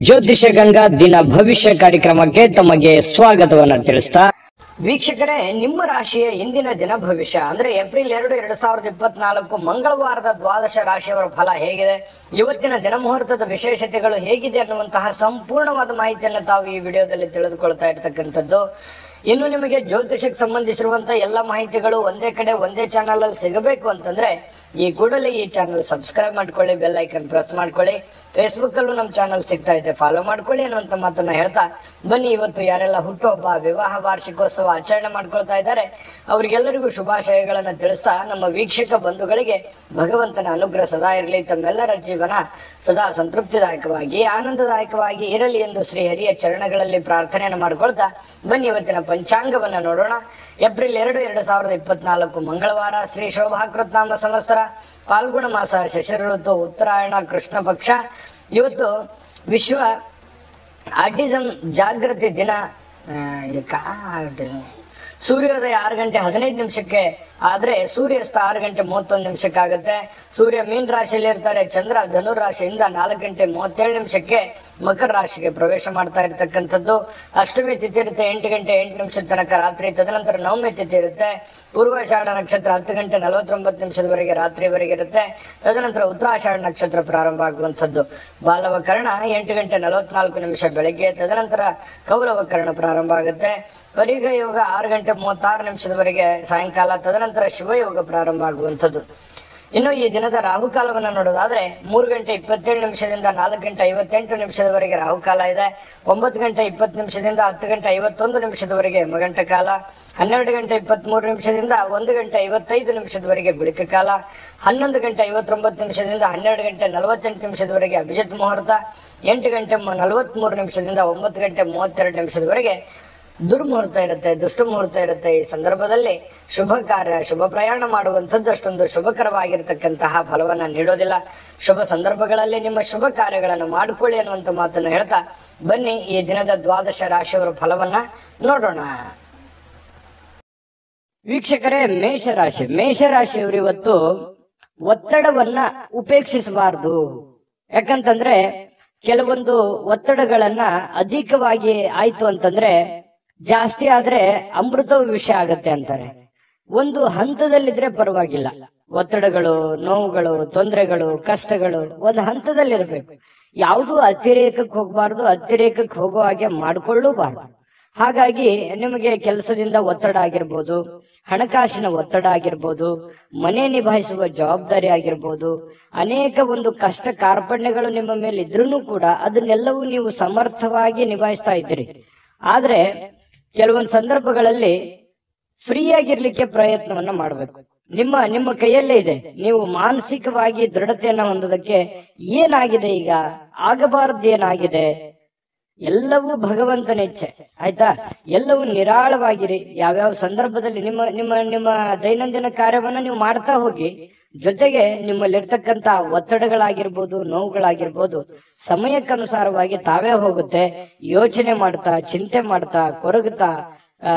ಜ್ಯೋತಿಷ ಗಂಗಾ ದಿನ ಭವಿಷ್ಯ ಕಾರ್ಯಕ್ರಮಕ್ಕೆ ತಮಗೆ ಸ್ವಾಗತವನ್ನ ತಿಳಿಸ್ತಾ ವೀಕ್ಷಕರೇ, ನಿಮ್ಮ ರಾಶಿಯ ಇಂದಿನ ದಿನ ಭವಿಷ್ಯ ಅಂದ್ರೆ ಏಪ್ರಿಲ್ 2, 2024 ಮಂಗಳವಾರದ ದ್ವಾದಶ ರಾಶಿಯವರ ಫಲ ಹೇಗಿದೆ, ಇವತ್ತಿನ ದಿನ ಮುಹೂರ್ತದ ವಿಶೇಷತೆಗಳು ಹೇಗಿದೆ ಅನ್ನುವಂತಹ ಸಂಪೂರ್ಣವಾದ ಮಾಹಿತಿಯನ್ನು ತಾವು ಈ ವಿಡಿಯೋದಲ್ಲಿ ತಿಳಿದುಕೊಳ್ತಾ ಇರ್ತಕ್ಕಂಥದ್ದು. ಇನ್ನು ನಿಮಗೆ ಜ್ಯೋತಿಷಕ್ಕೆ ಸಂಬಂಧಿಸಿರುವಂತಹ ಎಲ್ಲ ಮಾಹಿತಿಗಳು ಒಂದೇ ಕಡೆ ಒಂದೇ ಚಾನಲ್ ಅಲ್ಲಿ ಸಿಗಬೇಕು ಅಂತಂದ್ರೆ ಈ ಕೂಡಲೇ ಈ ಚಾನಲ್ ಸಬ್ಸ್ಕ್ರೈಬ್ ಮಾಡ್ಕೊಳ್ಳಿ, ಬೆಲ್ ಐಕನ್ ಪ್ರೆಸ್ ಮಾಡ್ಕೊಳ್ಳಿ. ಫೇಸ್ಬುಕ್ ಅಲ್ಲೂ ನಮ್ಮ ಚಾನಲ್ ಸಿಗ್ತಾ ಇದೆ, ಫಾಲೋ ಮಾಡ್ಕೊಳ್ಳಿ ಅನ್ನುವಂತ ಮಾತನ್ನ ಹೇಳ್ತಾ ಬನ್ನಿ, ಇವತ್ತು ಯಾರೆಲ್ಲ ಹುಟ್ಟುಹಬ್ಬ, ವಿವಾಹ ವಾರ್ಷಿಕೋತ್ಸವ ಆಚರಣೆ ಮಾಡ್ಕೊಳ್ತಾ ಇದ್ದಾರೆ ಅವರಿಗೆಲ್ಲರಿಗೂ ಶುಭಾಶಯಗಳನ್ನ ತಿಳಿಸ್ತಾ ನಮ್ಮ ವೀಕ್ಷಕ ಬಂಧುಗಳಿಗೆ ಭಗವಂತನ ಅನುಗ್ರಹ ಸದಾ ಇರಲಿ, ತಮ್ಮೆಲ್ಲರ ಜೀವನ ಸದಾ ಸಂತೃಪ್ತಿದಾಯಕವಾಗಿ ಆನಂದದಾಯಕವಾಗಿ ಇರಲಿ ಎಂದು ಶ್ರೀಹರಿಯ ಚರಣಗಳಲ್ಲಿ ಪ್ರಾರ್ಥನೆಯನ್ನು ಮಾಡ್ಕೊಳ್ತಾ ಬನ್ನಿ ಇವತ್ತಿನ ಪಂಚಾಂಗವನ್ನ ನೋಡೋಣ. ಏಪ್ರಿಲ್ 2, 2024 ಮಂಗಳವಾರ, ಶ್ರೀ ಶೋಭಾಕೃತ್ ನಾಮ ಸಂವತ್ಸರ, ಫಾಲ್ಗುಣ ಮಾಸ, ಶಶಿರ ಋತು, ಉತ್ತರಾಯಣ, ಕೃಷ್ಣ ಪಕ್ಷ. ಇವತ್ತು ವಿಶ್ವ ಆಟಿಸಂ ಜಾಗೃತಿ ದಿನ. ಸೂರ್ಯೋದಯ 6 ಗಂಟೆ 15 ನಿಮಿಷಕ್ಕೆ ಆದ್ರೆ ಸೂರ್ಯಾಸ್ತ 6 ಗಂಟೆ 31 ನಿಮಿಷಕ್ಕಾಗುತ್ತೆ. ಸೂರ್ಯ ಮೀನ್ ರಾಶಿಯಲ್ಲಿ ಇರ್ತಾರೆ, ಚಂದ್ರ ಧನು ರಾಶಿಯಿಂದ 4 ಗಂಟೆ 37 ನಿಮಿಷಕ್ಕೆ ಮಕರ ರಾಶಿಗೆ ಪ್ರವೇಶ ಮಾಡ್ತಾ ಇರತಕ್ಕಂಥದ್ದು. ಅಷ್ಟಮಿ ತಿಥಿ ಇರುತ್ತೆ 8 ಗಂಟೆ 8 ನಿಮಿಷದ ತನಕ ರಾತ್ರಿ. ತದನಂತರ ನವಮಿ ತಿಥಿ ಇರುತ್ತೆ, ಪೂರ್ವಾಷಾಢ ನಕ್ಷತ್ರ 10 ಗಂಟೆ 49 ನಿಮಿಷದವರೆಗೆ ರಾತ್ರಿವರೆಗೆ ಇರುತ್ತೆ. ತದನಂತರ ಉತ್ತರಾಷಾಢ ನಕ್ಷತ್ರ ಪ್ರಾರಂಭ ಆಗುವಂಥದ್ದು. ಬಾಲವ ಕರ್ಣ 8 ಗಂಟೆ 44 ನಿಮಿಷ ಬೆಳಗ್ಗೆ. ತದನಂತರ ಕೌರವ ಕರ್ಣ ಪ್ರಾರಂಭ ಆಗುತ್ತೆ. ಪರಿಗ ಯೋಗ 6 ಗಂಟೆ 36 ನಿಮಿಷದವರೆಗೆ ಸಾಯಂಕಾಲ. ತದನಂತರ ಶಿವಯೋಗ ಪ್ರಾರಂಭ ಆಗುವಂಥದ್ದು. ಇನ್ನು ಈ ದಿನದ ರಾಹುಕಾಲವನ್ನು ನೋಡೋದಾದ್ರೆ 3 ಗಂಟೆ 27 ನಿಮಿಷದಿಂದ 4 ಗಂಟೆ 58 ನಿಮಿಷದವರೆಗೆ ರಾಹುಕಾಲ ಇದೆ. 9 ಗಂಟೆ 20 ನಿಮಿಷದಿಂದ 10 ಗಂಟೆ 51 ನಿಮಿಷದವರೆಗೆ ಯಮಗಂಟ ಕಾಲ. 12 ಗಂಟೆ 23 ನಿಮಿಷದಿಂದ 1 ಗಂಟೆ 55 ನಿಮಿಷದವರೆಗೆ ಗುಳಿಕ ಕಾಲ. 11 ಗಂಟೆ 59 ನಿಮಿಷದಿಂದ 12 ಗಂಟೆ 48 ನಿಮಿಷದವರೆಗೆ ಅಭಿಜಿತ್ ಮುಹೂರ್ತ. 8 ಗಂಟೆ 43 ನಿಮಿಷದಿಂದ 9 ಗಂಟೆ 32 ನಿಮಿಷದವರೆಗೆ ದುರ್ಮುಹೂರ್ತ ಇರುತ್ತೆ, ದುಷ್ಟ ಮುಹೂರ್ತ ಇರುತ್ತೆ. ಈ ಸಂದರ್ಭದಲ್ಲಿ ಶುಭ ಕಾರ್ಯ, ಶುಭ ಪ್ರಯಾಣ ಮಾಡುವಂಥದ್ದು ಅಷ್ಟೊಂದು ಶುಭಕರವಾಗಿರ್ತಕ್ಕಂತಹ ಫಲವನ್ನ ನೀಡೋದಿಲ್ಲ. ಶುಭ ಸಂದರ್ಭಗಳಲ್ಲಿ ನಿಮ್ಮ ಶುಭ ಕಾರ್ಯಗಳನ್ನು ಮಾಡಿಕೊಳ್ಳಿ ಅನ್ನುವಂಥ ಮಾತನ್ನು ಹೇಳ್ತಾ ಬನ್ನಿ ಈ ದಿನದ ದ್ವಾದಶ ರಾಶಿಯವರ ಫಲವನ್ನ ನೋಡೋಣ. ವೀಕ್ಷಕರೇ, ಮೇಷರಾಶಿಯವರು ಇವತ್ತು ಒತ್ತಡವನ್ನ ಉಪೇಕ್ಷಿಸಬಾರದು. ಯಾಕಂತಂದ್ರೆ ಕೆಲವೊಂದು ಒತ್ತಡಗಳನ್ನ ಅಧಿಕವಾಗಿ ಆಯ್ತು ಅಂತಂದ್ರೆ, ಜಾಸ್ತಿ ಆದ್ರೆ ಅಮೃತ ವಿಷಯ ಆಗತ್ತೆ ಅಂತಾರೆ. ಒಂದು ಹಂತದಲ್ಲಿದ್ರೆ ಪರವಾಗಿಲ್ಲ. ಒತ್ತಡಗಳು, ನೋವುಗಳು, ತೊಂದರೆಗಳು, ಕಷ್ಟಗಳು ಒಂದು ಹಂತದಲ್ಲಿರ್ಬೇಕು. ಯಾವುದು ಅತಿರೇಕಕ್ಕೆ ಹೋಗಬಾರ್ದು, ಅತಿರೇಕಕ್ಕೆ ಹೋಗೋ ಹಾಗೆ ಮಾಡ್ಕೊಳ್ಳೂಬಾರ್ದು. ಹಾಗಾಗಿ ನಿಮಗೆ ಕೆಲಸದಿಂದ ಒತ್ತಡ ಆಗಿರ್ಬೋದು, ಹಣಕಾಸಿನ ಒತ್ತಡ ಆಗಿರ್ಬೋದು, ಮನೆ ನಿಭಾಯಿಸುವ ಜವಾಬ್ದಾರಿ ಆಗಿರ್ಬೋದು, ಅನೇಕ ಒಂದು ಕಷ್ಟ ಕಾರ್ಪಣ್ಯಗಳು ನಿಮ್ಮ ಮೇಲೆ ಇದ್ರೂ ಕೂಡ ಅದನ್ನೆಲ್ಲವೂ ನೀವು ಸಮರ್ಥವಾಗಿ ನಿಭಾಯಿಸ್ತಾ ಇದ್ದೀರಿ. ಆದ್ರೆ ಕೆಲವೊಂದು ಸಂದರ್ಭಗಳಲ್ಲಿ ಫ್ರೀ ಆಗಿರ್ಲಿಕ್ಕೆ ಪ್ರಯತ್ನವನ್ನ ಮಾಡಬೇಕು. ನಿಮ್ಮ ಕೈಯಲ್ಲೇ ಇದೆ. ನೀವು ಮಾನಸಿಕವಾಗಿ ದೃಢತೆಯನ್ನ ಹೊಂದೋದಕ್ಕೆ ಏನಾಗಿದೆ, ಈಗ ಆಗಬಾರದು ಏನಾಗಿದೆ, ಎಲ್ಲವೂ ಭಗವಂತನ ಇಚ್ಛೆ. ಆಯ್ತಾ? ಎಲ್ಲವೂ ನಿರಾಳವಾಗಿರಿ. ಯಾವ್ಯಾವ ಸಂದರ್ಭದಲ್ಲಿ ನಿಮ್ಮ ನಿಮ್ಮ ನಿಮ್ಮ ದೈನಂದಿನ ಕಾರ್ಯವನ್ನ ನೀವು ಮಾಡ್ತಾ ಹೋಗಿ. ಜೊತೆಗೆ ನಿಮ್ಮಲ್ಲಿರ್ತಕ್ಕಂತ ಒತ್ತಡಗಳಾಗಿರ್ಬೋದು, ನೋವುಗಳಾಗಿರ್ಬೋದು ಸಮಯಕ್ಕನುಸಾರವಾಗಿ ತಾವೇ ಹೋಗುತ್ತೆ. ಯೋಚನೆ ಮಾಡ್ತಾ, ಚಿಂತೆ ಮಾಡ್ತಾ, ಕೊರಗುತ್ತಾ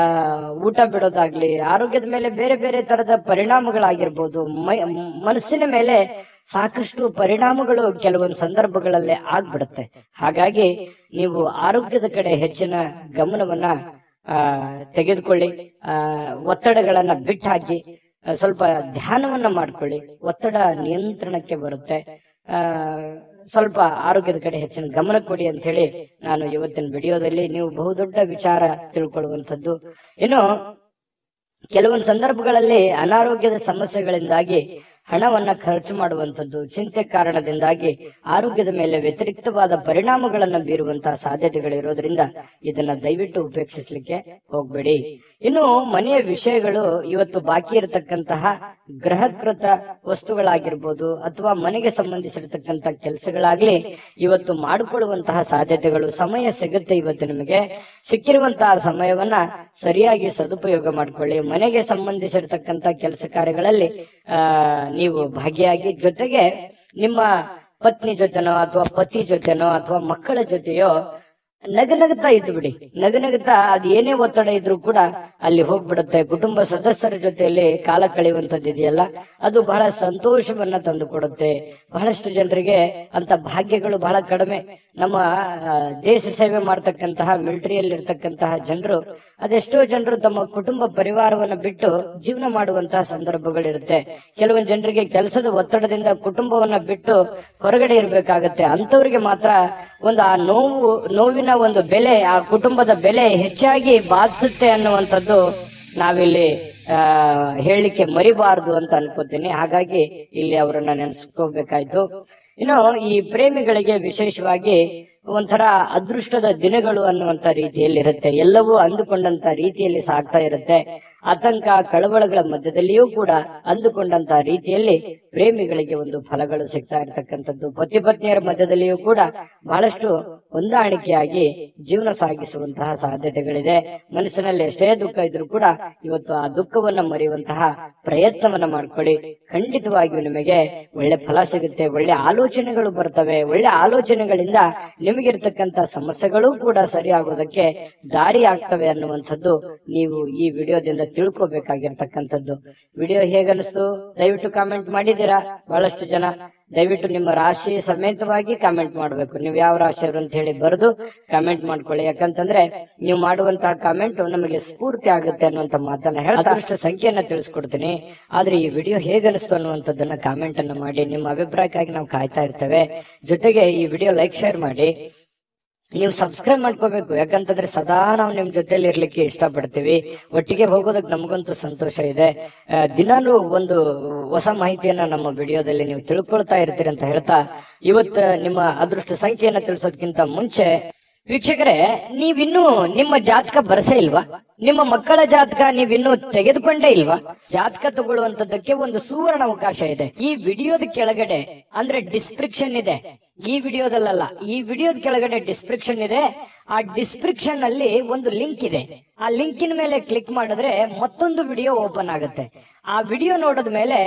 ಊಟ ಬಿಡೋದಾಗ್ಲಿ, ಆರೋಗ್ಯದ ಮೇಲೆ ಬೇರೆ ಬೇರೆ ತರದ ಪರಿಣಾಮಗಳಾಗಿರ್ಬೋದು, ಮನಸ್ಸಿನ ಮೇಲೆ ಸಾಕಷ್ಟು ಪರಿಣಾಮಗಳು ಕೆಲವೊಂದು ಸಂದರ್ಭಗಳಲ್ಲಿ ಆಗ್ಬಿಡುತ್ತೆ. ಹಾಗಾಗಿ ನೀವು ಆರೋಗ್ಯದ ಕಡೆ ಹೆಚ್ಚಿನ ಗಮನವನ್ನ ತೆಗೆದುಕೊಳ್ಳಿ. ಒತ್ತಡಗಳನ್ನ ಬಿಟ್ಟಾಕಿ ಸ್ವಲ್ಪ ಧ್ಯಾನವನ್ನ ಮಾಡ್ಕೊಳ್ಳಿ. ಒತ್ತಡ ನಿಯಂತ್ರಣಕ್ಕೆ ಬರುತ್ತೆ. ಸ್ವಲ್ಪ ಆರೋಗ್ಯದ ಕಡೆ ಹೆಚ್ಚಿನ ಗಮನ ಕೊಡಿ ಅಂತ ಹೇಳಿ ನಾನು ಇವತ್ತಿನ ವಿಡಿಯೋದಲ್ಲಿ ನೀವು ಬಹುದೊಡ್ಡ ವಿಚಾರ ತಿಳ್ಕೊಳ್ಳುವಂಥದ್ದು. ಇನ್ನು ಕೆಲವೊಂದು ಸಂದರ್ಭಗಳಲ್ಲಿ ಅನಾರೋಗ್ಯದ ಸಮಸ್ಯೆಗಳಿಂದಾಗಿ ಹಣವನ್ನ ಖರ್ಚು ಮಾಡುವಂಥದ್ದು, ಚಿಂತೆ ಕಾರಣದಿಂದಾಗಿ ಆರೋಗ್ಯದ ಮೇಲೆ ವ್ಯತಿರಿಕ್ತವಾದ ಪರಿಣಾಮಗಳನ್ನ ಬೀರುವಂತಹ ಸಾಧ್ಯತೆಗಳಿರೋದ್ರಿಂದ ಇದನ್ನ ದಯವಿಟ್ಟು ಉಪೇಕ್ಷಿಸ್ಲಿಕ್ಕೆ ಹೋಗ್ಬೇಡಿ. ಇನ್ನು ಮನೆಯ ವಿಷಯಗಳು, ಇವತ್ತು ಬಾಕಿ ಇರತಕ್ಕಂತಹ ಗೃಹಕೃತ ವಸ್ತುಗಳಾಗಿರ್ಬೋದು ಅಥವಾ ಮನೆಗೆ ಸಂಬಂಧಿಸಿರತಕ್ಕಂತ ಕೆಲಸಗಳಾಗ್ಲಿ ಇವತ್ತು ಮಾಡಿಕೊಳ್ಳುವಂತಹ ಸಾಧ್ಯತೆಗಳು, ಸಮಯ ಸಿಗುತ್ತೆ. ಇವತ್ತು ನಿಮಗೆ ಸಿಕ್ಕಿರುವಂತಹ ಸಮಯವನ್ನ ಸರಿಯಾಗಿ ಸದುಪಯೋಗ ಮಾಡಿಕೊಳ್ಳಿ. ಮನೆಗೆ ಸಂಬಂಧಿಸಿರತಕ್ಕಂತ ಕೆಲಸ ಕಾರ್ಯಗಳಲ್ಲಿ ನೀವು ಭಾಗಿಯಾಗಿ, ಜೊತೆಗೆ ನಿಮ್ಮ ಪತ್ನಿ ಜೊತೆನೋ ಅಥವಾ ಪತಿ ಜೊತೆನೋ ಅಥವಾ ಮಕ್ಕಳ ಜೊತೆಯೋ ನಗನಗುತ್ತಾ ಇದ್ದು ಬಿಡಿ. ನಗನಗುತ್ತಾ ಅದು ಏನೇ ಒತ್ತಡ ಇದ್ರೂ ಕೂಡ ಅಲ್ಲಿ ಹೋಗ್ಬಿಡುತ್ತೆ. ಕುಟುಂಬ ಸದಸ್ಯರ ಜೊತೆಯಲ್ಲಿ ಕಾಲ ಕಳೆಯುವಂತದ್ದು ಇದೆಯಲ್ಲ, ಅದು ಬಹಳ ಸಂತೋಷವನ್ನ ತಂದು ಕೊಡುತ್ತೆ. ಬಹಳಷ್ಟು ಜನರಿಗೆ ಅಂತ ಭಾಗ್ಯಗಳು ಬಹಳ ಕಡಿಮೆ. ನಮ್ಮ ದೇಶ ಸೇವೆ ಮಾಡ್ತಕ್ಕಂತಹ ಮಿಲಿಟರಿಯಲ್ಲಿ ಇರ್ತಕ್ಕಂತಹ ಜನರು, ಅದೆಷ್ಟೋ ಜನರು ತಮ್ಮ ಕುಟುಂಬ ಪರಿವಾರವನ್ನ ಬಿಟ್ಟು ಜೀವನ ಮಾಡುವಂತಹ ಸಂದರ್ಭಗಳಿರುತ್ತೆ. ಕೆಲವೊಂದು ಜನರಿಗೆ ಕೆಲಸದ ಒತ್ತಡದಿಂದ ಕುಟುಂಬವನ್ನ ಬಿಟ್ಟು ಹೊರಗಡೆ ಇರ್ಬೇಕಾಗತ್ತೆ. ಅಂತವ್ರಿಗೆ ಮಾತ್ರ ಒಂದು ಆ ನೋವಿನ ಒಂದು ಬೆಲೆ, ಆ ಕುಟುಂಬದ ಬೆಲೆ ಹೆಚ್ಚಾಗಿ ಬಾಧಿಸುತ್ತೆ ಅನ್ನುವಂಥದ್ದು ನಾವಿಲ್ಲಿ ಹೇಳಲಿಕ್ಕೆ ಮರಿಬಾರದು ಅಂತ ಅನ್ಕೋತೀನಿ. ಹಾಗಾಗಿ ಇಲ್ಲಿ ಅವರನ್ನ ನೆನೆಸ್ಕೋಬೇಕಾಯ್ತು. ಇನ್ನು ಈ ಪ್ರೇಮಿಗಳಿಗೆ ವಿಶೇಷವಾಗಿ ಒಂಥರ ಅದೃಷ್ಟದ ದಿನಗಳು ಅನ್ನುವಂತ ರೀತಿಯಲ್ಲಿ ಇರುತ್ತೆ. ಎಲ್ಲವೂ ಅಂದುಕೊಂಡಂತ ರೀತಿಯಲ್ಲಿ ಸಾಗ್ತಾ ಇರುತ್ತೆ. ಆತಂಕ ಕಳವಳಗಳ ಮಧ್ಯದಲ್ಲಿಯೂ ಕೂಡ ಅಂದುಕೊಂಡಂತ ರೀತಿಯಲ್ಲಿ ಪ್ರೇಮಿಗಳಿಗೆ ಒಂದು ಫಲಗಳು ಸಿಗ್ತಾ ಇರತಕ್ಕಂಥದ್ದು. ಪತಿ ಪತ್ನಿಯರ ಮಧ್ಯದಲ್ಲಿಯೂ ಕೂಡ ಬಹಳಷ್ಟು ಹೊಂದಾಣಿಕೆಯಾಗಿ ಜೀವನ ಸಾಗಿಸುವಂತಹ ಸಾಧ್ಯತೆಗಳಿದೆ. ಮನಸ್ಸಿನಲ್ಲಿ ಎಷ್ಟೇ ದುಃಖ ಇದ್ರೂ ಕೂಡ ಇವತ್ತು ಆ ದುಃಖವನ್ನ ಮರೆಯುವಂತಹ ಪ್ರಯತ್ನವನ್ನ ಮಾಡ್ಕೊಳ್ಳಿ. ಖಂಡಿತವಾಗಿಯೂ ನಿಮಗೆ ಒಳ್ಳೆ ಫಲ ಸಿಗುತ್ತೆ. ಒಳ್ಳೆ ಆಲೋಚನೆಗಳು ಬರ್ತವೆ. ಒಳ್ಳೆ ಆಲೋಚನೆಗಳಿಂದ ನಿಮಗಿರ್ತಕ್ಕಂಥ ಸಮಸ್ಯೆಗಳು ಕೂಡ ಸರಿಯಾಗೋದಕ್ಕೆ ದಾರಿ ಆಗ್ತವೆ ಅನ್ನುವಂಥದ್ದು ನೀವು ಈ ವಿಡಿಯೋದಿಂದ ತಿಳ್ಕೋಬೇಕಾಗಿರ್ತಕ್ಕಂಥದ್ದು. ವಿಡಿಯೋ ಹೇಗನ್ನಿಸ್ತು ದಯವಿಟ್ಟು ಕಾಮೆಂಟ್ ಮಾಡಿದ್ದೀರಾ. ಬಹಳಷ್ಟು ಜನ ದಯವಿಟ್ಟು ನಿಮ್ಮ ರಾಶಿ ಸಮೇತವಾಗಿ ಕಾಮೆಂಟ್ ಮಾಡ್ಬೇಕು. ನೀವು ಯಾವ ರಾಶಿಯವರು ಅಂತ ಹೇಳಿ ಬರೆದು ಕಾಮೆಂಟ್ ಮಾಡ್ಕೊಳ್ಳಿ. ಯಾಕಂತಂದ್ರೆ ನೀವು ಮಾಡುವಂತಹ ಕಾಮೆಂಟ್ ನಮಗೆ ಸ್ಫೂರ್ತಿ ಆಗುತ್ತೆ ಅನ್ನುವಂತ ಮಾತನ್ನ ಹೇಳ್ತಾ ಅದೃಷ್ಟ ಸಂಖ್ಯೆಯನ್ನ ತಿಳಿಸ್ಕೊಡ್ತೀನಿ. ಆದ್ರೆ ಈ ವಿಡಿಯೋ ಹೇಗನ್ನಿಸ್ತು ಅನ್ನುವಂಥದ್ದನ್ನ ಕಾಮೆಂಟ್ ಅನ್ನ ಮಾಡಿ. ನಿಮ್ಮ ಅಭಿಪ್ರಾಯಕ್ಕಾಗಿ ನಾವು ಕಾಯ್ತಾ ಇರ್ತೇವೆ. ಜೊತೆಗೆ ಈ ವಿಡಿಯೋ ಲೈಕ್ ಶೇರ್ ಮಾಡಿ. ನೀವು ಸಬ್ಸ್ಕ್ರೈಬ್ ಮಾಡ್ಕೋಬೇಕು. ಯಾಕಂತಂದ್ರೆ ಸದಾ ನಾವು ನಿಮ್ ಜೊತೆಲಿ ಇರ್ಲಿಕ್ಕೆ ಇಷ್ಟಪಡ್ತೀವಿ. ಒಟ್ಟಿಗೆ ಹೋಗೋದಕ್ಕೆ ನಮಗಂತೂ ಸಂತೋಷ ಇದೆ. ದಿನಾಲೂ ಒಂದು ಹೊಸ ಮಾಹಿತಿಯನ್ನ ನಮ್ಮ ವಿಡಿಯೋದಲ್ಲಿ ನೀವು ತಿಳ್ಕೊಳ್ತಾ ಇರ್ತೀರಿ ಅಂತ ಹೇಳ್ತಾ, ಇವತ್ತು ನಿಮ್ಮ ಅದೃಷ್ಟ ಸಂಖ್ಯೆಯನ್ನ ತಿಳಿಸೋದಕ್ಕಿಂತ ಮುಂಚೆ ವೀಕ್ಷಕರೇ, ನೀವಿನ್ನೂ ನಿಮ್ಮ ಜಾತಕ ಬರಸೇ ಇಲ್ವಾ? ನಿಮ್ಮ ಮಕ್ಕಳ ಜಾತಕ ನೀವಿನ್ನೂ ತೆಗೆದುಕೊಂಡೇ ಇಲ್ವಾ? ಜಾತಕ ತಗೊಳ್ಳುವಂತದ್ದಕ್ಕೆ ಒಂದು ಸುವರ್ಣ ಅವಕಾಶ ಇದೆ. ಈ ವಿಡಿಯೋದ ಕೆಳಗಡೆ ಅಂದ್ರೆ ಡಿಸ್ಕ್ರಿಪ್ಷನ್ ಇದೆ. ಈ ವಿಡಿಯೋದಲ್ಲ, ಈ ವಿಡಿಯೋದ ಕೆಳಗಡೆ ಡಿಸ್ಕ್ರಿಪ್ಷನ್ ಇದೆ. ಆ ಡಿಸ್ಕ್ರಿಪ್ಷನ್ ಅಲ್ಲಿ ಒಂದು ಲಿಂಕ್ ಇದೆ. ಆ ಲಿಂಕಿನ ಮೇಲೆ ಕ್ಲಿಕ್ ಮಾಡಿದ್ರೆ ಮತ್ತೊಂದು ವಿಡಿಯೋ ಓಪನ್ ಆಗುತ್ತೆ. ಆ ವಿಡಿಯೋ ನೋಡಿದ ಮೇಲೆ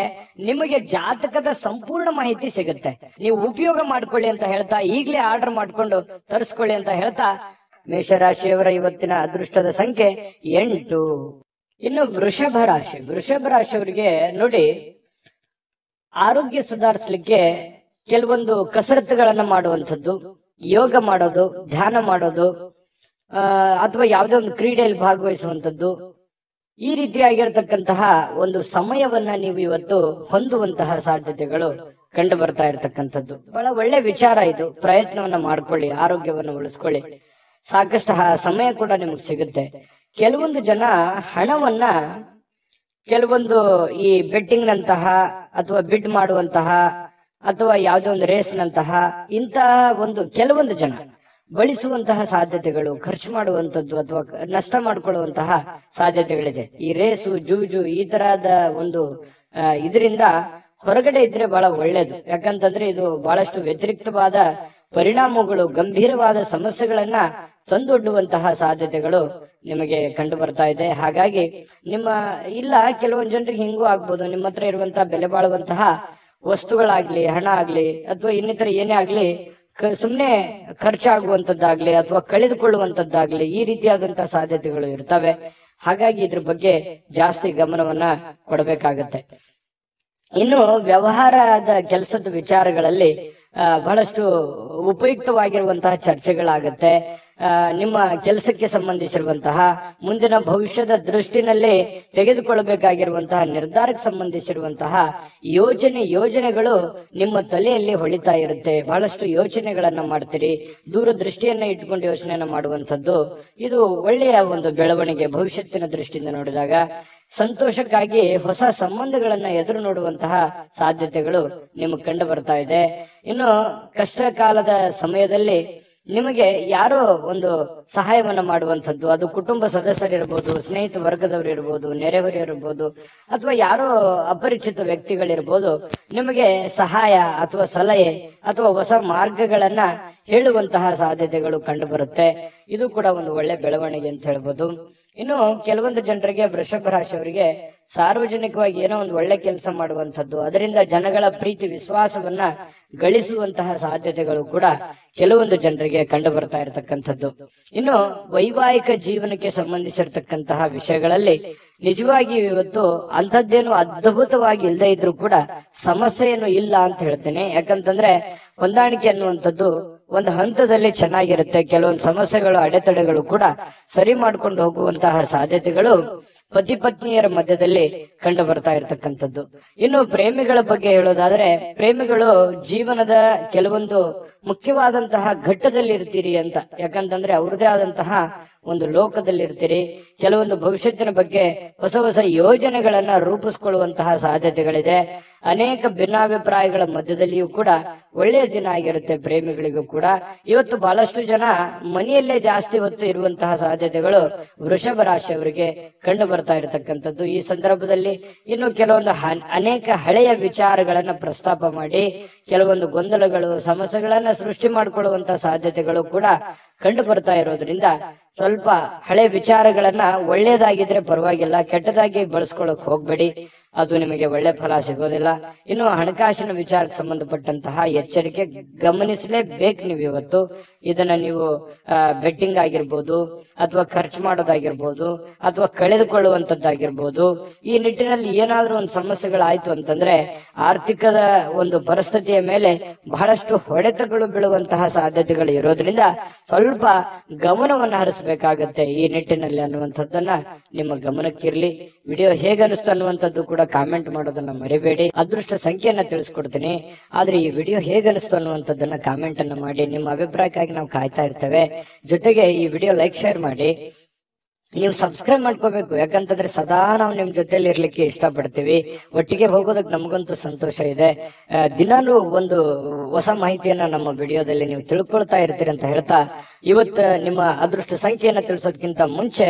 ನಿಮಗೆ ಜಾತಕದ ಸಂಪೂರ್ಣ ಮಾಹಿತಿ ಸಿಗುತ್ತೆ. ನೀವು ಉಪಯೋಗ ಮಾಡ್ಕೊಳ್ಳಿ ಅಂತ ಹೇಳ್ತಾ, ಈಗಲೇ ಆರ್ಡರ್ ಮಾಡ್ಕೊಂಡು ತರಿಸ್ಕೊಳ್ಳಿ ಅಂತ ಹೇಳ್ತಾ, ಮೇಷರಾಶಿಯವರ ಇವತ್ತಿನ ಅದೃಷ್ಟದ ಸಂಖ್ಯೆ 8. ಇನ್ನು ವೃಷಭ ರಾಶಿಯವರಿಗೆ ನೋಡಿ, ಆರೋಗ್ಯ ಸುಧಾರಿಸಲಿಕ್ಕೆ ಕೆಲವೊಂದು ಕಸರತ್ತುಗಳನ್ನ ಮಾಡುವಂಥದ್ದು, ಯೋಗ ಮಾಡೋದು, ಧ್ಯಾನ ಮಾಡೋದು, ಅಥವಾ ಯಾವುದೇ ಒಂದು ಕ್ರೀಡೆಯಲ್ಲಿ ಭಾಗವಹಿಸುವಂಥದ್ದು, ಈ ರೀತಿಯಾಗಿರ್ತಕ್ಕಂತಹ ಒಂದು ಸಮಯವನ್ನ ನೀವು ಇವತ್ತು ಹೊಂದುವಂತಹ ಸಾಧ್ಯತೆಗಳು ಕಂಡು ಬರ್ತಾ ಇರತಕ್ಕಂಥದ್ದು. ಬಹಳ ಒಳ್ಳೆ ವಿಚಾರ ಇದು. ಪ್ರಯತ್ನವನ್ನ ಮಾಡ್ಕೊಳ್ಳಿ, ಆರೋಗ್ಯವನ್ನು ಉಳಿಸ್ಕೊಳ್ಳಿ. ಸಾಕಷ್ಟು ಸಮಯ ಕೂಡ ನಿಮಗೆ ಸಿಗುತ್ತೆ. ಕೆಲವೊಂದು ಜನ ಹಣವನ್ನ ಕೆಲವೊಂದು ಈ ಬೆಟ್ಟಿಂಗ್ ನಂತಹ ಅಥವಾ ಬಿಡ್ ಮಾಡುವಂತಹ ಅಥವಾ ಯಾವುದೋ ಒಂದು ರೇಸ್ ನಂತಹ ಇಂತಹ ಒಂದು ಕೆಲವೊಂದು ಜನ ಬಳಸುವಂತಹ ಸಾಧ್ಯತೆಗಳು, ಖರ್ಚು ಮಾಡುವಂತದ್ದು ಅಥವಾ ನಷ್ಟ ಮಾಡಿಕೊಳ್ಳುವಂತಹ ಸಾಧ್ಯತೆಗಳಿದೆ. ಈ ರೇಸು, ಜೂಜು ಈ ತರಹದ ಒಂದು ಇದರಿಂದ ಹೊರಗಡೆ ಇದ್ರೆ ಬಹಳ ಒಳ್ಳೇದು. ಯಾಕಂತಂದ್ರೆ ಇದು ಬಹಳಷ್ಟು ವ್ಯತಿರಿಕ್ತವಾದ ಪರಿಣಾಮಗಳು, ಗಂಭೀರವಾದ ಸಮಸ್ಯೆಗಳನ್ನ ತಂದೊಡ್ಡುವಂತಹ ಸಾಧ್ಯತೆಗಳು ನಿಮಗೆ ಕಂಡು ಬರ್ತಾ ಇದೆ. ಹಾಗಾಗಿ ಇಲ್ಲ ಕೆಲವೊಂದು ಜನರಿಗೆ ಹಿಂಗೂ ಆಗ್ಬೋದು, ನಿಮ್ಮ ಹತ್ರ ಇರುವಂತಹ ಬೆಲೆ ಬಾಳುವಂತಹ ವಸ್ತುಗಳಾಗ್ಲಿ, ಹಣ ಆಗ್ಲಿ ಅಥವಾ ಇನ್ನಿತರ ಏನೇ ಆಗ್ಲಿ ಸುಮ್ನೆ ಖರ್ಚಾಗುವಂತದ್ದಾಗ್ಲಿ ಅಥವಾ ಕಳೆದುಕೊಳ್ಳುವಂತದ್ದಾಗ್ಲಿ ಈ ರೀತಿಯಾದಂತಹ ಸಾಧ್ಯತೆಗಳು ಇರ್ತವೆ. ಹಾಗಾಗಿ ಇದ್ರ ಬಗ್ಗೆ ಜಾಸ್ತಿ ಗಮನವನ್ನ ಕೊಡಬೇಕಾಗತ್ತೆ. ಇನ್ನು ವ್ಯವಹಾರದ ಕೆಲಸದ ವಿಚಾರಗಳಲ್ಲಿ ಬಹಳಷ್ಟು ಉಪಯುಕ್ತವಾಗಿರುವಂತಹ ಚರ್ಚೆಗಳಾಗತ್ತೆ. ನಿಮ್ಮ ಕೆಲಸಕ್ಕೆ ಸಂಬಂಧಿಸಿರುವಂತಹ ಮುಂದಿನ ಭವಿಷ್ಯದ ದೃಷ್ಟಿನಲ್ಲಿ ತೆಗೆದುಕೊಳ್ಳಬೇಕಾಗಿರುವಂತಹ ನಿರ್ಧಾರಕ್ಕೆ ಸಂಬಂಧಿಸಿರುವಂತಹ ಯೋಜನೆಗಳು ನಿಮ್ಮ ತಲೆಯಲ್ಲಿ ಹೊಳಿತಾ ಇರುತ್ತೆ. ಬಹಳಷ್ಟು ಯೋಚನೆಗಳನ್ನ ಮಾಡ್ತೀರಿ. ದೂರದೃಷ್ಟಿಯನ್ನ ಇಟ್ಕೊಂಡು ಯೋಚನೆಯನ್ನ ಮಾಡುವಂಥದ್ದು ಇದು ಒಳ್ಳೆಯ ಒಂದು ಬೆಳವಣಿಗೆ. ಭವಿಷ್ಯತ್ತಿನ ದೃಷ್ಟಿಯಿಂದ ನೋಡಿದಾಗ ಸಂತೋಷಕ್ಕಾಗಿ ಹೊಸ ಸಂಬಂಧಗಳನ್ನ ಎದುರು ನೋಡುವಂತಹ ಸಾಧ್ಯತೆಗಳು ನಿಮಗೆ ಕಂಡು ಬರ್ತಾ ಇದೆ. ಇನ್ನು ಕಷ್ಟ ಕಾಲದ ಸಮಯದಲ್ಲಿ ನಿಮಗೆ ಯಾರೋ ಒಂದು ಸಹಾಯವನ್ನ ಮಾಡುವಂಥದ್ದು, ಅದು ಕುಟುಂಬ ಸದಸ್ಯರಿರ್ಬೋದು, ಸ್ನೇಹಿತ ವರ್ಗದವರು ಇರ್ಬೋದು, ನೆರೆಹೊರೆಯರಿರ್ಬೋದು, ಅಥವಾ ಯಾರೋ ಅಪರಿಚಿತ ವ್ಯಕ್ತಿಗಳಿರ್ಬೋದು, ನಿಮಗೆ ಸಹಾಯ ಅಥವಾ ಸಲಹೆ ಅಥವಾ ಹೊಸ ಮಾರ್ಗಗಳನ್ನ ಹೇಳುವಂತಹ ಸಾಧ್ಯತೆಗಳು ಕಂಡು ಬರುತ್ತೆ. ಇದು ಕೂಡ ಒಂದು ಒಳ್ಳೆ ಬೆಳವಣಿಗೆ ಅಂತ ಹೇಳ್ಬೋದು. ಇನ್ನು ಕೆಲವೊಂದು ಜನರಿಗೆ, ವೃಷಭ ರಾಶಿಯವರಿಗೆ ಸಾರ್ವಜನಿಕವಾಗಿ ಏನೋ ಒಂದು ಒಳ್ಳೆ ಕೆಲಸ ಮಾಡುವಂಥದ್ದು, ಅದರಿಂದ ಜನಗಳ ಪ್ರೀತಿ ವಿಶ್ವಾಸವನ್ನ ಗಳಿಸುವಂತಹ ಸಾಧ್ಯತೆಗಳು ಕೂಡ ಕೆಲವೊಂದು ಜನರಿಗೆ ಕಂಡು ಬರ್ತಾ ಇರತಕ್ಕಂಥದ್ದು. ಇನ್ನು ವೈವಾಹಿಕ ಜೀವನಕ್ಕೆ ಸಂಬಂಧಿಸಿರ್ತಕ್ಕಂತಹ ವಿಷಯಗಳಲ್ಲಿ ನಿಜವಾಗಿ ಇವತ್ತು ಅಂಥದ್ದೇನು ಅದ್ಭುತವಾಗಿ ಇಲ್ಲದೆ ಇದ್ರೂ ಕೂಡ ಸಮಸ್ಯೆ ಏನು ಇಲ್ಲ ಅಂತ ಹೇಳ್ತೇನೆ. ಯಾಕಂತಂದ್ರೆ ಹೊಂದಾಣಿಕೆ ಅನ್ನುವಂಥದ್ದು ಒಂದು ಹಂತದಲ್ಲಿ ಚೆನ್ನಾಗಿರುತ್ತೆ. ಕೆಲವೊಂದು ಸಮಸ್ಯೆಗಳು, ಅಡೆತಡೆಗಳು ಕೂಡ ಸರಿ ಮಾಡ್ಕೊಂಡು ಹೋಗುವಂತಹ ಸಾಧ್ಯತೆಗಳು ಪತಿ ಪತ್ನಿಯರ ಮಧ್ಯದಲ್ಲಿ ಕಂಡು ಬರ್ತಾ ಇರತಕ್ಕಂಥದ್ದು. ಇನ್ನು ಪ್ರೇಮಿಗಳ ಬಗ್ಗೆ ಹೇಳೋದಾದ್ರೆ, ಪ್ರೇಮಿಗಳು ಜೀವನದ ಕೆಲವೊಂದು ಮುಖ್ಯವಾದಂತಹ ಘಟ್ಟದಲ್ಲಿ ಇರ್ತೀರಿ ಅಂತ. ಯಾಕಂತಂದ್ರೆ ಅವ್ರದೇ ಆದಂತಹ ಒಂದು ಲೋಕದಲ್ಲಿ ಇರ್ತೀರಿ. ಕೆಲವೊಂದು ಭವಿಷ್ಯತ್ತಿನ ಬಗ್ಗೆ ಹೊಸ ಹೊಸ ಯೋಜನೆಗಳನ್ನ ರೂಪಿಸ್ಕೊಳ್ಳುವಂತಹ ಸಾಧ್ಯತೆಗಳಿದೆ. ಅನೇಕ ಭಿನ್ನಾಭಿಪ್ರಾಯಗಳ ಮಧ್ಯದಲ್ಲಿಯೂ ಕೂಡ ಒಳ್ಳೆಯ ದಿನ ಆಗಿರುತ್ತೆ ಪ್ರೇಮಿಗಳಿಗೂ ಕೂಡ. ಇವತ್ತು ಬಹಳಷ್ಟು ಜನ ಮನೆಯಲ್ಲೇ ಜಾಸ್ತಿ ಹೊತ್ತು ಇರುವಂತಹ ಸಾಧ್ಯತೆಗಳು ವೃಷಭ ರಾಶಿಯವರಿಗೆ ಕಂಡು ಬರ್ತಾ ಇರತಕ್ಕಂಥದ್ದು. ಈ ಸಂದರ್ಭದಲ್ಲಿ ಇನ್ನು ಕೆಲವೊಂದು ಅನೇಕ ಹಳೆಯ ವಿಚಾರಗಳನ್ನ ಪ್ರಸ್ತಾಪ ಮಾಡಿ ಕೆಲವೊಂದು ಗೊಂದಲಗಳು, ಸಮಸ್ಯೆಗಳನ್ನ ಸೃಷ್ಟಿ ಮಾಡಿಕೊಳ್ಳುವಂತಹ ಸಾಧ್ಯತೆಗಳು ಕೂಡ ಕಂಡು ಬರ್ತಾ ಇರೋದ್ರಿಂದ ಸ್ವಲ್ಪ ಹಳೆ ವಿಚಾರಗಳನ್ನ ಒಳ್ಳೇದಾಗಿದ್ರೆ ಪರವಾಗಿಲ್ಲ, ಕೆಟ್ಟದಾಗಿ ಬಳಸ್ಕೊಳಕ್ ಹೋಗ್ಬೇಡಿ, ಅದು ನಿಮಗೆ ಒಳ್ಳೆ ಫಲ ಸಿಗೋದಿಲ್ಲ. ಇನ್ನು ಹಣಕಾಸಿನ ವಿಚಾರಕ್ಕೆ ಸಂಬಂಧಪಟ್ಟಂತಹ ಎಚ್ಚರಿಕೆ ಗಮನಿಸಲೇಬೇಕು ನೀವು ಇವತ್ತು. ಇದನ್ನ ನೀವು ಬೆಟ್ಟಿಂಗ್ ಆಗಿರ್ಬೋದು, ಅಥವಾ ಖರ್ಚು ಮಾಡೋದಾಗಿರ್ಬೋದು, ಅಥವಾ ಕಳೆದುಕೊಳ್ಳುವಂತದ್ದಾಗಿರ್ಬೋದು. ಈ ನಿಟ್ಟಿನಲ್ಲಿ ಏನಾದ್ರೂ ಒಂದು ಸಮಸ್ಯೆಗಳಾಯ್ತು ಅಂತಂದ್ರೆ ಆರ್ಥಿಕದ ಒಂದು ಪರಿಸ್ಥಿತಿಯ ಮೇಲೆ ಬಹಳಷ್ಟು ಹೊಡೆತಗಳು ಬೀಳುವಂತಹ ಸಾಧ್ಯತೆಗಳು ಇರೋದ್ರಿಂದ ಸ್ವಲ್ಪ ಗಮನವನ್ನು ಹರಿಸಬೇಕಾಗತ್ತೆ ಈ ನಿಟ್ಟಿನಲ್ಲಿ ಅನ್ನುವಂಥದ್ದನ್ನ ನಿಮ್ಮ ಗಮನಕ್ಕಿರ್ಲಿ. ವಿಡಿಯೋ ಹೇಗೆ ಅನಿಸ್ತು ಅನ್ನುವಂಥದ್ದು ಕೂಡ ಕಾಮೆಂಟ್ ಮಾಡೋದನ್ನ ಮರಿಬೇಡಿ. ಅದೃಷ್ಟ ಸಂಖ್ಯೆಯನ್ನ ತಿಳಿಸ್ಕೊಡ್ತೀನಿ, ಆದ್ರೆ ಈ ವಿಡಿಯೋ ಹೇಗೆ ಅನಿಸ್ತು ಅನ್ನುವಂಥದ್ದನ್ನ ಕಾಮೆಂಟ್ ಅನ್ನ ಮಾಡಿ. ನಿಮ್ಮ ಅಭಿಪ್ರಾಯಕ್ಕಾಗಿ ನಾವು ಕಾಯ್ತಾ ಇರ್ತೇವೆ. ಜೊತೆಗೆ ಈ ವಿಡಿಯೋ ಲೈಕ್, ಶೇರ್ ಮಾಡಿ. ನೀವು ಸಬ್ಸ್ಕ್ರೈಬ್ ಮಾಡ್ಕೋಬೇಕು, ಯಾಕಂತಂದ್ರೆ ಸದಾ ನಾವು ನಿಮ್ ಜೊತೆಲಿ ಇರ್ಲಿಕ್ಕೆ ಇಷ್ಟಪಡ್ತೀವಿ. ಒಟ್ಟಿಗೆ ಹೋಗೋದಕ್ಕೆ ನಮಗಂತೂ ಸಂತೋಷ ಇದೆ. ದಿನಾಲೂ ಒಂದು ಹೊಸ ಮಾಹಿತಿಯನ್ನ ನಮ್ಮ ವಿಡಿಯೋದಲ್ಲಿ ನೀವು ತಿಳ್ಕೊಳ್ತಾ ಇರ್ತೀರಿ ಅಂತ ಹೇಳ್ತಾ, ಇವತ್ತು ನಿಮ್ಮ ಅದೃಷ್ಟ ಸಂಖ್ಯೆಯನ್ನ ತಿಳಿಸೋದಕ್ಕಿಂತ ಮುಂಚೆ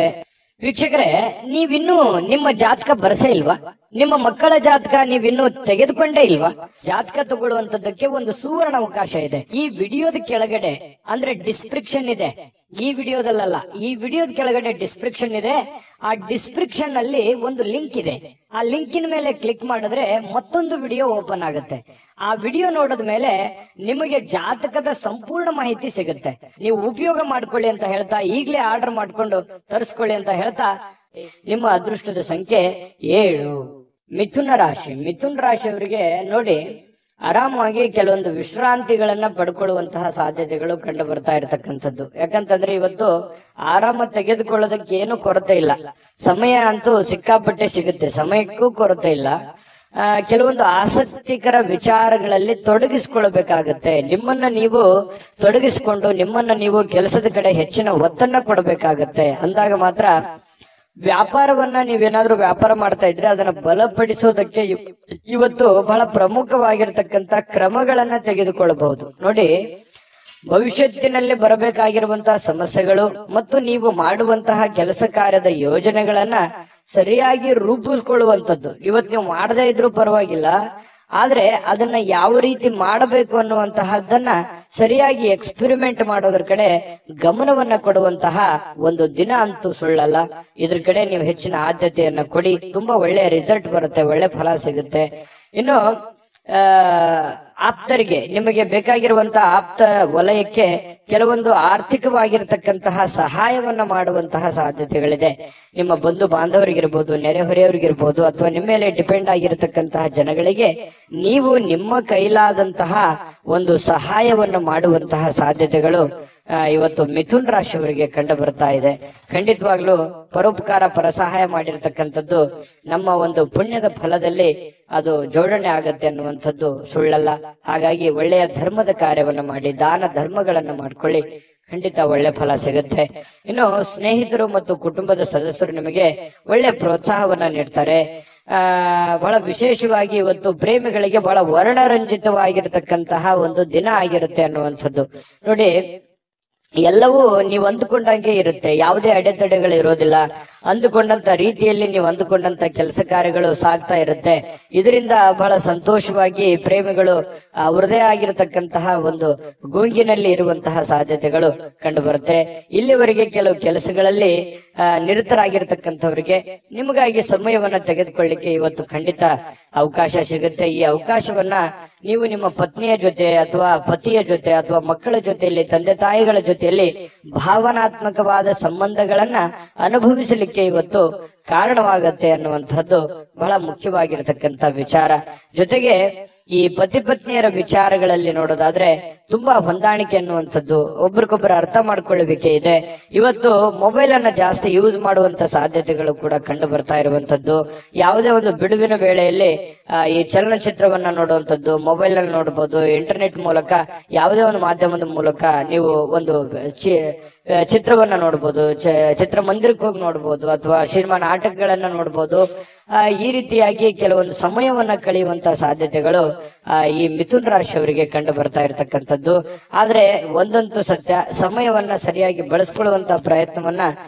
ವೀಕ್ಷಕರೇ, ನೀವಿನ್ನೂ ನಿಮ್ಮ ಜಾತಕ ಬರಸೇ ಇಲ್ವಾ? ನಿಮ್ಮ ಮಕ್ಕಳ ಜಾತಕ ನೀವಿನ್ನೂ ತೆಗೆದುಕೊಂಡೇ ಇಲ್ವಾ? ಜಾತಕ ತಗೊಳ್ಳುವಂತದ್ದಕ್ಕೆ ಒಂದು ಸುವರ್ಣ ಅವಕಾಶ ಇದೆ. ಈ ವಿಡಿಯೋದ ಕೆಳಗಡೆ ಅಂದ್ರೆ ಡಿಸ್ಕ್ರಿಪ್ಷನ್ ಇದೆ, ಈ ವಿಡಿಯೋದಲ್ಲ, ಈ ವಿಡಿಯೋದ ಕೆಳಗಡೆ ಡಿಸ್ಕ್ರಿಪ್ಷನ್ ಇದೆ. ಆ ಡಿಸ್ಕ್ರಿಪ್ಷನ್ ಅಲ್ಲಿ ಒಂದು ಲಿಂಕ್ ಇದೆ. ಆ ಲಿಂಕಿನ ಮೇಲೆ ಕ್ಲಿಕ್ ಮಾಡಿದ್ರೆ ಮತ್ತೊಂದು ವಿಡಿಯೋ ಓಪನ್ ಆಗುತ್ತೆ. ಆ ವಿಡಿಯೋ ನೋಡಿದ ಮೇಲೆ ನಿಮಗೆ ಜಾತಕದ ಸಂಪೂರ್ಣ ಮಾಹಿತಿ ಸಿಗುತ್ತೆ. ನೀವು ಉಪಯೋಗ ಮಾಡ್ಕೊಳ್ಳಿ ಅಂತ ಹೇಳ್ತಾ, ಈಗಲೇ ಆರ್ಡರ್ ಮಾಡ್ಕೊಂಡು ತರಿಸ್ಕೊಳ್ಳಿ ಅಂತ ಹೇಳ್ತಾ, ನಿಮ್ಮ ಅದೃಷ್ಟದ ಸಂಖ್ಯೆ 7. ಮಿಥುನ ರಾಶಿ. ಮಿಥುನ ರಾಶಿಯವರಿಗೆ ನೋಡಿ, ಆರಾಮಾಗಿ ಕೆಲವೊಂದು ವಿಶ್ರಾಂತಿಗಳನ್ನ ಪಡ್ಕೊಳ್ಳುವಂತಹ ಸಾಧ್ಯತೆಗಳು ಕಂಡು ಬರ್ತಾ ಇರತಕ್ಕಂಥದ್ದು. ಯಾಕಂತಂದ್ರೆ ಇವತ್ತು ಆರಾಮ ತೆಗೆದುಕೊಳ್ಳೋದಕ್ಕೆ ಏನು ಕೊರತೆ ಇಲ್ಲ, ಸಮಯ ಅಂತೂ ಸಿಕ್ಕಾಪಟ್ಟೆ ಸಿಗುತ್ತೆ, ಸಮಯಕ್ಕೂ ಕೊರತೆ ಇಲ್ಲ. ಕೆಲವೊಂದು ಆಸಕ್ತಿಕರ ವಿಚಾರಗಳಲ್ಲಿ ತೊಡಗಿಸಿಕೊಳ್ಬೇಕಾಗತ್ತೆ. ನಿಮ್ಮನ್ನ ನೀವು ತೊಡಗಿಸಿಕೊಂಡು ನಿಮ್ಮನ್ನ ನೀವು ಕೆಲಸದ ಕಡೆ ಹೆಚ್ಚಿನ ಒತ್ತನ್ನ ಕೊಡಬೇಕಾಗತ್ತೆ. ಅಂದಾಗ ಮಾತ್ರ ವ್ಯಾಪಾರವನ್ನ ನೀವೇನಾದ್ರೂ ವ್ಯಾಪಾರ ಮಾಡ್ತಾ ಇದ್ರೆ ಅದನ್ನ ಬಲಪಡಿಸೋದಕ್ಕೆ ಇವತ್ತು ಬಹಳ ಪ್ರಮುಖವಾಗಿರ್ತಕ್ಕಂತ ಕ್ರಮಗಳನ್ನ ತೆಗೆದುಕೊಳ್ಳಬಹುದು. ನೋಡಿ, ಭವಿಷ್ಯತ್ತಿನಲ್ಲಿ ಬರಬೇಕಾಗಿರುವಂತಹ ಸಮಸ್ಯೆಗಳು ಮತ್ತು ನೀವು ಮಾಡುವಂತಹ ಕೆಲಸ ಕಾರ್ಯದ ಯೋಜನೆಗಳನ್ನ ಸರಿಯಾಗಿ ರೂಪಿಸ್ಕೊಳ್ಳುವಂಥದ್ದು. ಇವತ್ತು ನೀವು ಮಾಡದೇ ಇದ್ರೂ ಪರವಾಗಿಲ್ಲ, ಆದ್ರೆ ಅದನ್ನ ಯಾವ ರೀತಿ ಮಾಡಬೇಕು ಅನ್ನುವಂತಹದ್ದನ್ನ ಸರಿಯಾಗಿ ಎಕ್ಸ್ಪೆರಿಮೆಂಟ್ ಮಾಡೋದ್ರ ಕಡೆ ಗಮನವನ್ನ ಕೊಡುವಂತಹ ಒಂದು ದಿನ ಅಂತೂ ಸುಳ್ಳಲ್ಲ. ಇದ್ರ ಕಡೆ ನೀವು ಹೆಚ್ಚಿನ ಆದ್ಯತೆಯನ್ನ ಕೊಡಿ, ತುಂಬಾ ಒಳ್ಳೆಯ ರಿಸಲ್ಟ್ ಬರುತ್ತೆ, ಒಳ್ಳೆ ಫಲ ಸಿಗುತ್ತೆ. ಇನ್ನು ಆಪ್ತರಿಗೆ, ನಿಮಗೆ ಬೇಕಾಗಿರುವಂತಹ ಆಪ್ತ ವಲಯಕ್ಕೆ ಕೆಲವೊಂದು ಆರ್ಥಿಕವಾಗಿರ್ತಕ್ಕಂತಹ ಸಹಾಯವನ್ನ ಮಾಡುವಂತಹ ಸಾಧ್ಯತೆಗಳಿದೆ. ನಿಮ್ಮ ಬಂಧು ಬಾಂಧವರಿಗಿರ್ಬೋದು, ನೆರೆಹೊರೆಯವರಿಗಿರ್ಬೋದು, ಅಥವಾ ನಿಮ್ಮ ಮೇಲೆ ಡಿಪೆಂಡ್ ಆಗಿರತಕ್ಕಂತಹ ಜನಗಳಿಗೆ ನೀವು ನಿಮ್ಮ ಕೈಲಾದಂತಹ ಒಂದು ಸಹಾಯವನ್ನು ಮಾಡುವಂತಹ ಸಾಧ್ಯತೆಗಳು ಇವತ್ತು ಮಿಥುನ್ ರಾಶಿಯವರಿಗೆ ಕಂಡು ಬರ್ತಾ ಇದೆ. ಖಂಡಿತವಾಗ್ಲೂ ಪರೋಪಕಾರ, ಪರಸಹಾಯ ಮಾಡಿರ್ತಕ್ಕಂಥದ್ದು ನಮ್ಮ ಒಂದು ಪುಣ್ಯದ ಫಲದಲ್ಲಿ ಅದು ಜೋಡಣೆ ಆಗತ್ತೆ ಅನ್ನುವಂಥದ್ದು ಸುಳ್ಳಲ್ಲ. ಹಾಗಾಗಿ ಒಳ್ಳೆಯ ಧರ್ಮದ ಕಾರ್ಯವನ್ನ ಮಾಡಿ, ದಾನ ಧರ್ಮಗಳನ್ನ ಮಾಡ್ಕೊಳ್ಳಿ, ಖಂಡಿತ ಒಳ್ಳೆ ಫಲ ಸಿಗುತ್ತೆ. ಇನ್ನು ಸ್ನೇಹಿತರು ಮತ್ತು ಕುಟುಂಬದ ಸದಸ್ಯರು ನಿಮಗೆ ಒಳ್ಳೆ ಪ್ರೋತ್ಸಾಹವನ್ನ ನೀಡ್ತಾರೆ. ಬಹಳ ವಿಶೇಷವಾಗಿ ಇವತ್ತು ಪ್ರೇಮಿಗಳಿಗೆ ಬಹಳ ವರ್ಣರಂಜಿತವಾಗಿರ್ತಕ್ಕಂತಹ ಒಂದು ದಿನ ಆಗಿರುತ್ತೆ ಅನ್ನುವಂಥದ್ದು. ನೋಡಿ, ಎಲ್ಲವೂ ನೀವು ಅಂದುಕೊಂಡಂಗೆ ಇರುತ್ತೆ, ಯಾವುದೇ ಅಡೆತಡೆಗಳು ಇರೋದಿಲ್ಲ. ಅಂದುಕೊಂಡಂತ ರೀತಿಯಲ್ಲಿ ನೀವು ಅಂದುಕೊಂಡಂತ ಕೆಲಸ ಕಾರ್ಯಗಳು ಸಾಗ್ತಾ ಇರುತ್ತೆ. ಇದರಿಂದ ಬಹಳ ಸಂತೋಷವಾಗಿ ಪ್ರೇಮಿಗಳು ಅವರದೇ ಆಗಿರತಕ್ಕಂತಹ ಒಂದು ಗುಂಗಿನಲ್ಲಿ ಇರುವಂತಹ ಸಾಧ್ಯತೆಗಳು ಕಂಡು ಬರುತ್ತೆ. ಇಲ್ಲಿವರೆಗೆ ಕೆಲವು ಕೆಲಸಗಳಲ್ಲಿ ನಿರತರಾಗಿರ್ತಕ್ಕಂಥವರಿಗೆ ನಿಮಗಾಗಿ ಸಮಯವನ್ನ ತೆಗೆದುಕೊಳ್ಳಿಕ್ಕೆ ಇವತ್ತು ಖಂಡಿತ ಅವಕಾಶ ಸಿಗುತ್ತೆ. ಈ ಅವಕಾಶವನ್ನ ನೀವು ನಿಮ್ಮ ಪತ್ನಿಯ ಜೊತೆ ಅಥವಾ ಪತಿಯ ಜೊತೆ ಅಥವಾ ಮಕ್ಕಳ ಜೊತೆಯಲ್ಲಿ, ತಂದೆ ತಾಯಿಗಳ ಜೊತೆಯಲ್ಲಿ ಭಾವನಾತ್ಮಕವಾದ ಸಂಬಂಧಗಳನ್ನ ಅನುಭವಿಸಲಿಕ್ಕೆ ಇವತ್ತು ಕಾರಣವಾಗತ್ತೆ ಅನ್ನುವಂಥದ್ದು ಬಹಳ ಮುಖ್ಯವಾಗಿರತಕ್ಕಂತ ವಿಚಾರ. ಜೊತೆಗೆ ಈ ಪತಿ ಪತ್ನಿಯರ ವಿಚಾರಗಳಲ್ಲಿ ನೋಡೋದಾದ್ರೆ ತುಂಬಾ ಹೊಂದಾಣಿಕೆ ಅನ್ನುವಂಥದ್ದು, ಒಬ್ರಿಗೊಬ್ಬರು ಅರ್ಥ ಮಾಡ್ಕೊಳ್ಳಬೇಕೆ ಇದೆ. ಇವತ್ತು ಮೊಬೈಲ್ ಅನ್ನ ಜಾಸ್ತಿ ಯೂಸ್ ಮಾಡುವಂತ ಸಾಧ್ಯತೆಗಳು ಕೂಡ ಕಂಡು ಬರ್ತಾ ಇರುವಂತದ್ದು. ಯಾವುದೇ ಒಂದು ಬಿಡುವಿನ ವೇಳೆಯಲ್ಲಿ ಈ ಚಲನಚಿತ್ರವನ್ನ ನೋಡುವಂಥದ್ದು, ಮೊಬೈಲ್ ನಲ್ಲಿ ನೋಡಬಹುದು, ಇಂಟರ್ನೆಟ್ ಮೂಲಕ ಯಾವುದೇ ಒಂದು ಮಾಧ್ಯಮದ ಮೂಲಕ ನೀವು ಒಂದು ಚಿತ್ರವನ್ನ ನೋಡಬಹುದು, ಚಿತ್ರಮಂದಿರಕ್ಕೆ ಹೋಗಿ ನೋಡಬಹುದು, ಅಥವಾ ಸಿನಿಮಾ ನಾಟಕಗಳನ್ನ ನೋಡಬಹುದು. ಈ ರೀತಿಯಾಗಿ ಕೆಲವೊಂದು ಸಮಯವನ್ನ ಕಳೆಯುವಂತ ಸಾಧ್ಯತೆಗಳು ಈ ಮಿಥುನ್ ರಾಶಿಯವರಿಗೆ ಕಂಡು ಬರ್ತಾ ಇರತಕ್ಕಂಥದ್ದು. ಆದ್ರೆ ಒಂದಂತೂ ಸತ್ಯ, ಸಮಯವನ್ನ ಸರಿಯಾಗಿ ಬಳಸ್ಕೊಳ್ಳುವಂತ ಪ್ರಯತ್ನವನ್ನ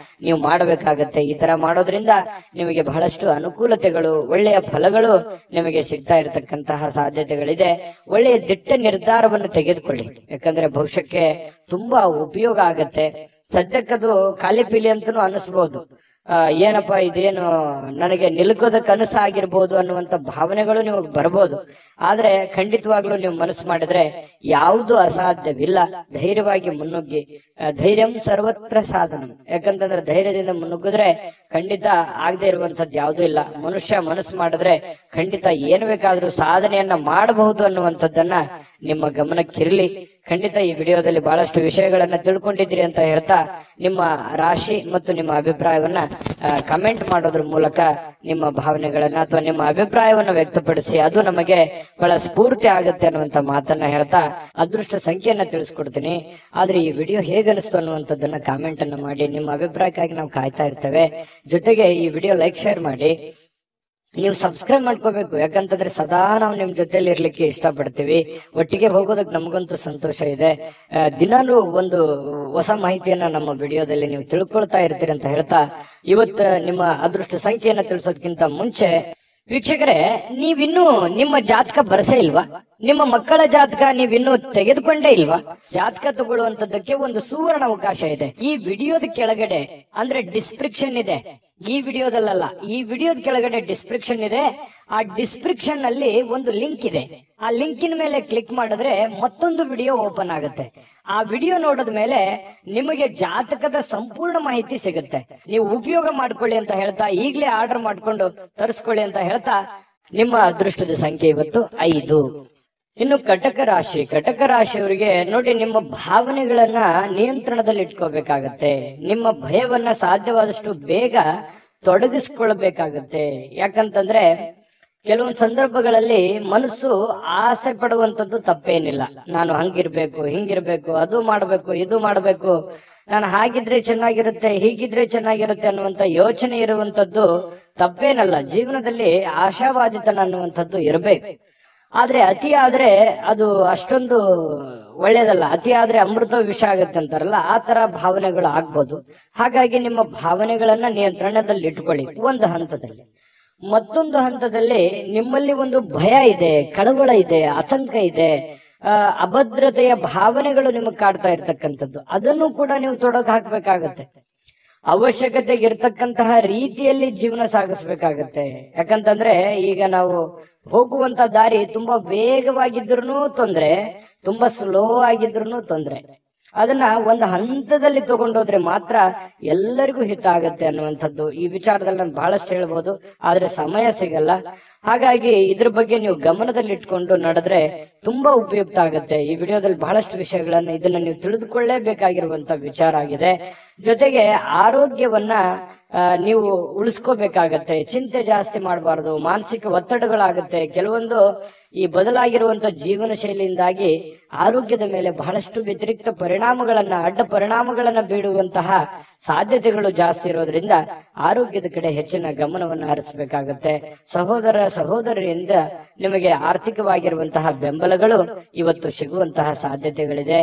ನೀವು ಮಾಡಬೇಕಾಗತ್ತೆ. ಈ ತರ ಮಾಡೋದ್ರಿಂದ ನಿಮಗೆ ಬಹಳಷ್ಟು ಅನುಕೂಲತೆಗಳು, ಒಳ್ಳೆಯ ಫಲಗಳು ನಿಮಗೆ ಸಿಗ್ತಾ ಇರತಕ್ಕಂತಹ ಸಾಧ್ಯತೆಗಳಿದೆ. ಒಳ್ಳೆಯ ದಿಟ್ಟ ನಿರ್ಧಾರವನ್ನು ತೆಗೆದುಕೊಳ್ಳಿ, ಯಾಕಂದ್ರೆ ಭವಿಷ್ಯಕ್ಕೆ ತುಂಬಾ ಉಪಯೋಗ ಆಗತ್ತೆ. ಸದ್ಯಕ್ಕದು ಖಾಲಿ ಪೀಲಿ ಅಂತನೂ ಅನಿಸ್ಬಹುದು. ಏನಪ್ಪಾ ಇದೇನು ನನಗೆ ನಿಲುಕೋದ ಕನಸು ಆಗಿರ್ಬೋದು ಅನ್ನುವಂತ ಭಾವನೆಗಳು ನಿಮಗೆ ಬರ್ಬೋದು. ಆದ್ರೆ ಖಂಡಿತವಾಗ್ಲೂ ನೀವು ಮನಸ್ಸು ಮಾಡಿದ್ರೆ ಯಾವುದು ಅಸಾಧ್ಯವಿಲ್ಲ. ಧೈರ್ಯವಾಗಿ ಮುನ್ನುಗ್ಗಿ, ಧೈರ್ಯಂ ಸರ್ವತ್ರ ಸಾಧನ. ಯಾಕಂತಂದ್ರೆ ಧೈರ್ಯದಿಂದ ಮುನ್ನುಗ್ಗಿದ್ರೆ ಖಂಡಿತ ಆಗದೆ ಇರುವಂತದ್ದು ಯಾವುದೂ ಇಲ್ಲ. ಮನುಷ್ಯ ಮನಸ್ಸು ಮಾಡಿದ್ರೆ ಖಂಡಿತ ಏನು ಬೇಕಾದ್ರೂ ಸಾಧನೆಯನ್ನ ಮಾಡಬಹುದು ಅನ್ನುವಂಥದ್ದನ್ನ ನಿಮ್ಮ ಗಮನಕ್ಕಿರ್ಲಿ. ಖಂಡಿತ ಈ ವಿಡಿಯೋದಲ್ಲಿ ಬಹಳಷ್ಟು ವಿಷಯಗಳನ್ನ ತಿಳ್ಕೊಂಡಿದ್ದೀರಿ ಅಂತ ಹೇಳ್ತಾ, ನಿಮ್ಮ ರಾಶಿ ಮತ್ತು ನಿಮ್ಮ ಅಭಿಪ್ರಾಯವನ್ನ ಕಮೆಂಟ್ ಮಾಡೋದ್ರ ಮೂಲಕ ನಿಮ್ಮ ಭಾವನೆಗಳನ್ನ ಅಥವಾ ನಿಮ್ಮ ಅಭಿಪ್ರಾಯವನ್ನ ವ್ಯಕ್ತಪಡಿಸಿ, ಅದು ನಮಗೆ ಬಹಳ ಸ್ಫೂರ್ತಿ ಆಗುತ್ತೆ ಅನ್ನುವಂತ ಮಾತನ್ನ ಹೇಳ್ತಾ ಅದೃಷ್ಟ ಸಂಖ್ಯೆಯನ್ನ ತಿಳಿಸ್ಕೊಡ್ತೀನಿ. ಆದ್ರೆ ಈ ವಿಡಿಯೋ ಹೇಗನಿಸ್ತು ಅನ್ನುವಂಥದ್ದನ್ನ ಕಾಮೆಂಟ್ ಅನ್ನ ಮಾಡಿ. ನಿಮ್ಮ ಅಭಿಪ್ರಾಯಕ್ಕಾಗಿ ನಾವು ಕಾಯ್ತಾ ಇರ್ತೇವೆ. ಜೊತೆಗೆ ಈ ವಿಡಿಯೋ ಲೈಕ್, ಶೇರ್ ಮಾಡಿ. ನೀವು ಸಬ್ಸ್ಕ್ರೈಬ್ ಮಾಡ್ಕೋಬೇಕು, ಯಾಕಂತಂದ್ರೆ ಸದಾ ನಾವು ನಿಮ್ ಜೊತೆಲಿ ಇರ್ಲಿಕ್ಕೆ ಇಷ್ಟಪಡ್ತೀವಿ. ಒಟ್ಟಿಗೆ ಹೋಗೋದಕ್ಕೆ ನಮಗಂತೂ ಸಂತೋಷ ಇದೆ. ದಿನಾನು ಒಂದು ಹೊಸ ಮಾಹಿತಿಯನ್ನ ನಮ್ಮ ವಿಡಿಯೋದಲ್ಲಿ ನೀವು ತಿಳ್ಕೊಳ್ತಾ ಇರ್ತೀರಿ ಅಂತ ಹೇಳ್ತಾ, ಇವತ್ತು ನಿಮ್ಮ ಅದೃಷ್ಟ ಸಂಖ್ಯೆಯನ್ನ ತಿಳಿಸೋದಕ್ಕಿಂತ ಮುಂಚೆ ವೀಕ್ಷಕರೇ, ನೀವಿನ್ನೂ ನಿಮ್ಮ ಜಾತಕ ಬರಸೇ ಇಲ್ವಾ? ನಿಮ್ಮ ಮಕ್ಕಳ ಜಾತಕ ನೀವಿನ್ನೂ ತೆಗೆದುಕೊಂಡೇ ಇಲ್ವಾ? ಜಾತಕ ತಗೊಳ್ಳುವಂತದ್ದಕ್ಕೆ ಒಂದು ಸುವರ್ಣ ಅವಕಾಶ ಇದೆ. ಈ ವಿಡಿಯೋದ ಕೆಳಗಡೆ ಅಂದ್ರೆ ಡಿಸ್ಕ್ರಿಪ್ಷನ್ ಇದೆ. ಈ ವಿಡಿಯೋದಲ್ಲ, ಈ ವಿಡಿಯೋದ ಕೆಳಗಡೆ ಡಿಸ್ಕ್ರಿಪ್ಷನ್ ಇದೆ. ಆ ಡಿಸ್ಕ್ರಿಪ್ಷನ್ ನಲ್ಲಿ ಒಂದು ಲಿಂಕ್ ಇದೆ. ಆ ಲಿಂಕಿನ ಮೇಲೆ ಕ್ಲಿಕ್ ಮಾಡಿದ್ರೆ ಮತ್ತೊಂದು ವಿಡಿಯೋ ಓಪನ್ ಆಗುತ್ತೆ. ಆ ವಿಡಿಯೋ ನೋಡಿದ ಮೇಲೆ ನಿಮಗೆ ಜಾತಕದ ಸಂಪೂರ್ಣ ಮಾಹಿತಿ ಸಿಗುತ್ತೆ. ನೀವು ಉಪಯೋಗ ಮಾಡ್ಕೊಳ್ಳಿ ಅಂತ ಹೇಳ್ತಾ, ಈಗಲೇ ಆರ್ಡರ್ ಮಾಡ್ಕೊಂಡು ತರಿಸ್ಕೊಳ್ಳಿ ಅಂತ ಹೇಳ್ತಾ, ನಿಮ್ಮ ಅದೃಷ್ಟದ ಸಂಖ್ಯೆ ಇವತ್ತು 5. ಇನ್ನು ಕಟಕ ರಾಶಿ, ಕಟಕ ರಾಶಿಯವರಿಗೆ ನೋಡಿ, ನಿಮ್ಮ ಭಾವನೆಗಳನ್ನ ನಿಯಂತ್ರಣದಲ್ಲಿ ಇಟ್ಕೋಬೇಕಾಗತ್ತೆ. ನಿಮ್ಮ ಭಯವನ್ನ ಸಾಧ್ಯವಾದಷ್ಟು ಬೇಗ ತೊಡಗಿಸ್ಕೊಳ್ಬೇಕಾಗತ್ತೆ. ಯಾಕಂತಂದ್ರೆ ಕೆಲವೊಂದು ಸಂದರ್ಭಗಳಲ್ಲಿ ಮನಸ್ಸು ಆಸೆ ಪಡುವಂತದ್ದು ತಪ್ಪೇನಿಲ್ಲ. ನಾನು ಹಂಗಿರ್ಬೇಕು, ಹಿಂಗಿರ್ಬೇಕು, ಅದು ಮಾಡ್ಬೇಕು, ಇದು ಮಾಡ್ಬೇಕು, ನಾನು ಹಾಗಿದ್ರೆ ಚೆನ್ನಾಗಿರುತ್ತೆ, ಹೀಗಿದ್ರೆ ಚೆನ್ನಾಗಿರುತ್ತೆ ಅನ್ನುವಂತ ಯೋಚನೆ ಇರುವಂತದ್ದು ತಪ್ಪೇನಲ್ಲ. ಜೀವನದಲ್ಲಿ ಆಶಾವಾದಿತನ ಅನ್ನುವಂಥದ್ದು ಇರಬೇಕು. ಆದ್ರೆ ಅತಿ ಆದ್ರೆ ಅದು ಅಷ್ಟೊಂದು ಒಳ್ಳೇದಲ್ಲ. ಅತಿ ಆದ್ರೆ ಅಮೃತ ವಿಷ ಆಗತ್ತೆ ಅಂತಾರಲ್ಲ, ಆ ತರ ಭಾವನೆಗಳು ಆಗ್ಬೋದು. ಹಾಗಾಗಿ ನಿಮ್ಮ ಭಾವನೆಗಳನ್ನ ನಿಯಂತ್ರಣದಲ್ಲಿ ಇಟ್ಕೊಳ್ಳಿ ಒಂದು ಹಂತದಲ್ಲಿ. ಮತ್ತೊಂದು ಹಂತದಲ್ಲಿ ನಿಮ್ಮಲ್ಲಿ ಒಂದು ಭಯ ಇದೆ, ಕಳವಳ ಇದೆ, ಆತಂಕ ಇದೆ, ಅಭದ್ರತೆಯ ಭಾವನೆಗಳು ನಿಮಗೆ ಕಾಡ್ತಾ ಇರ್ತಕ್ಕಂಥದ್ದು. ಅದನ್ನು ಕೂಡ ನೀವು ತೊಡಗು ಹಾಕ್ಬೇಕಾಗತ್ತೆ. ಅವಶ್ಯಕತೆಗೆ ಇರ್ತಕ್ಕಂತಹ ರೀತಿಯಲ್ಲಿ ಜೀವನ ಸಾಗಿಸ್ಬೇಕಾಗತ್ತೆ. ಯಾಕಂತಂದ್ರೆ ಈಗ ನಾವು ಹೋಗುವಂತ ದಾರಿ ತುಂಬಾ ವೇಗವಾಗಿದ್ರು ತೊಂದ್ರೆ, ತುಂಬಾ ಸ್ಲೋ ಆಗಿದ್ರು ತೊಂದ್ರೆ. ಅದನ್ನ ಒಂದು ಹಂತದಲ್ಲಿ ತಗೊಂಡೋದ್ರೆ ಮಾತ್ರ ಎಲ್ಲರಿಗೂ ಹಿತ ಆಗತ್ತೆ ಅನ್ನುವಂಥದ್ದು. ಈ ವಿಚಾರದಲ್ಲಿ ನಾನು ಬಹಳಷ್ಟು ಹೇಳ್ಬೋದು, ಆದ್ರೆ ಸಮಯ ಸಿಗಲ್ಲ. ಹಾಗಾಗಿ ಇದ್ರ ಬಗ್ಗೆ ನೀವು ಗಮನದಲ್ಲಿ ಇಟ್ಕೊಂಡು ನಡೆದ್ರೆ ತುಂಬಾ ಉಪಯುಕ್ತ ಆಗತ್ತೆ. ಈ ವಿಡಿಯೋದಲ್ಲಿ ಬಹಳಷ್ಟು ವಿಷಯಗಳನ್ನ ಇದನ್ನ ನೀವು ತಿಳಿದುಕೊಳ್ಳೇಬೇಕಾಗಿರುವಂತ ವಿಚಾರ ಆಗಿದೆ. ಜೊತೆಗೆ ಆರೋಗ್ಯವನ್ನ ನೀವು ಉಳಿಸ್ಕೋಬೇಕಾಗತ್ತೆ. ಚಿಂತೆ ಜಾಸ್ತಿ ಮಾಡಬಾರ್ದು, ಮಾನಸಿಕ ಒತ್ತಡಗಳಾಗುತ್ತೆ. ಕೆಲವೊಂದು ಈ ಬದಲಾಗಿರುವಂತ ಜೀವನ ಶೈಲಿಯಿಂದಾಗಿ ಆರೋಗ್ಯದ ಮೇಲೆ ಬಹಳಷ್ಟು ವ್ಯತಿರಿಕ್ತ ಪರಿಣಾಮಗಳನ್ನ, ಅಡ್ಡ ಪರಿಣಾಮಗಳನ್ನ ಬೀಳುವಂತಹ ಸಾಧ್ಯತೆಗಳು ಜಾಸ್ತಿ ಇರೋದ್ರಿಂದ ಆರೋಗ್ಯದ ಕಡೆ ಹೆಚ್ಚಿನ ಗಮನವನ್ನು ಹರಿಸಬೇಕಾಗತ್ತೆ. ಸಹೋದರ ಸಹೋದರಿಯಿಂದ ನಿಮಗೆ ಆರ್ಥಿಕವಾಗಿರುವಂತಹ ಬೆಂಬಲಗಳು ಇವತ್ತು ಸಿಗುವಂತಹ ಸಾಧ್ಯತೆಗಳಿದೆ.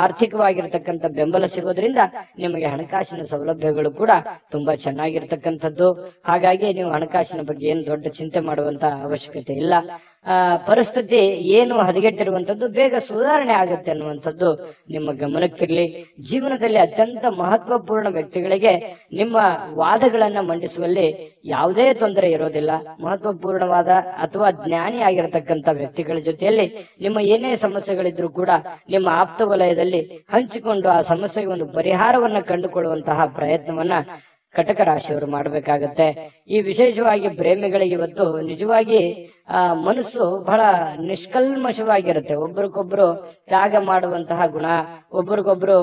ಆರ್ಥಿಕವಾಗಿರ್ತಕ್ಕಂಥ ಬೆಂಬಲ ಸಿಗೋದ್ರಿಂದ ನಿಮಗೆ ಹಣಕಾಸಿನ ಸೌಲಭ್ಯಗಳು ಕೂಡ ತುಂಬಾ ಚೆನ್ನಾಗಿರ್ತಕ್ಕಂಥದ್ದು. ಹಾಗಾಗಿ ನೀವು ಹಣಕಾಸಿನ ಬಗ್ಗೆ ಏನು ದೊಡ್ಡ ಚಿಂತೆ ಮಾಡುವಂತ ಅವಶ್ಯಕತೆ ಇಲ್ಲ. ಪರಿಸ್ಥಿತಿ ಏನು ಹದಗೆಟ್ಟಿರುವಂತದ್ದು ಬೇಗ ಸುಧಾರಣೆ ಆಗುತ್ತೆ ಅನ್ನುವಂಥದ್ದು ನಿಮ್ಮ ಗಮನಕ್ಕಿರ್ಲಿ. ಜೀವನದಲ್ಲಿ ಅತ್ಯಂತ ಮಹತ್ವಪೂರ್ಣ ವ್ಯಕ್ತಿಗಳಿಗೆ ನಿಮ್ಮ ವಾದಗಳನ್ನ ಮಂಡಿಸುವಲ್ಲಿ ಯಾವುದೇ ತೊಂದರೆ ಇರೋದಿಲ್ಲ. ಮಹತ್ವಪೂರ್ಣವಾದ ಅಥವಾ ಜ್ಞಾನಿ ಆಗಿರತಕ್ಕಂಥ ವ್ಯಕ್ತಿಗಳ ಜೊತೆಯಲ್ಲಿ ನಿಮ್ಮ ಏನೇ ಸಮಸ್ಯೆಗಳಿದ್ರು ಕೂಡ ನಿಮ್ಮ ಆಪ್ತ ವಲಯದಲ್ಲಿ ಹಂಚಿಕೊಂಡು ಆ ಸಮಸ್ಯೆಗೆ ಒಂದು ಪರಿಹಾರವನ್ನ ಕಂಡುಕೊಳ್ಳುವಂತಹ ಪ್ರಯತ್ನವನ್ನ ಕಟಕ ರಾಶಿಯವರು ಮಾಡಬೇಕಾಗತ್ತೆ. ಈ ವಿಶೇಷವಾಗಿ ಪ್ರೇಮಿಗಳಿಗೆ ಇವತ್ತು ನಿಜವಾಗಿ ಮನಸ್ಸು ಬಹಳ ನಿಷ್ಕಲ್ಮಶವಾಗಿರುತ್ತೆ. ಒಬ್ರಿಗೊಬ್ರು ತ್ಯಾಗ ಮಾಡುವಂತಹ ಗುಣ, ಒಬ್ರಿಗೊಬ್ರು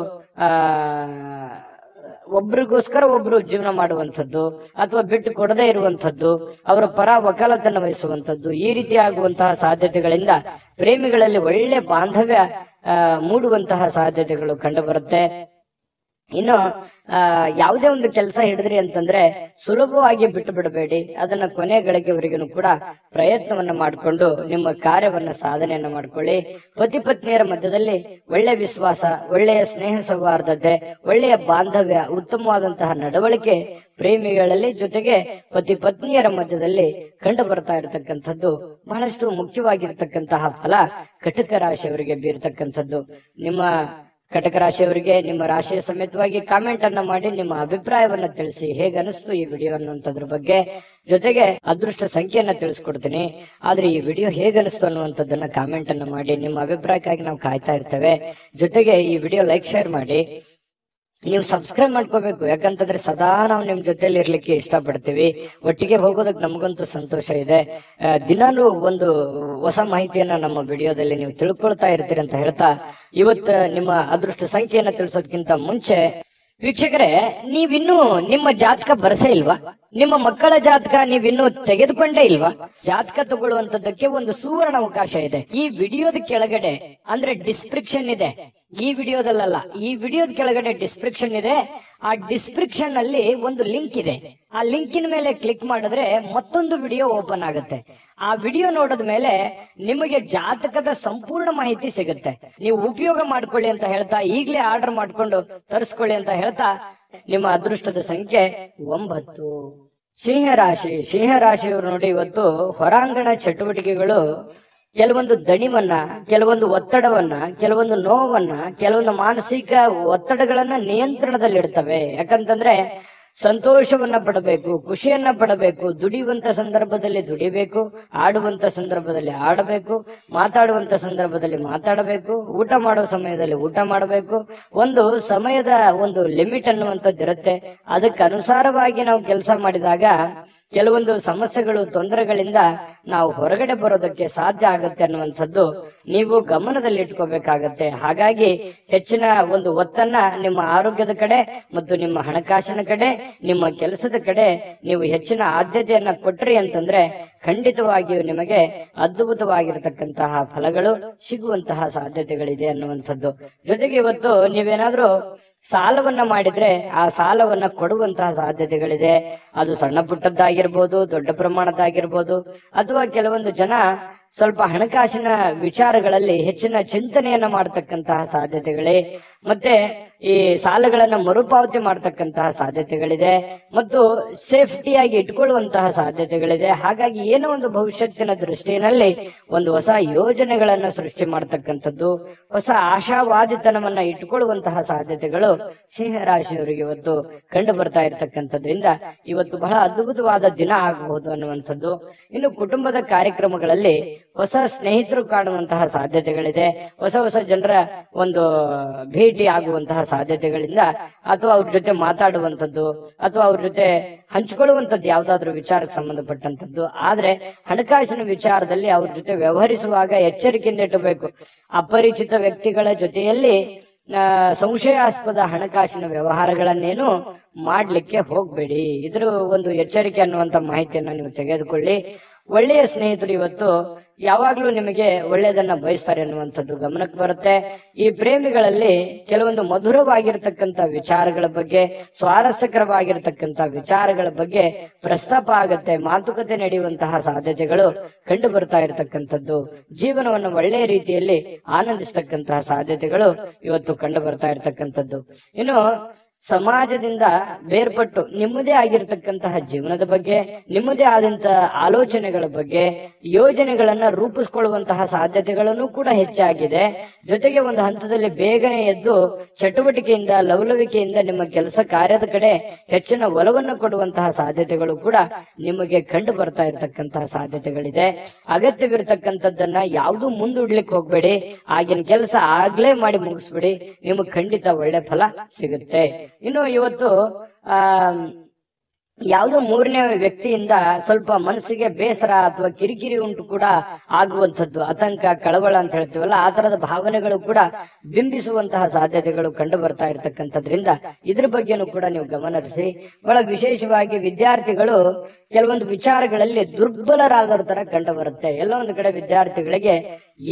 ಒಬ್ರಿಗೋಸ್ಕರ ಒಬ್ರು ಜೀವನ ಮಾಡುವಂಥದ್ದು ಅಥವಾ ಬಿಟ್ಟು ಕೊಡದೇ ಇರುವಂಥದ್ದು, ಅವರ ಪರ ವಕಾಲತನ್ನು ವಹಿಸುವಂಥದ್ದು, ಈ ರೀತಿ ಆಗುವಂತಹ ಸಾಧ್ಯತೆಗಳಿಂದ ಪ್ರೇಮಿಗಳಲ್ಲಿ ಒಳ್ಳೆ ಬಾಂಧವ್ಯ ಮೂಡುವಂತಹ ಸಾಧ್ಯತೆಗಳು ಕಂಡು ಬರುತ್ತೆ. ಇನ್ನು ಯಾವುದೇ ಒಂದು ಕೆಲಸ ಹಿಡಿದ್ರಿ ಅಂತಂದ್ರೆ ಸುಲಭವಾಗಿ ಬಿಟ್ಟು ಬಿಡಬೇಡಿ. ಅದನ್ನ ಕೊನೆ ಗಳಿಗೆವರೆಗೂ ಕೂಡ ಪ್ರಯತ್ನವನ್ನ ಮಾಡಿಕೊಂಡು ನಿಮ್ಮ ಕಾರ್ಯವನ್ನ ಸಾಧನೆಯನ್ನ ಮಾಡ್ಕೊಳ್ಳಿ. ಪತಿ ಪತ್ನಿಯರ ಮಧ್ಯದಲ್ಲಿ ಒಳ್ಳೆಯ ವಿಶ್ವಾಸ, ಒಳ್ಳೆಯ ಸ್ನೇಹ ಸೌಹಾರ್ದತೆ, ಒಳ್ಳೆಯ ಬಾಂಧವ್ಯ, ಉತ್ತಮವಾದಂತಹ ನಡವಳಿಕೆ ಪ್ರೇಮಿಗಳಲ್ಲಿ ಜೊತೆಗೆ ಪತಿ ಪತ್ನಿಯರ ಮಧ್ಯದಲ್ಲಿ ಕಂಡು ಬರ್ತಾ ಇರತಕ್ಕಂಥದ್ದು ಬಹಳಷ್ಟು ಮುಖ್ಯವಾಗಿರ್ತಕ್ಕಂತಹ ಫಲ ಕಟಕ ರಾಶಿಯವರಿಗೆ ಬೀರ್ತಕ್ಕಂಥದ್ದು. ನಿಮ್ಮ ಕಟಕ ರಾಶಿಯವರಿಗೆ ನಿಮ್ಮ ರಾಶಿಯ ಸಮೇತವಾಗಿ ಕಾಮೆಂಟ್ ಅನ್ನ ಮಾಡಿ ನಿಮ್ಮ ಅಭಿಪ್ರಾಯವನ್ನ ತಿಳಿಸಿ. ಹೇಗನಿಸ್ತು ಈ ವಿಡಿಯೋ ಅನ್ನುವಂಥದ್ರ ಬಗ್ಗೆ. ಜೊತೆಗೆ ಅದೃಷ್ಟ ಸಂಖ್ಯೆಯನ್ನ ತಿಳಿಸ್ಕೊಡ್ತೀನಿ. ಆದ್ರೆ ಈ ವಿಡಿಯೋ ಹೇಗನಿಸ್ತು ಅನ್ನುವಂಥದ್ದನ್ನ ಕಾಮೆಂಟ್ ಅನ್ನ ಮಾಡಿ. ನಿಮ್ಮ ಅಭಿಪ್ರಾಯಕ್ಕಾಗಿ ನಾವು ಕಾಯ್ತಾ ಇರ್ತೇವೆ. ಜೊತೆಗೆ ಈ ವಿಡಿಯೋ ಲೈಕ್ ಶೇರ್ ಮಾಡಿ. ನೀವು ಸಬ್ಸ್ಕ್ರೈಬ್ ಮಾಡ್ಕೋಬೇಕು. ಯಾಕಂತಂದ್ರೆ ಸದಾ ನಾವು ನಿಮ್ ಜೊತೆಲಿ ಇರ್ಲಿಕ್ಕೆ ಇಷ್ಟಪಡ್ತೀವಿ. ಒಟ್ಟಿಗೆ ಹೋಗೋದಕ್ಕೆ ನಮಗಂತೂ ಸಂತೋಷ ಇದೆ. ದಿನಾಲೂ ಒಂದು ಹೊಸ ಮಾಹಿತಿಯನ್ನ ನಮ್ಮ ವಿಡಿಯೋದಲ್ಲಿ ನೀವು ತಿಳ್ಕೊಳ್ತಾ ಇರ್ತೀರಿ ಅಂತ ಹೇಳ್ತಾ, ಇವತ್ತು ನಿಮ್ಮ ಅದೃಷ್ಟ ಸಂಖ್ಯೆಯನ್ನ ತಿಳಿಸೋದಕ್ಕಿಂತ ಮುಂಚೆ ವೀಕ್ಷಕರೇ, ನೀವಿನ್ನೂ ನಿಮ್ಮ ಜಾತಕ ಬರಸೇ ಇಲ್ವಾ? ನಿಮ್ಮ ಮಕ್ಕಳ ಜಾತಕ ನೀವಿನ್ನೂ ತೆಗೆದುಕೊಂಡೇ ಇಲ್ವಾ? ಜಾತಕ ತಗೊಳ್ಳುವಂತದ್ದಕ್ಕೆ ಒಂದು ಸುವರ್ಣ ಅವಕಾಶ ಇದೆ. ಈ ವಿಡಿಯೋದ ಕೆಳಗಡೆ ಅಂದ್ರೆ ಡಿಸ್ಕ್ರಿಪ್ಷನ್ ಇದೆ. ಈ ವಿಡಿಯೋದಲ್ಲ, ಈ ವಿಡಿಯೋದ ಕೆಳಗಡೆ ಡಿಸ್ಕ್ರಿಪ್ಷನ್ ಇದೆ. ಆ ಡಿಸ್ಕ್ರಿಪ್ಷನ್ ಅಲ್ಲಿ ಒಂದು ಲಿಂಕ್ ಇದೆ. ಆ ಲಿಂಕಿನ ಮೇಲೆ ಕ್ಲಿಕ್ ಮಾಡಿದ್ರೆ ಮತ್ತೊಂದು ವಿಡಿಯೋ ಓಪನ್ ಆಗುತ್ತೆ. ಆ ವಿಡಿಯೋ ನೋಡಿದ ಮೇಲೆ ನಿಮಗೆ ಜಾತಕದ ಸಂಪೂರ್ಣ ಮಾಹಿತಿ ಸಿಗುತ್ತೆ. ನೀವು ಉಪಯೋಗ ಮಾಡ್ಕೊಳ್ಳಿ ಅಂತ ಹೇಳ್ತಾ, ಈಗಲೇ ಆರ್ಡರ್ ಮಾಡ್ಕೊಂಡು ತರಿಸ್ಕೊಳ್ಳಿ ಅಂತ ಹೇಳ್ತಾ, ನಿಮ್ಮ ಅದೃಷ್ಟದ ಸಂಖ್ಯೆ 9. ಸಿಂಹರಾಶಿ. ಸಿಂಹರಾಶಿಯವರು ನೋಡಿ, ಇವತ್ತು ಹೊರಾಂಗಣ ಚಟುವಟಿಕೆಗಳು ಕೆಲವೊಂದು ದಣಿವನ್ನ, ಕೆಲವೊಂದು ಒತ್ತಡವನ್ನ, ಕೆಲವೊಂದು ನೋವನ್ನ, ಕೆಲವೊಂದು ಮಾನಸಿಕ ಒತ್ತಡಗಳನ್ನ ನಿಯಂತ್ರಣದಲ್ಲಿಡ್ತವೆ. ಯಾಕಂತಂದ್ರೆ ಸಂತೋಷವನ್ನ ಪಡಬೇಕು, ಖುಷಿಯನ್ನ ಪಡಬೇಕು, ದುಡಿಯುವಂತ ಸಂದರ್ಭದಲ್ಲಿ ದುಡಿಬೇಕು, ಆಡುವಂತ ಸಂದರ್ಭದಲ್ಲಿ ಆಡಬೇಕು, ಮಾತಾಡುವಂತ ಸಂದರ್ಭದಲ್ಲಿ ಮಾತಾಡಬೇಕು, ಊಟ ಮಾಡುವ ಸಮಯದಲ್ಲಿ ಊಟ ಮಾಡಬೇಕು. ಒಂದು ಸಮಯದ ಒಂದು ಲಿಮಿಟ್ ಅನ್ನುವಂಥದ್ದು ಇರುತ್ತೆ. ಅದಕ್ಕೆ ಅನುಸಾರವಾಗಿ ನಾವು ಕೆಲಸ ಮಾಡಿದಾಗ ಕೆಲವೊಂದು ಸಮಸ್ಯೆಗಳು, ತೊಂದರೆಗಳಿಂದ ನಾವು ಹೊರಗಡೆ ಬರೋದಕ್ಕೆ ಸಾಧ್ಯ ಆಗುತ್ತೆ ಅನ್ನುವಂಥದ್ದು ನೀವು ಗಮನದಲ್ಲಿ ಇಟ್ಕೋಬೇಕಾಗತ್ತೆ. ಹಾಗಾಗಿ ಹೆಚ್ಚಿನ ಒಂದು ಒತ್ತನ್ನ ನಿಮ್ಮ ಆರೋಗ್ಯದ ಕಡೆ ಮತ್ತು ನಿಮ್ಮ ಹಣಕಾಸಿನ ಕಡೆ, ನಿಮ್ಮ ಕೆಲಸದ ಕಡೆ ನೀವು ಹೆಚ್ಚಿನ ಆದ್ಯತೆಯನ್ನ ಕೊಟ್ರಿ ಅಂತಂದ್ರೆ ಖಂಡಿತವಾಗಿಯೂ ನಿಮಗೆ ಅದ್ಭುತವಾಗಿರತಕ್ಕಂತಹ ಫಲಗಳು ಸಿಗುವಂತಹ ಸಾಧ್ಯತೆಗಳಿದೆ ಅನ್ನುವಂಥದ್ದು. ಜೊತೆಗೆ ಇವತ್ತು ನೀವೇನಾದ್ರೂ ಸಾಲವನ್ನ ಮಾಡಿದ್ರೆ ಆ ಸಾಲವನ್ನ ಕೊಡುವಂತಹ ಸಾಧ್ಯತೆಗಳಿದೆ. ಅದು ಸಣ್ಣ ಪುಟ್ಟದ್ದಾಗಿರ್ಬೋದು, ದೊಡ್ಡ ಪ್ರಮಾಣದ್ದಾಗಿರ್ಬೋದು, ಅಥವಾ ಕೆಲವೊಂದು ಜನ ಸ್ವಲ್ಪ ಹಣಕಾಸಿನ ವಿಚಾರಗಳಲ್ಲಿ ಹೆಚ್ಚಿನ ಚಿಂತನೆಯನ್ನ ಮಾಡತಕ್ಕಂತಹ ಸಾಧ್ಯತೆಗಳೇ, ಮತ್ತೆ ಈ ಸಾಲಗಳನ್ನ ಮರುಪಾವತಿ ಮಾಡತಕ್ಕಂತಹ ಸಾಧ್ಯತೆಗಳಿದೆ, ಮತ್ತು ಸೇಫ್ಟಿಯಾಗಿ ಇಟ್ಕೊಳ್ಳುವಂತಹ ಸಾಧ್ಯತೆಗಳಿದೆ. ಹಾಗಾಗಿ ಏನೋ ಒಂದು ಭವಿಷ್ಯತ್ತಿನ ದೃಷ್ಟಿಯಲ್ಲಿ ಒಂದು ಹೊಸ ಯೋಜನೆಗಳನ್ನ ಸೃಷ್ಟಿ ಮಾಡತಕ್ಕಂಥದ್ದು, ಹೊಸ ಆಶಾವಾದಿತನವನ್ನ ಇಟ್ಟುಕೊಳ್ಳುವಂತಹ ಸಾಧ್ಯತೆಗಳು ಸಿಂಹರಾಶಿಯವರಿಗೆ ಇವತ್ತು ಕಂಡು ಬರ್ತಾ ಇರತಕ್ಕಂಥದ್ರಿಂದ ಇವತ್ತು ಬಹಳ ಅದ್ಭುತವಾದ ದಿನ ಆಗಬಹುದು ಅನ್ನುವಂಥದ್ದು. ಇನ್ನು ಕುಟುಂಬದ ಕಾರ್ಯಕ್ರಮಗಳಲ್ಲಿ ಹೊಸ ಸ್ನೇಹಿತರು ಕಾಣುವಂತಹ ಸಾಧ್ಯತೆಗಳಿದೆ. ಹೊಸ ಹೊಸ ಜನರ ಒಂದು ಭೇಟಿ ಆಗುವಂತಹ ಸಾಧ್ಯತೆಗಳಿಂದ, ಅಥವಾ ಅವ್ರ ಜೊತೆ ಮಾತಾಡುವಂಥದ್ದು, ಅಥವಾ ಅವ್ರ ಜೊತೆ ಹಂಚಿಕೊಳ್ಳುವಂಥದ್ದು ಯಾವ್ದಾದ್ರು ವಿಚಾರಕ್ಕೆ ಸಂಬಂಧಪಟ್ಟಂತದ್ದು. ಆದ್ರೆ ಹಣಕಾಸಿನ ವಿಚಾರದಲ್ಲಿ ಅವ್ರ ಜೊತೆ ವ್ಯವಹರಿಸುವಾಗ ಎಚ್ಚರಿಕೆಯಿಂದ ಇಟ್ಟಬೇಕು. ಅಪರಿಚಿತ ವ್ಯಕ್ತಿಗಳ ಜೊತೆಯಲ್ಲಿ ಸಂಶಯಾಸ್ಪದ ಹಣಕಾಸಿನ ವ್ಯವಹಾರಗಳನ್ನೇನು ಮಾಡ್ಲಿಕ್ಕೆ ಹೋಗ್ಬೇಡಿ. ಇದ್ರ ಒಂದು ಎಚ್ಚರಿಕೆ ಅನ್ನುವಂತ ಮಾಹಿತಿಯನ್ನ ನೀವು ತೆಗೆದುಕೊಳ್ಳಿ. ಒಳ್ಳೆಯ ಸ್ನೇಹಿತರು ಇವತ್ತು ಯಾವಾಗ್ಲೂ ನಿಮಗೆ ಒಳ್ಳೆಯದನ್ನ ಬಯಸ್ತಾರೆ ಅನ್ನುವಂಥದ್ದು ಗಮನಕ್ಕೆ ಬರುತ್ತೆ. ಈ ಪ್ರೇಮಿಗಳಲ್ಲಿ ಕೆಲವೊಂದು ಮಧುರವಾಗಿರ್ತಕ್ಕಂಥ ವಿಚಾರಗಳ ಬಗ್ಗೆ, ಸ್ವಾರಸ್ಯಕರವಾಗಿರ್ತಕ್ಕಂಥ ವಿಚಾರಗಳ ಬಗ್ಗೆ ಪ್ರಸ್ತಾಪ ಆಗತ್ತೆ, ಮಾತುಕತೆ ನಡೆಯುವಂತಹ ಸಾಧ್ಯತೆಗಳು ಕಂಡು ಬರ್ತಾ ಇರತಕ್ಕಂಥದ್ದು, ಜೀವನವನ್ನು ಒಳ್ಳೆಯ ರೀತಿಯಲ್ಲಿ ಆನಂದಿಸ್ತಕ್ಕಂತಹ ಸಾಧ್ಯತೆಗಳು ಇವತ್ತು ಕಂಡು ಬರ್ತಾ ಇರತಕ್ಕಂಥದ್ದು. ಇನ್ನು ಸಮಾಜದಿಂದ ಬೇರ್ಪಟ್ಟು ನಿಮ್ಮದೇ ಆಗಿರ್ತಕ್ಕಂತಹ ಜೀವನದ ಬಗ್ಗೆ, ನಿಮ್ಮದೇ ಆದಂತಹ ಆಲೋಚನೆಗಳ ಬಗ್ಗೆ, ಯೋಜನೆಗಳನ್ನ ರೂಪಿಸಿಕೊಳ್ಳುವಂತಹ ಸಾಧ್ಯತೆಗಳನ್ನು ಕೂಡ ಹೆಚ್ಚಾಗಿದೆ. ಜೊತೆಗೆ ಒಂದು ಹಂತದಲ್ಲಿ ಬೇಗನೆ ಎದ್ದು ಚಟುವಟಿಕೆಯಿಂದ, ಲವಲವಿಕೆಯಿಂದ ನಿಮ್ಮ ಕೆಲಸ ಕಾರ್ಯದ ಕಡೆ ಹೆಚ್ಚಿನ ಒಲವನ್ನು ಕೊಡುವಂತಹ ಸಾಧ್ಯತೆಗಳು ಕೂಡ ನಿಮಗೆ ಕಂಡು ಬರ್ತಾ ಇರತಕ್ಕಂತಹ ಸಾಧ್ಯತೆಗಳಿದೆ. ಅಗತ್ಯವಿರತಕ್ಕಂಥದ್ದನ್ನ ಯಾವುದು ಮುಂದೂಡ್ಲಿಕ್ಕೆ ಹೋಗ್ಬೇಡಿ. ಆಗಿನ ಕೆಲಸ ಆಗ್ಲೇ ಮಾಡಿ ಮುಗಿಸ್ಬಿಡಿ, ನಿಮಗೆ ಖಂಡಿತ ಒಳ್ಳೆ ಫಲ ಸಿಗುತ್ತೆ. ಇನ್ನು ಇವತ್ತು ಯಾವುದೋ ಮೂರನೇ ವ್ಯಕ್ತಿಯಿಂದ ಸ್ವಲ್ಪ ಮನಸ್ಸಿಗೆ ಬೇಸರ ಅಥವಾ ಕಿರಿಕಿರಿ ಉಂಟು ಕೂಡ ಆಗುವಂಥದ್ದು, ಆತಂಕ, ಕಳವಳ ಅಂತ ಹೇಳ್ತೀವಲ್ಲ, ಆ ತರದ ಭಾವನೆಗಳು ಕೂಡ ಬಿಂಬಿಸುವಂತಹ ಸಾಧ್ಯತೆಗಳು ಕಂಡು ಬರ್ತಾ ಇರತಕ್ಕಂಥದ್ರಿಂದ ಇದ್ರ ಬಗ್ಗೆನೂ ಕೂಡ ನೀವು ಗಮನಿಸಿ. ಬಹಳ ವಿಶೇಷವಾಗಿ ವಿದ್ಯಾರ್ಥಿಗಳು ಕೆಲವೊಂದು ವಿಚಾರಗಳಲ್ಲಿ ದುರ್ಬಲರಾಗೋರ ತರ ಕಂಡು ಬರುತ್ತೆ. ಎಲ್ಲ ಒಂದು ಕಡೆ ವಿದ್ಯಾರ್ಥಿಗಳಿಗೆ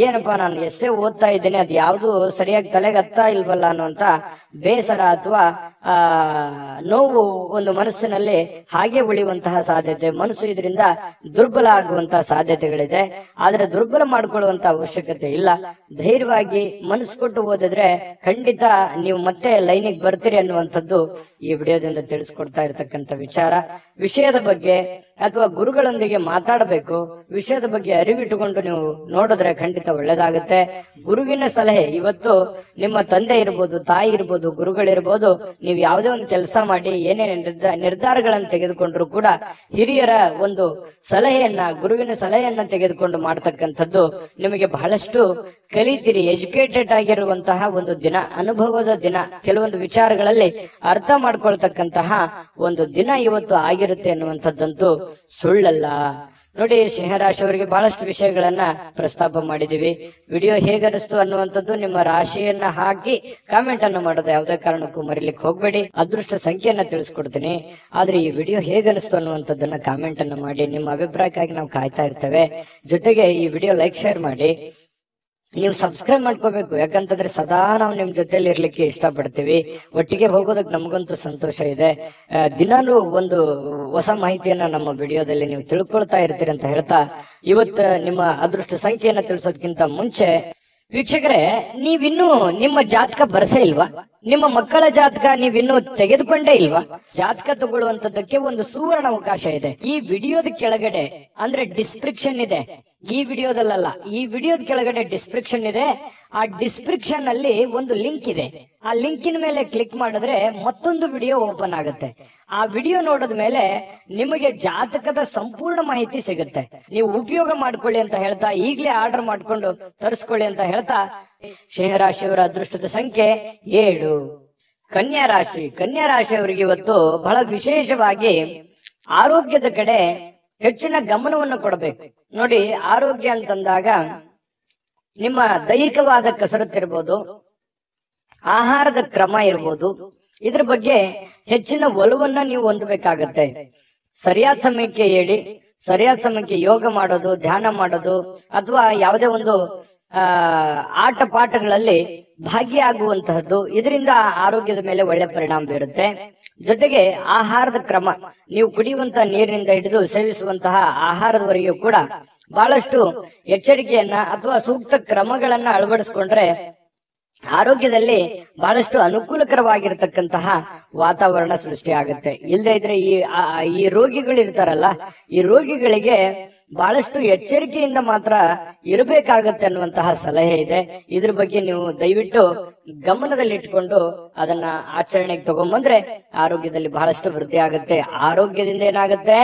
ಏನಪ್ಪಾ ನಾನು ಎಷ್ಟೇ ಓದ್ತಾ ಇದ್ದೇನೆ, ಅದು ಯಾವುದು ಸರಿಯಾಗಿ ತಲೆಗೆ ಹತ್ತಾ ಇಲ್ವಲ್ಲ ಅನ್ನುವಂತ ಬೇಸರ ಅಥವಾ ನೋವು ಒಂದು ಮನಸ್ಸಿನಲ್ಲಿ ಹಾಗೆ ಉಳಿಯುವಂತಹ ಸಾಧ್ಯತೆ, ಮನಸ್ಸು ಇದರಿಂದ ದುರ್ಬಲ ಆಗುವಂತಹ ಸಾಧ್ಯತೆಗಳಿದೆ. ಆದ್ರೆ ದುರ್ಬಲ ಮಾಡ್ಕೊಳ್ಳುವಂತ ಅವಶ್ಯಕತೆ ಇಲ್ಲ. ಧೈರ್ಯವಾಗಿ ಮನಸ್ಸು ಕೊಟ್ಟು ಓದಿದ್ರೆ ಖಂಡಿತ ನೀವು ಮತ್ತೆ ಲೈನಿಗೆ ಬರ್ತೀರಿ ಅನ್ನುವಂಥದ್ದು ಈ ವಿಡಿಯೋದಿಂದ ತಿಳಿಸ್ಕೊಡ್ತಾ ಇರತಕ್ಕಂತ ವಿಚಾರ. ವಿಷಯದ ಬಗ್ಗೆ ಅಥವಾ ಗುರುಗಳೊಂದಿಗೆ ಮಾತಾಡಬೇಕು, ವಿಷಯದ ಬಗ್ಗೆ ಅರಿವಿಟ್ಟುಕೊಂಡು ನೀವು ನೋಡಿದ್ರೆ ಖಂಡಿತ ಒಳ್ಳೇದಾಗುತ್ತೆ. ಗುರುವಿನ ಸಲಹೆ, ಇವತ್ತು ನಿಮ್ಮ ತಂದೆ ಇರ್ಬೋದು, ತಾಯಿ ಇರ್ಬೋದು, ಗುರುಗಳಿರ್ಬೋದು, ನೀವು ಯಾವುದೇ ಒಂದು ಕೆಲಸ ಮಾಡಿ ಏನೇನು ನಿರ್ಧಾರಗಳನ್ನು ತೆಗೆದುಕೊಂಡ್ರು ಕೂಡ ಹಿರಿಯರ ಒಂದು ಸಲಹೆಯನ್ನ, ಗುರುವಿನ ಸಲಹೆಯನ್ನ ತೆಗೆದುಕೊಂಡು ಮಾಡ್ತಕ್ಕಂಥದ್ದು ನಿಮಗೆ ಬಹಳಷ್ಟು ಕಲಿತೀರಿ. ಎಜುಕೇಟೆಡ್ ಆಗಿರುವಂತಹ ಒಂದು ದಿನ, ಅನುಭವದ ದಿನ, ಕೆಲವೊಂದು ವಿಚಾರಗಳಲ್ಲಿ ಅರ್ಥ ಮಾಡ್ಕೊಳ್ತಕ್ಕಂತಹ ಒಂದು ದಿನ ಇವತ್ತು ಆಗಿರುತ್ತೆ ಅನ್ನುವಂಥದ್ದಂತೂ ಸುಳ್ಳಲ್ಲ. ನೋಡಿ, ಸಿಂಹರಾಶಿಯವರಿಗೆ ಬಹಳಷ್ಟು ವಿಷಯಗಳನ್ನ ಪ್ರಸ್ತಾಪ ಮಾಡಿದೀವಿ. ವಿಡಿಯೋ ಹೇಗನಿಸ್ತು ಅನ್ನುವಂಥದ್ದು ನಿಮ್ಮ ರಾಶಿಯನ್ನ ಹಾಕಿ ಕಾಮೆಂಟ್ ಅನ್ನು ಮಾಡೋದು ಯಾವುದೇ ಕಾರಣಕ್ಕೂ ಮರಿಲಿಕ್ಕೆ ಹೋಗ್ಬೇಡಿ. ಅದೃಷ್ಟ ಸಂಖ್ಯೆಯನ್ನ ತಿಳಿಸ್ಕೊಡ್ತೀನಿ, ಆದ್ರೆ ಈ ವಿಡಿಯೋ ಹೇಗನಿಸ್ತು ಅನ್ನುವಂಥದ್ದನ್ನ ಕಾಮೆಂಟ್ ಅನ್ನು ಮಾಡಿ. ನಿಮ್ಮ ಅಭಿಪ್ರಾಯಕ್ಕಾಗಿ ನಾವು ಕಾಯ್ತಾ ಇರ್ತೇವೆ. ಜೊತೆಗೆ ಈ ವಿಡಿಯೋ ಲೈಕ್, ಶೇರ್ ಮಾಡಿ. ನೀವು ಸಬ್ಸ್ಕ್ರೈಬ್ ಮಾಡ್ಕೋಬೇಕು, ಯಾಕಂತಂದ್ರೆ ಸದಾ ನಾವು ನಿಮ್ ಜೊತೆಲಿ ಇರ್ಲಿಕ್ಕೆ ಇಷ್ಟಪಡ್ತೀವಿ. ಒಟ್ಟಿಗೆ ಹೋಗೋದಕ್ಕೆ ನಮಗಂತೂ ಸಂತೋಷ ಇದೆ. ದಿನಾಲೂ ಒಂದು ಹೊಸ ಮಾಹಿತಿಯನ್ನ ನಮ್ಮ ವಿಡಿಯೋದಲ್ಲಿ ನೀವು ತಿಳ್ಕೊಳ್ತಾ ಇರ್ತೀರಿ ಅಂತ ಹೇಳ್ತಾ, ಇವತ್ತು ನಿಮ್ಮ ಅದೃಷ್ಟ ಸಂಖ್ಯೆಯನ್ನ ತಿಳಿಸೋದಕ್ಕಿಂತ ಮುಂಚೆ ವೀಕ್ಷಕರೇ, ನೀವಿನ್ನೂ ನಿಮ್ಮ ಜಾತಕ ಬರಸೇ ಇಲ್ವಾ? ನಿಮ್ಮ ಮಕ್ಕಳ ಜಾತಕ ನೀವಿನ್ನೂ ತೆಗೆದುಕೊಂಡೇ ಇಲ್ವಾ? ಜಾತಕ ತಗೊಳ್ಳುವಂತದ್ದಕ್ಕೆ ಒಂದು ಸುವರ್ಣ ಅವಕಾಶ ಇದೆ. ಈ ವಿಡಿಯೋದ ಕೆಳಗಡೆ ಅಂದ್ರೆ ಡಿಸ್ಕ್ರಿಪ್ಷನ್ ಇದೆ, ಈ ವಿಡಿಯೋದಲ್ಲ, ಈ ವಿಡಿಯೋದ ಕೆಳಗಡೆ ಡಿಸ್ಕ್ರಿಪ್ಷನ್ ಇದೆ. ಆ ಡಿಸ್ಕ್ರಿಪ್ಷನ್ ಅಲ್ಲಿ ಒಂದು ಲಿಂಕ್ ಇದೆ. ಆ ಲಿಂಕಿನ ಮೇಲೆ ಕ್ಲಿಕ್ ಮಾಡಿದ್ರೆ ಮತ್ತೊಂದು ವಿಡಿಯೋ ಓಪನ್ ಆಗುತ್ತೆ. ಆ ವಿಡಿಯೋ ನೋಡಿದ ಮೇಲೆ ನಿಮಗೆ ಜಾತಕದ ಸಂಪೂರ್ಣ ಮಾಹಿತಿ ಸಿಗುತ್ತೆ. ನೀವು ಉಪಯೋಗ ಮಾಡ್ಕೊಳ್ಳಿ ಅಂತ ಹೇಳ್ತಾ, ಈಗಲೇ ಆರ್ಡರ್ ಮಾಡ್ಕೊಂಡು ತರಿಸ್ಕೊಳ್ಳಿ ಅಂತ ಹೇಳ್ತಾ, ಸಿಂಹರಾಶಿಯವರ ಅದೃಷ್ಟದ ಸಂಖ್ಯೆ 7. ಕನ್ಯಾ ರಾಶಿ, ಕನ್ಯಾ ರಾಶಿಯವರಿಗೆ ಇವತ್ತು ಬಹಳ ವಿಶೇಷವಾಗಿ ಆರೋಗ್ಯದ ಕಡೆ ಹೆಚ್ಚಿನ ಗಮನವನ್ನು ಕೊಡಬೇಕು. ನೋಡಿ, ಆರೋಗ್ಯ ಅಂತಂದಾಗ ನಿಮ್ಮ ದೈಹಿಕವಾದ ಕಸರತ್ತಿರ್ಬೋದು, ಆಹಾರದ ಕ್ರಮ ಇರ್ಬೋದು, ಇದ್ರ ಬಗ್ಗೆ ಹೆಚ್ಚಿನ ಒಲವನ್ನ ನೀವು ಹೊಂದಬೇಕಾಗತ್ತೆ. ಸರಿಯಾದ ಸಮಯಕ್ಕೆ ಹೇಳಿ, ಸರಿಯಾದ ಸಮಯಕ್ಕೆ ಯೋಗ ಮಾಡೋದು, ಧ್ಯಾನ ಮಾಡೋದು, ಅಥವಾ ಯಾವುದೇ ಒಂದು ಆಟ ಪಾಠಗಳಲ್ಲಿ ಭಾಗಿಯಾಗುವಂತಹದ್ದು, ಇದರಿಂದ ಆರೋಗ್ಯದ ಮೇಲೆ ಒಳ್ಳೆ ಪರಿಣಾಮ ಬೀರುತ್ತೆ. ಜೊತೆಗೆ ಆಹಾರದ ಕ್ರಮ, ನೀವು ಕುಡಿಯುವಂತಹ ನೀರಿನಿಂದ ಹಿಡಿದು ಸೇವಿಸುವಂತಹ ಆಹಾರದವರೆಗೂ ಕೂಡ ಬಹಳಷ್ಟು ಎಚ್ಚರಿಕೆಯನ್ನ ಅಥವಾ ಸೂಕ್ತ ಕ್ರಮಗಳನ್ನ ಅಳವಡಿಸಿಕೊಂಡ್ರೆ ಆರೋಗ್ಯದಲ್ಲಿ ಬಹಳಷ್ಟು ಅನುಕೂಲಕರವಾಗಿರತಕ್ಕಂತಹ ವಾತಾವರಣ ಸೃಷ್ಟಿಯಾಗುತ್ತೆ. ಇಲ್ಲದೆ ಇದ್ರೆ ಈ ರೋಗಿಗಳು ಇರ್ತಾರಲ್ಲ, ಈ ರೋಗಿಗಳಿಗೆ ಬಹಳಷ್ಟು ಎಚ್ಚರಿಕೆಯಿಂದ ಮಾತ್ರ ಇರಬೇಕಾಗತ್ತೆ ಅನ್ನುವಂತಹ ಸಲಹೆ ಇದೆ. ಇದ್ರ ಬಗ್ಗೆ ನೀವು ದಯವಿಟ್ಟು ಗಮನದಲ್ಲಿಟ್ಕೊಂಡು ಅದನ್ನ ಆಚರಣೆಗೆ ತಗೊಂಡ್ಬಂದ್ರೆ ಆರೋಗ್ಯದಲ್ಲಿ ಬಹಳಷ್ಟು ವೃದ್ಧಿ ಆಗುತ್ತೆ. ಆರೋಗ್ಯದಿಂದ ಏನಾಗುತ್ತೆ,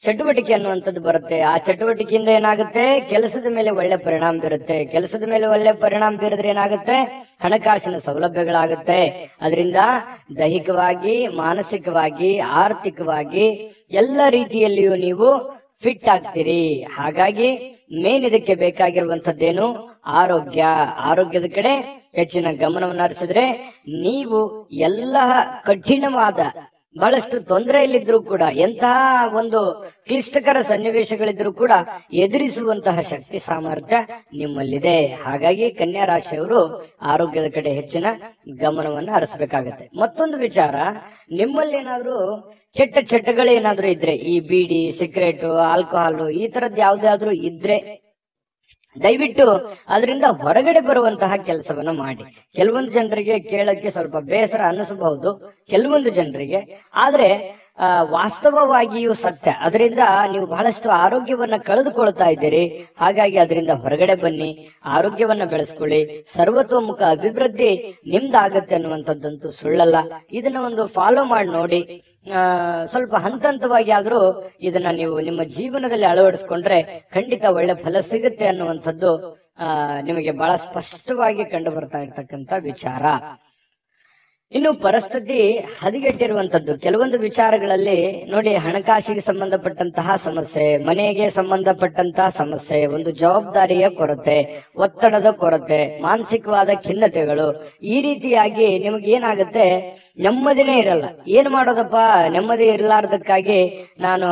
ಚಟುವಟಿಕೆ ಅನ್ನುವಂಥದ್ದು ಬರುತ್ತೆ. ಆ ಚಟುವಟಿಕೆಯಿಂದ ಏನಾಗುತ್ತೆ, ಕೆಲಸದ ಮೇಲೆ ಒಳ್ಳೆ ಪರಿಣಾಮ ಬೀರುತ್ತೆ. ಕೆಲಸದ ಮೇಲೆ ಒಳ್ಳೆ ಪರಿಣಾಮ ಬೀರಿದ್ರೆ ಏನಾಗುತ್ತೆ, ಹಣಕಾಸಿನ ಸೌಲಭ್ಯಗಳಾಗುತ್ತೆ. ಅದರಿಂದ ದೈಹಿಕವಾಗಿ, ಮಾನಸಿಕವಾಗಿ, ಆರ್ಥಿಕವಾಗಿ ಎಲ್ಲ ರೀತಿಯಲ್ಲಿಯೂ ನೀವು ಫಿಟ್ ಆಗ್ತೀರಿ. ಹಾಗಾಗಿ ಮೇನ್ ಇದಕ್ಕೆ ಬೇಕಾಗಿರುವಂತದ್ದೇನು, ಆರೋಗ್ಯದ ಕಡೆ ಹೆಚ್ಚಿನ ಗಮನವನ್ನು ಹರಿಸಿದ್ರೆ ನೀವು ಎಲ್ಲ ಕಠಿಣವಾದ ಬಹಳಷ್ಟು ತೊಂದರೆಯಲ್ಲಿದ್ರು ಕೂಡ, ಎಂತಹ ಒಂದು ಕ್ಲಿಷ್ಟಕರ ಸನ್ನಿವೇಶಗಳಿದ್ರು ಕೂಡ ಎದುರಿಸುವಂತಹ ಶಕ್ತಿ ಸಾಮರ್ಥ್ಯ ನಿಮ್ಮಲ್ಲಿದೆ. ಹಾಗಾಗಿ ಕನ್ಯಾ ರಾಶಿಯವರು ಆರೋಗ್ಯದ ಕಡೆ ಹೆಚ್ಚಿನ ಗಮನವನ್ನು ಹರಿಸಬೇಕಾಗತ್ತೆ. ಮತ್ತೊಂದು ವಿಚಾರ, ನಿಮ್ಮಲ್ಲಿ ಏನಾದ್ರೂ ಕೆಟ್ಟ ಚಟಗಳೇನಾದ್ರೂ ಇದ್ರೆ, ಈ ಬೀಡಿ, ಸಿಗರೇಟು, ಆಲ್ಕೋಹಾಲು ಈ ತರದ್ ಯಾವ್ದಾದ್ರೂ ಇದ್ರೆ ದಯವಿಟ್ಟು ಅದರಿಂದ ಹೊರಗಡೆ ಬರುವಂತಹ ಕೆಲಸವನ್ನ ಮಾಡಿ. ಕೆಲವೊಂದು ಜನರಿಗೆ ಕೇಳಕ್ಕೆ ಸ್ವಲ್ಪ ಬೇಸರ ಅನ್ನಿಸಬಹುದು, ಕೆಲವೊಂದು ಜನರಿಗೆ, ಆದ್ರೆ ವಾಸ್ತವವಾಗಿಯೂ ಸತ್ಯ. ಅದರಿಂದ ನೀವು ಬಹಳಷ್ಟು ಆರೋಗ್ಯವನ್ನ ಕಳೆದುಕೊಳ್ತಾ ಇದ್ದೀರಿ. ಹಾಗಾಗಿ ಅದರಿಂದ ಹೊರಗಡೆ ಬನ್ನಿ, ಆರೋಗ್ಯವನ್ನ ಬೆಳೆಸ್ಕೊಳ್ಳಿ, ಸರ್ವತೋಮುಖ ಅಭಿವೃದ್ಧಿ ನಿಮ್ದಾಗತ್ತೆ ಅನ್ನುವಂಥದ್ದಂತೂ ಸುಳ್ಳಲ್ಲ. ಇದನ್ನ ಒಂದು ಫಾಲೋ ಮಾಡಿ ನೋಡಿ. ಸ್ವಲ್ಪ ಹಂತವಾಗಿ ಆದ್ರೂ ಇದನ್ನ ನೀವು ನಿಮ್ಮ ಜೀವನದಲ್ಲಿ ಅಳವಡಿಸ್ಕೊಂಡ್ರೆ ಖಂಡಿತ ಒಳ್ಳೆ ಫಲ ಸಿಗುತ್ತೆ ಅನ್ನುವಂಥದ್ದು ನಿಮಗೆ ಬಹಳ ಸ್ಪಷ್ಟವಾಗಿ ಕಂಡು ಬರ್ತಾ ಇರ್ತಕ್ಕಂಥ ವಿಚಾರ. ಇನ್ನು ಪರಿಸ್ಥಿತಿ ಹದಗೆಟ್ಟಿರುವಂತದ್ದು ಕೆಲವೊಂದು ವಿಚಾರಗಳಲ್ಲಿ ನೋಡಿ, ಹಣಕಾಸಿಗೆ ಸಂಬಂಧಪಟ್ಟಂತಹ ಸಮಸ್ಯೆ, ಮನೆಗೆ ಸಂಬಂಧಪಟ್ಟಂತಹ ಸಮಸ್ಯೆ, ಒಂದು ಜವಾಬ್ದಾರಿಯ ಕೊರತೆ, ಒತ್ತಡದ ಕೊರತೆ, ಮಾನಸಿಕವಾದ ಖಿನ್ನತೆಗಳು, ಈ ರೀತಿಯಾಗಿ ನಿಮಗೆ ಏನಾಗುತ್ತೆ, ನೆಮ್ಮದಿನೇ ಇರಲ್ಲ. ಏನ್ ಮಾಡೋದಪ್ಪ, ನೆಮ್ಮದಿ ಇರಲಾರ್ದಕ್ಕಾಗಿ ನಾನು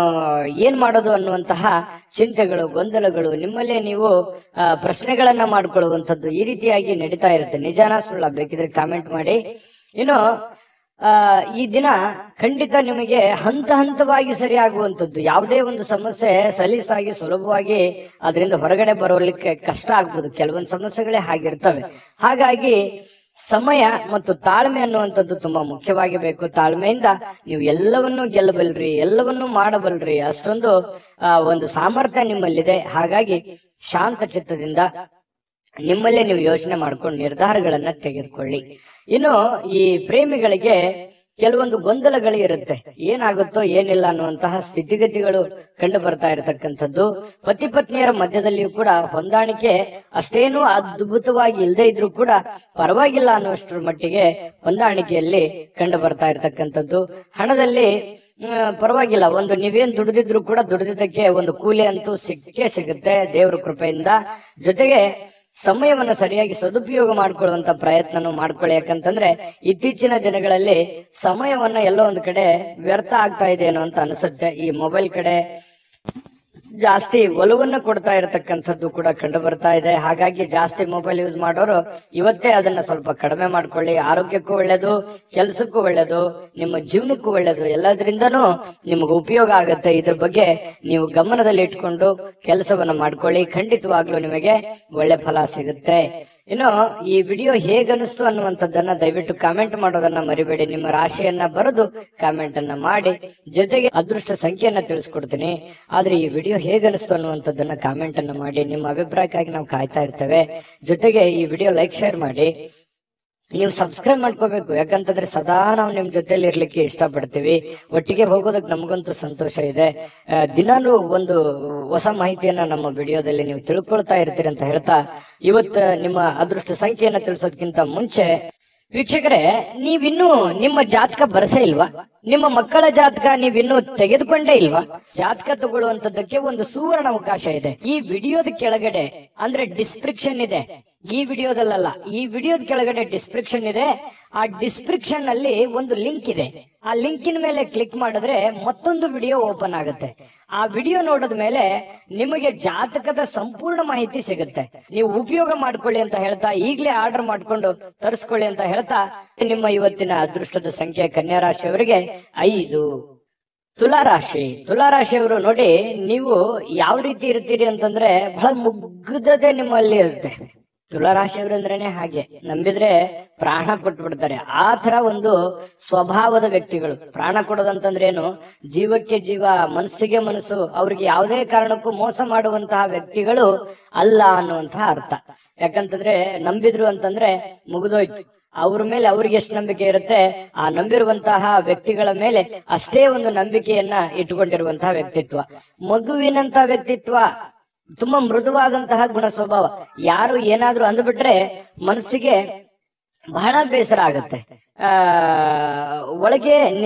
ಏನ್ ಮಾಡೋದು ಅನ್ನುವಂತಹ ಚಿಂತೆಗಳು, ಗೊಂದಲಗಳು, ನಿಮ್ಮಲ್ಲೇ ನೀವು ಪ್ರಶ್ನೆಗಳನ್ನ ಮಾಡ್ಕೊಳ್ಳುವಂಥದ್ದು ಈ ರೀತಿಯಾಗಿ ನಡೀತಾ ಇರುತ್ತೆ. ನಿಜಾನ ಸುಳ್ಳ ಬೇಕಿದ್ರೆ ಕಾಮೆಂಟ್ ಮಾಡಿ. ಇನ್ನು ಈ ದಿನ ಖಂಡಿತ ನಿಮಗೆ ಹಂತವಾಗಿ ಸರಿಯಾಗುವಂಥದ್ದು. ಯಾವುದೇ ಒಂದು ಸಮಸ್ಯೆ ಸಲೀಸಾಗಿ ಸುಲಭವಾಗಿ ಅದರಿಂದ ಹೊರಗಡೆ ಬರೋಲಿಕ್ಕೆ ಕಷ್ಟ ಆಗ್ಬೋದು. ಕೆಲವೊಂದು ಸಮಸ್ಯೆಗಳೇ ಹಾಗಿರ್ತವೆ. ಹಾಗಾಗಿ ಸಮಯ ಮತ್ತು ತಾಳ್ಮೆ ಅನ್ನುವಂಥದ್ದು ತುಂಬಾ ಮುಖ್ಯವಾಗಿ ಬೇಕು. ತಾಳ್ಮೆಯಿಂದ ನೀವು ಎಲ್ಲವನ್ನೂ ಗೆಲ್ಲಬಲ್ರಿ, ಎಲ್ಲವನ್ನೂ ಮಾಡಬಲ್ರಿ, ಅಷ್ಟೊಂದು ಒಂದು ಸಾಮರ್ಥ್ಯ ನಿಮ್ಮಲ್ಲಿದೆ. ಹಾಗಾಗಿ ಶಾಂತ ಚಿತ್ತದಿಂದ ನಿಮ್ಮಲ್ಲೇ ನೀವು ಯೋಚನೆ ಮಾಡ್ಕೊಂಡು ನಿರ್ಧಾರಗಳನ್ನ ತೆಗೆದುಕೊಳ್ಳಿ. ಇನ್ನು ಈ ಪ್ರೇಮಿಗಳಿಗೆ ಕೆಲವೊಂದು ಗೊಂದಲಗಳು ಇರುತ್ತೆ, ಏನಾಗುತ್ತೋ ಏನಿಲ್ಲ ಅನ್ನುವಂತಹ ಸ್ಥಿತಿಗತಿಗಳು ಕಂಡು ಬರ್ತಾ ಇರತಕ್ಕಂಥದ್ದು. ಪತಿ ಪತ್ನಿಯರ ಮಧ್ಯದಲ್ಲಿಯೂ ಕೂಡ ಹೊಂದಾಣಿಕೆ ಅಷ್ಟೇನು ಅದ್ಭುತವಾಗಿ ಇಲ್ಲದೆ ಇದ್ರೂ ಕೂಡ ಪರವಾಗಿಲ್ಲ ಅನ್ನುವಷ್ಟರ ಮಟ್ಟಿಗೆ ಹೊಂದಾಣಿಕೆಯಲ್ಲಿ ಕಂಡು ಬರ್ತಾ ಇರತಕ್ಕಂಥದ್ದು. ಹಣದಲ್ಲಿ ಪರವಾಗಿಲ್ಲ, ಒಂದು ನೀವೇನ್ ದುಡಿದಿದ್ರು ಕೂಡ ದುಡಿದಿದ್ದಕ್ಕೆ ಒಂದು ಕೂಲಿ ಅಂತೂ ಸಿಕ್ಕೇ ಸಿಗುತ್ತೆ ದೇವರ ಕೃಪೆಯಿಂದ. ಜೊತೆಗೆ ಸಮಯವನ್ನ ಸರಿಯಾಗಿ ಸದುಪಯೋಗ ಮಾಡ್ಕೊಳ್ಳುವಂತ ಪ್ರಯತ್ನನೂ ಮಾಡ್ಕೊಳ್ಳಿ. ಯಾಕಂತಂದ್ರೆ ಇತ್ತೀಚಿನ ದಿನಗಳಲ್ಲಿ ಸಮಯವನ್ನ ಎಲ್ಲೋ ಒಂದು ಕಡೆ ವ್ಯರ್ಥ ಆಗ್ತಾ ಇದೆ ಏನೋ ಅಂತ ಅನಿಸುತ್ತೆ. ಈ ಮೊಬೈಲ್ ಕಡೆ ಜಾಸ್ತಿ ಒಲವನ್ನ ಕೊಡ್ತಾ ಇರತಕ್ಕಂಥದ್ದು ಕೂಡ ಕಂಡು ಬರ್ತಾ ಇದೆ. ಹಾಗಾಗಿ ಜಾಸ್ತಿ ಮೊಬೈಲ್ ಯೂಸ್ ಮಾಡೋರು ಇವತ್ತೇ ಅದನ್ನ ಸ್ವಲ್ಪ ಕಡಿಮೆ ಮಾಡ್ಕೊಳ್ಳಿ. ಆರೋಗ್ಯಕ್ಕೂ ಒಳ್ಳೇದು, ಕೆಲಸಕ್ಕೂ ಒಳ್ಳೇದು, ನಿಮ್ಮ ಜೀವನಕ್ಕೂ ಒಳ್ಳೇದು, ಎಲ್ಲದರಿಂದನೂ ನಿಮಗೆ ಉಪಯೋಗ ಆಗುತ್ತೆ. ಇದ್ರ ಬಗ್ಗೆ ನೀವು ಗಮನದಲ್ಲಿ ಇಟ್ಕೊಂಡು ಕೆಲಸವನ್ನ ಮಾಡ್ಕೊಳ್ಳಿ, ಖಂಡಿತವಾಗ್ಲೂ ನಿಮಗೆ ಒಳ್ಳೆ ಫಲ ಸಿಗುತ್ತೆ. ಇನ್ನು ಈ ವಿಡಿಯೋ ಹೇಗನಿಸ್ತು ಅನ್ನುವಂಥದ್ದನ್ನ ದಯವಿಟ್ಟು ಕಾಮೆಂಟ್ ಮಾಡೋದನ್ನ ಮರಿಬೇಡಿ. ನಿಮ್ಮ ರಾಶಿಯನ್ನ ಬರೆದು ಕಾಮೆಂಟ್ ಅನ್ನ ಮಾಡಿ, ಜೊತೆಗೆ ಅದೃಷ್ಟ ಸಂಖ್ಯೆಯನ್ನ ತಿಳಿಸ್ಕೊಡ್ತೀನಿ. ಆದ್ರೆ ಈ ವಿಡಿಯೋ ಹೇಗನಿಸ್ತು ಅನ್ನುವಂಥದ್ದನ್ನ ಕಾಮೆಂಟ್ ಅನ್ನ ಮಾಡಿ. ನಿಮ್ಮ ಅಭಿಪ್ರಾಯಕ್ಕಾಗಿ ನಾವು ಕಾಯ್ತಾ ಇರ್ತೇವೆ. ಜೊತೆಗೆ ಈ ವಿಡಿಯೋ ಲೈಕ್, ಶೇರ್ ಮಾಡಿ. ನೀವು ಸಬ್ಸ್ಕ್ರೈಬ್ ಮಾಡ್ಕೋಬೇಕು, ಯಾಕಂತಂದ್ರೆ ಸದಾ ನಾವು ನಿಮ್ ಜೊತೆಲಿ ಇರ್ಲಿಕ್ಕೆ ಇಷ್ಟಪಡ್ತೀವಿ. ಒಟ್ಟಿಗೆ ಹೋಗೋದಕ್ಕೆ ನಮಗಂತೂ ಸಂತೋಷ ಇದೆ. ದಿನಾಲೂ ಒಂದು ಹೊಸ ಮಾಹಿತಿಯನ್ನ ನಮ್ಮ ವಿಡಿಯೋದಲ್ಲಿ ನೀವು ತಿಳ್ಕೊಳ್ತಾ ಇರ್ತೀರಿ ಅಂತ ಹೇಳ್ತಾ, ಇವತ್ತು ನಿಮ್ಮ ಅದೃಷ್ಟ ಸಂಖ್ಯೆಯನ್ನ ತಿಳಿಸೋದಕ್ಕಿಂತ ಮುಂಚೆ ವೀಕ್ಷಕರೇ, ನೀವಿನ್ನೂ ನಿಮ್ಮ ಜಾತಕ ಬರಸೇ ಇಲ್ವಾ? ನಿಮ್ಮ ಮಕ್ಕಳ ಜಾತಕ ನೀವಿನ್ನೂ ತೆಗೆದುಕೊಂಡೇ ಇಲ್ವಾ? ಜಾತಕ ತಗೊಳ್ಳುವಂತದ್ದಕ್ಕೆ ಒಂದು ಸುವರ್ಣ ಅವಕಾಶ ಇದೆ. ಈ ವಿಡಿಯೋದ ಕೆಳಗಡೆ ಅಂದ್ರೆ ಡಿಸ್ಕ್ರಿಪ್ಷನ್ ಇದೆ, ಈ ವಿಡಿಯೋದಲ್ಲ, ಈ ವಿಡಿಯೋದ ಕೆಳಗಡೆ ಡಿಸ್ಕ್ರಿಪ್ಷನ್ ಇದೆ. ಆ ಡಿಸ್ಕ್ರಿಪ್ಷನ್ ಅಲ್ಲಿ ಒಂದು ಲಿಂಕ್ ಇದೆ. ಆ ಲಿಂಕಿನ ಮೇಲೆ ಕ್ಲಿಕ್ ಮಾಡಿದ್ರೆ ಮತ್ತೊಂದು ವಿಡಿಯೋ ಓಪನ್ ಆಗುತ್ತೆ. ಆ ವಿಡಿಯೋ ನೋಡಿದ ಮೇಲೆ ನಿಮಗೆ ಜಾತಕದ ಸಂಪೂರ್ಣ ಮಾಹಿತಿ ಸಿಗುತ್ತೆ. ನೀವು ಉಪಯೋಗ ಮಾಡ್ಕೊಳ್ಳಿ ಅಂತ ಹೇಳ್ತಾ, ಈಗಲೇ ಆರ್ಡರ್ ಮಾಡ್ಕೊಂಡು ತರಿಸ್ಕೊಳ್ಳಿ ಅಂತ ಹೇಳ್ತಾ, ನಿಮ್ಮ ಇವತ್ತಿನ ಅದೃಷ್ಟದ ಸಂಖ್ಯೆ ಕನ್ಯಾ ರಾಶಿಯವರಿಗೆ 5. ತುಲಾರಾಶಿಯವರು ನೋಡಿ, ನೀವು ಯಾವ ರೀತಿ ಇರ್ತೀರಿ ಅಂತಂದ್ರೆ ಬಹಳ ಮುಗ್ಧತೆ ನಿಮ್ಮಲ್ಲಿ ಇರುತ್ತೆ. ತುಲಾರಾಶಿಯವರು ಅಂದ್ರೇನೆ ಹಾಗೆ, ನಂಬಿದ್ರೆ ಪ್ರಾಣ ಕೊಟ್ಬಿಡ್ತಾರೆ. ಆ ತರ ಒಂದು ಸ್ವಭಾವದ ವ್ಯಕ್ತಿಗಳು. ಪ್ರಾಣ ಕೊಡೋದಂತಂದ್ರೆ ಏನು, ಜೀವಕ್ಕೆ ಜೀವ, ಮನಸ್ಸಿಗೆ ಮನಸ್ಸು, ಅವ್ರಿಗೆ ಯಾವುದೇ ಕಾರಣಕ್ಕೂ ಮೋಸ ಮಾಡುವಂತಹ ವ್ಯಕ್ತಿಗಳು ಅಲ್ಲ ಅನ್ನುವಂತಹ ಅರ್ಥ. ಯಾಕಂತಂದ್ರೆ ನಂಬಿದ್ರು ಅಂತಂದ್ರೆ ಮುಗಿದೋಯ್ತು. ಅವ್ರ ಮೇಲೆ ಅವ್ರಿಗೆ ಎಷ್ಟು ನಂಬಿಕೆ ಇರುತ್ತೆ, ಆ ನಂಬಿರುವಂತಹ ವ್ಯಕ್ತಿಗಳ ಮೇಲೆ ಅಷ್ಟೇ ಒಂದು ನಂಬಿಕೆಯನ್ನ ಇಟ್ಟುಕೊಂಡಿರುವಂತಹ ವ್ಯಕ್ತಿತ್ವ. ಮಗುವಿನಂತ ವ್ಯಕ್ತಿತ್ವ, ತುಂಬಾ ಮೃದುವಾದಂತಹ ಗುಣ ಸ್ವಭಾವ. ಯಾರು ಏನಾದ್ರೂ ಅಂದ್ಬಿಟ್ರೆ ಮನಸ್ಸಿಗೆ ಬಹಳ ಬೇಸರ ಆಗುತ್ತೆ. ಆ ಒಳಗೆ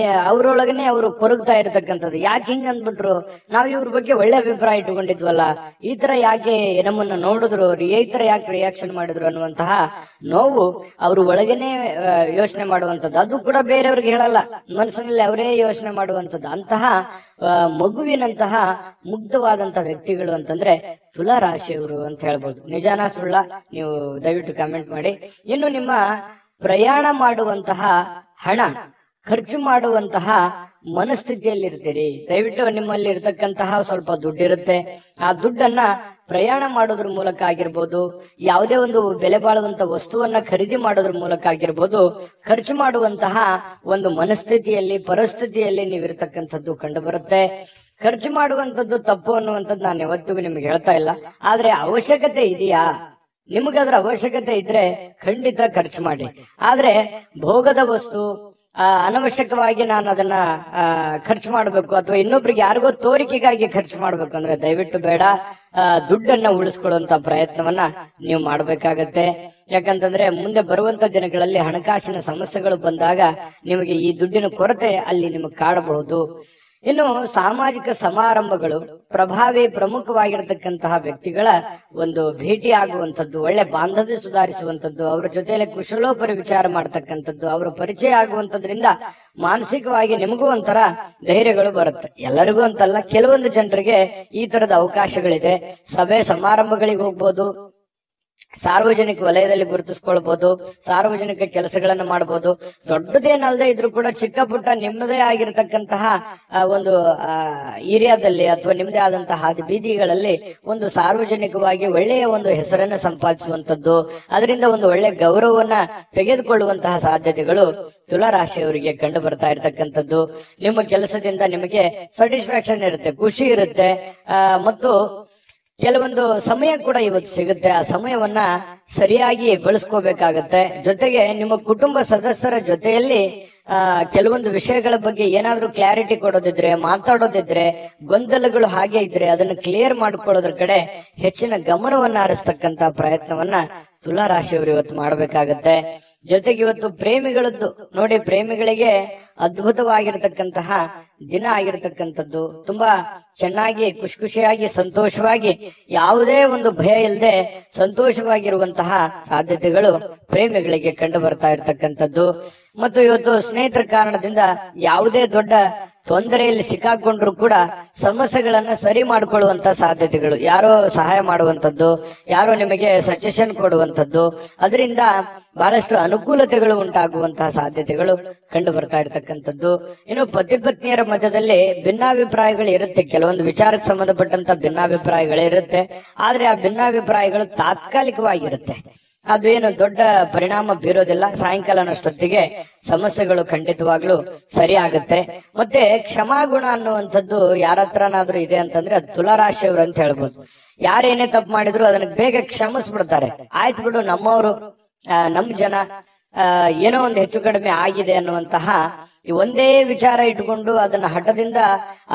ಅವ್ರೊಳಗನೆ ಅವರು ಕೊರಗ್ತಾ ಇರತಕ್ಕಂಥದ್ದು. ಯಾಕೆ ಹಿಂಗ ಅಂದ್ಬಿಟ್ರು, ನಾವ್ ಇವ್ರ ಬಗ್ಗೆ ಒಳ್ಳೆ ಅಭಿಪ್ರಾಯ ಇಟ್ಟುಕೊಂಡಿದ್ವಲ್ಲ, ಈ ತರ ಯಾಕೆ ನಮ್ಮನ್ನ ನೋಡಿದ್ರು, ಈ ತರ ಯಾಕೆ ರಿಯಾಕ್ಷನ್ ಮಾಡಿದ್ರು ಅನ್ನುವಂತಹ ನೋವು ಅವರು ಒಳಗನೆ ಯೋಚನೆ ಮಾಡುವಂಥದ್ದು. ಅದು ಕೂಡ ಬೇರೆಯವ್ರಿಗೆ ಹೇಳಲ್ಲ, ಮನಸ್ಸಿನಲ್ಲಿ ಅವರೇ ಯೋಚನೆ ಮಾಡುವಂಥದ್ದು. ಅಂತಹ ಮಗುವಿನಂತಹ ಮುಗ್ಧವಾದಂತಹ ವ್ಯಕ್ತಿಗಳು ಅಂತಂದ್ರೆ ತುಲಾ ರಾಶಿಯವರು ಅಂತ ಹೇಳ್ಬೋದು. ನಿಜಾನ ಸುಳ್ಳ ನೀವು ದಯವಿಟ್ಟು ಕಾಮೆಂಟ್ ಮಾಡಿ. ಇನ್ನು ನಿಮ್ಮ ಪ್ರಯಾಣ ಮಾಡುವಂತಹ ಹಣ, ಖರ್ಚು ಮಾಡುವಂತಹ ಮನಸ್ಥಿತಿಯಲ್ಲಿರ್ತೀರಿ. ದಯವಿಟ್ಟು ನಿಮ್ಮಲ್ಲಿ ಇರ್ತಕ್ಕಂತಹ ಸ್ವಲ್ಪ ದುಡ್ಡಿರುತ್ತೆ, ಆ ದುಡ್ಡನ್ನ ಪ್ರಯಾಣ ಮಾಡೋದ್ರ ಮೂಲಕ ಆಗಿರ್ಬೋದು, ಯಾವುದೇ ಒಂದು ಬೆಲೆ ಬಾಳುವಂತ ವಸ್ತುವನ್ನ ಖರೀದಿ ಮಾಡೋದ್ರ ಮೂಲಕ ಆಗಿರ್ಬೋದು, ಖರ್ಚು ಮಾಡುವಂತಹ ಒಂದು ಮನಸ್ಥಿತಿಯಲ್ಲಿ, ಪರಿಸ್ಥಿತಿಯಲ್ಲಿ ನೀವಿರ್ತಕ್ಕಂಥದ್ದು ಕಂಡು ಬರುತ್ತೆ. ಖರ್ಚು ಮಾಡುವಂತದ್ದು ತಪ್ಪು ಅನ್ನುವಂಥದ್ದು ನಾನು ಯಾವತ್ತಿಗೂ ನಿಮ್ಗೆ ಹೇಳ್ತಾ ಇಲ್ಲ. ಆದ್ರೆ ಅವಶ್ಯಕತೆ ಇದೆಯಾ, ನಿಮಗದ್ರ ಅವಶ್ಯಕತೆ ಇದ್ರೆ ಖಂಡಿತ ಖರ್ಚು ಮಾಡಿ. ಆದ್ರೆ ಭೋಗದ ವಸ್ತು, ಅನವಶ್ಯಕವಾಗಿ ನಾನು ಅದನ್ನ ಖರ್ಚು ಮಾಡಬೇಕು ಅಥವಾ ಇನ್ನೊಬ್ರಿಗೆ ಯಾರಿಗೋ ತೋರಿಕೆಗಾಗಿ ಖರ್ಚು ಮಾಡ್ಬೇಕು ಅಂದ್ರೆ ದಯವಿಟ್ಟು ಬೇಡ. ದುಡ್ಡನ್ನ ಉಳಿಸ್ಕೊಳ್ಳುವಂತ ಪ್ರಯತ್ನವನ್ನ ನೀವು ಮಾಡ್ಬೇಕಾಗತ್ತೆ. ಯಾಕಂತಂದ್ರೆ ಮುಂದೆ ಬರುವಂತ ದಿನಗಳಲ್ಲಿ ಹಣಕಾಸಿನ ಸಮಸ್ಯೆಗಳು ಬಂದಾಗ ನಿಮಗೆ ಈ ದುಡ್ಡಿನ ಕೊರತೆ ಅಲ್ಲಿ ನಿಮಗೆ ಕಾಡಬಹುದು. ಇನ್ನು ಸಾಮಾಜಿಕ ಸಮಾರಂಭಗಳು, ಪ್ರಮುಖವಾಗಿರತಕ್ಕಂತಹ ವ್ಯಕ್ತಿಗಳ ಒಂದು ಭೇಟಿ ಆಗುವಂಥದ್ದು, ಒಳ್ಳೆ ಬಾಂಧವ್ಯ ಸುಧಾರಿಸುವಂಥದ್ದು, ಅವರ ಜೊತೆಯಲ್ಲಿ ಕುಶಲೋಪರಿ ವಿಚಾರ ಮಾಡ್ತಕ್ಕಂಥದ್ದು, ಅವರ ಪರಿಚಯ ಆಗುವಂಥದ್ರಿಂದ ಮಾನಸಿಕವಾಗಿ ನಿಮಗೂ ಒಂಥರ ಧೈರ್ಯಗಳು ಬರುತ್ತೆ. ಎಲ್ಲರಿಗೂ ಅಂತಲ್ಲ, ಕೆಲವೊಂದು ಜನರಿಗೆ ಈ ತರದ ಅವಕಾಶಗಳಿದೆ. ಸಭೆ ಸಮಾರಂಭಗಳಿಗೆ ಹೋಗ್ಬೋದು, ಸಾರ್ವಜನಿಕ ವಲಯದಲ್ಲಿ ಗುರುತಿಸ್ಕೊಳ್ಬಹುದು, ಸಾರ್ವಜನಿಕ ಕೆಲಸಗಳನ್ನ ಮಾಡಬಹುದು. ದೊಡ್ಡದೇನಲ್ಲದೆ ಇದ್ರೂ ಕೂಡ ಚಿಕ್ಕ ಪುಟ್ಟ ನಿಮ್ಮದೇ ಆಗಿರತಕ್ಕಂತಹ ಒಂದು ಏರಿಯಾದಲ್ಲಿ ಅಥವಾ ನಿಮ್ಮದೇ ಆದಂತಹ ಹಾದಿ ಬೀದಿಗಳಲ್ಲಿ ಒಂದು ಸಾರ್ವಜನಿಕವಾಗಿ ಒಳ್ಳೆಯ ಒಂದು ಹೆಸರನ್ನ ಸಂಪಾದಿಸುವಂತದ್ದು, ಅದರಿಂದ ಒಂದು ಒಳ್ಳೆ ಗೌರವವನ್ನ ತೆಗೆದುಕೊಳ್ಳುವಂತಹ ಸಾಧ್ಯತೆಗಳು ತುಲಾ ರಾಶಿಯವರಿಗೆ ಕಂಡು ಬರ್ತಾ ಇರತಕ್ಕಂಥದ್ದು. ನಿಮ್ಮ ಕೆಲಸದಿಂದ ನಿಮಗೆ ಸ್ಯಾಟಿಸ್ಫ್ಯಾಕ್ಷನ್ ಇರುತ್ತೆ, ಖುಷಿ ಇರುತ್ತೆ, ಮತ್ತು ಕೆಲವೊಂದು ಸಮಯ ಕೂಡ ಇವತ್ತು ಸಿಗುತ್ತೆ. ಆ ಸಮಯವನ್ನ ಸರಿಯಾಗಿ ಬಳಸ್ಕೋಬೇಕಾಗತ್ತೆ. ಜೊತೆಗೆ ನಿಮ್ಮ ಕುಟುಂಬ ಸದಸ್ಯರ ಜೊತೆಯಲ್ಲಿ ಕೆಲವೊಂದು ವಿಷಯಗಳ ಬಗ್ಗೆ ಏನಾದ್ರೂ ಕ್ಲಾರಿಟಿ ಕೊಡೋದಿದ್ರೆ, ಮಾತಾಡೋದಿದ್ರೆ, ಗೊಂದಲಗಳು ಹಾಗೆ ಇದ್ರೆ ಅದನ್ನ ಕ್ಲಿಯರ್ ಮಾಡ್ಕೊಳ್ಳೋದ್ರ ಕಡೆ ಹೆಚ್ಚಿನ ಗಮನವನ್ನ ಹರಿಸ್ತಕ್ಕಂತ ಪ್ರಯತ್ನವನ್ನ ತುಲಾ ರಾಶಿಯವರು ಇವತ್ತು ಮಾಡಬೇಕಾಗತ್ತೆ. ಜೊತೆಗೆ ಇವತ್ತು ಪ್ರೇಮಿಗಳದ್ದು ನೋಡಿ, ಪ್ರೇಮಿಗಳಿಗೆ ಅದ್ಭುತವಾಗಿರತಕ್ಕಂತಹ ದಿನ ಆಗಿರತಕ್ಕಂಥದ್ದು. ತುಂಬಾ ಚೆನ್ನಾಗಿ ಖುಷಿಯಾಗಿ ಸಂತೋಷವಾಗಿ, ಯಾವುದೇ ಒಂದು ಭಯ ಇಲ್ಲದೆ ಸಂತೋಷವಾಗಿರುವಂತಹ ಸಾಧ್ಯತೆಗಳು ಪ್ರೇಮಿಗಳಿಗೆ ಕಂಡು ಬರ್ತಾ ಇರತಕ್ಕಂಥದ್ದು. ಮತ್ತು ಇವತ್ತು ಸ್ನೇಹಿತರ ಕಾರಣದಿಂದ ಯಾವುದೇ ದೊಡ್ಡ ತೊಂದರೆಯಲ್ಲಿ ಸಿಕ್ಕಾಕೊಂಡ್ರು ಕೂಡ ಸಮಸ್ಯೆಗಳನ್ನ ಸರಿ ಮಾಡಿಕೊಳ್ಳುವಂತ ಸಾಧ್ಯತೆಗಳು, ಯಾರೋ ಸಹಾಯ ಮಾಡುವಂತದ್ದು, ಯಾರೋ ನಿಮಗೆ ಸಜೆಷನ್ ಕೊಡುವಂತದ್ದು, ಅದರಿಂದ ಬಹಳಷ್ಟು ಅನುಕೂಲತೆಗಳು ಉಂಟಾಗುವಂತಹ ಸಾಧ್ಯತೆಗಳು ಕಂಡು ಬರ್ತಾ ಇರತಕ್ಕಂಥದ್ದು. ಇನ್ನು ಪತಿ ಪತ್ನಿಯರ ಮಧ್ಯದಲ್ಲಿ ಭಿನ್ನಾಭಿಪ್ರಾಯಗಳು ಇರುತ್ತೆ, ಕೆಲವೊಂದು ವಿಚಾರಕ್ಕೆ ಸಂಬಂಧಪಟ್ಟಂತ ಭಿನ್ನಾಭಿಪ್ರಾಯಗಳು ಇರುತ್ತೆ. ಆದ್ರೆ ಆ ಭಿನ್ನಾಭಿಪ್ರಾಯಗಳು ತಾತ್ಕಾಲಿಕವಾಗಿರುತ್ತೆ, ಅದು ಏನು ದೊಡ್ಡ ಪರಿಣಾಮ ಬೀರೋದಿಲ್ಲ. ಸಾಯಂಕಾಲನಷ್ಟೊತ್ತಿಗೆ ಸಮಸ್ಯೆಗಳು ಖಂಡಿತವಾಗ್ಲೂ ಸರಿ ಆಗುತ್ತೆ. ಮತ್ತೆ ಕ್ಷಮಾಗುಣ ಅನ್ನುವಂಥದ್ದು ಯಾರ ಹತ್ರನಾದ್ರೂ ಇದೆ ಅಂತಂದ್ರೆ ಅದು ತುಲಾ ರಾಶಿಯವರು ಅಂತ ಹೇಳ್ಬೋದು. ಯಾರೇನೇ ತಪ್ಪು ಮಾಡಿದ್ರು ಅದನ್ನ ಬೇಗ ಕ್ಷಮಿಸ್ಬಿಡ್ತಾರೆ. ಆಯ್ತು ಬಿಡು, ನಮ್ಮವರು, ನಮ್ ಜನ, ಏನೋ ಒಂದು ಹೆಚ್ಚು ಕಡಿಮೆ ಆಗಿದೆ ಅನ್ನುವಂತಹ ಒಂದೇ ವಿಚಾರ ಇಟ್ಕೊಂಡು ಅದನ್ನ ಹಠದಿಂದ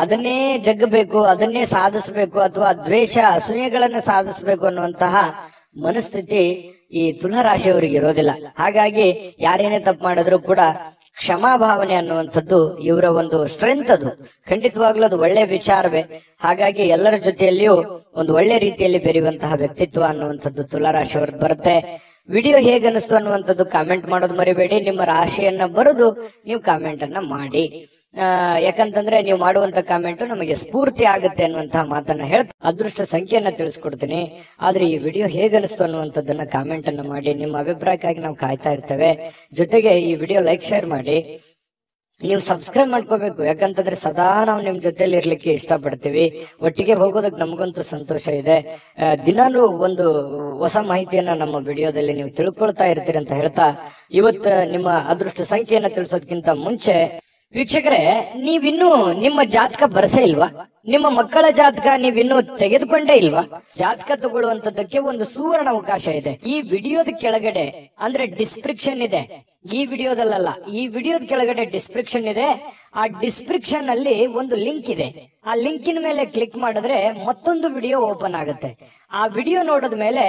ಅದನ್ನೇ ಜಗ್ಗಬೇಕು, ಅದನ್ನೇ ಸಾಧಿಸಬೇಕು, ಅಥವಾ ದ್ವೇಷ ಅಸೂಯೆಗಳನ್ನ ಸಾಧಿಸಬೇಕು ಅನ್ನುವಂತಹ ಮನಸ್ಥಿತಿ ಈ ತುಲಾ ರಾಶಿಯವರಿಗೆ ಇರೋದಿಲ್ಲ. ಹಾಗಾಗಿ ಯಾರೇನೇ ತಪ್ಪು ಮಾಡಿದ್ರು ಕೂಡ ಕ್ಷಮಾಭಾವನೆ ಅನ್ನುವಂಥದ್ದು ಇವರ ಒಂದು ಸ್ಟ್ರೆಂತ್. ಅದು ಖಂಡಿತವಾಗ್ಲೂ ಅದು ಒಳ್ಳೆ ವಿಚಾರವೇ. ಹಾಗಾಗಿ ಎಲ್ಲರ ಜೊತೆಯಲ್ಲಿಯೂ ಒಂದು ಒಳ್ಳೆ ರೀತಿಯಲ್ಲಿ ಬೆರೆಯುವಂತಹ ವ್ಯಕ್ತಿತ್ವ ಅನ್ನುವಂಥದ್ದು ತುಲಾ ರಾಶಿಯವ್ರದ್ದು ಬರುತ್ತೆ. ವಿಡಿಯೋ ಹೇಗನ್ನಿಸ್ತು ಅನ್ನುವಂಥದ್ದು ಕಾಮೆಂಟ್ ಮಾಡೋದು ಮರಿಬೇಡಿ. ನಿಮ್ಮ ರಾಶಿಯನ್ನ ಬರೆದು ನೀವು ಕಾಮೆಂಟ್ ಅನ್ನ ಮಾಡಿ. ಯಾಕಂತಂದ್ರೆ ನೀವು ಮಾಡುವಂತ ಕಾಮೆಂಟ್ ನಮಗೆ ಸ್ಫೂರ್ತಿ ಆಗುತ್ತೆ ಅನ್ನುವಂತಹ ಮಾತನ್ನ ಹೇಳ್ತಾ ಅದೃಷ್ಟ ಸಂಖ್ಯೆಯನ್ನ ತಿಳಿಸ್ಕೊಡ್ತೀನಿ. ಆದ್ರೆ ಈ ವಿಡಿಯೋ ಹೇಗನ್ನಿಸ್ತು ಅನ್ನುವಂಥದ್ದನ್ನ ಕಾಮೆಂಟ್ ಅನ್ನ ಮಾಡಿ. ನಿಮ್ಮ ಅಭಿಪ್ರಾಯಕ್ಕಾಗಿ ನಾವು ಕಾಯ್ತಾ ಇರ್ತೇವೆ. ಜೊತೆಗೆ ಈ ವಿಡಿಯೋ ಲೈಕ್, ಶೇರ್ ಮಾಡಿ. ನೀವು ಸಬ್ಸ್ಕ್ರೈಬ್ ಮಾಡ್ಕೋಬೇಕು, ಯಾಕಂತಂದ್ರೆ ಸದಾ ನಾವು ನಿಮ್ ಜೊತೆಲಿ ಇರ್ಲಿಕ್ಕೆ ಇಷ್ಟಪಡ್ತೀವಿ. ಒಟ್ಟಿಗೆ ಹೋಗೋದಕ್ಕೆ ನಮಗಂತೂ ಸಂತೋಷ ಇದೆ. ದಿನಾಲೂ ಒಂದು ಹೊಸ ಮಾಹಿತಿಯನ್ನ ನಮ್ಮ ವಿಡಿಯೋದಲ್ಲಿ ನೀವು ತಿಳ್ಕೊಳ್ತಾ ಇರ್ತೀರಿ ಅಂತ ಹೇಳ್ತಾ, ಇವತ್ತು ನಿಮ್ಮ ಅದೃಷ್ಟ ಸಂಖ್ಯೆಯನ್ನ ತಿಳಿಸೋದಕ್ಕಿಂತ ಮುಂಚೆ ವೀಕ್ಷಕರೇ, ನೀವಿನ್ನೂ ನಿಮ್ಮ ಜಾತಕ ಬರಸೇ ಇಲ್ವಾ? ನಿಮ್ಮ ಮಕ್ಕಳ ಜಾತಕ ನೀವಿನ್ನೂ ತೆಗೆದುಕೊಂಡೇ ಇಲ್ವಾ? ಜಾತಕ ತಗೊಳ್ಳುವಂತದ್ದಕ್ಕೆ ಒಂದು ಸುವರ್ಣ ಅವಕಾಶ ಇದೆ. ಈ ವಿಡಿಯೋದ ಕೆಳಗಡೆ ಅಂದ್ರೆ ಡಿಸ್ಕ್ರಿಪ್ಷನ್ ಇದೆ. ಈ ವಿಡಿಯೋದಲ್ಲ, ಈ ವಿಡಿಯೋದ ಕೆಳಗಡೆ ಡಿಸ್ಕ್ರಿಪ್ಷನ್ ಇದೆ. ಆ ಡಿಸ್ಕ್ರಿಪ್ಷನ್ ಅಲ್ಲಿ ಒಂದು ಲಿಂಕ್ ಇದೆ. ಆ ಲಿಂಕಿನ ಮೇಲೆ ಕ್ಲಿಕ್ ಮಾಡಿದ್ರೆ ಮತ್ತೊಂದು ವಿಡಿಯೋ ಓಪನ್ ಆಗುತ್ತೆ. ಆ ವಿಡಿಯೋ ನೋಡಿದ ಮೇಲೆ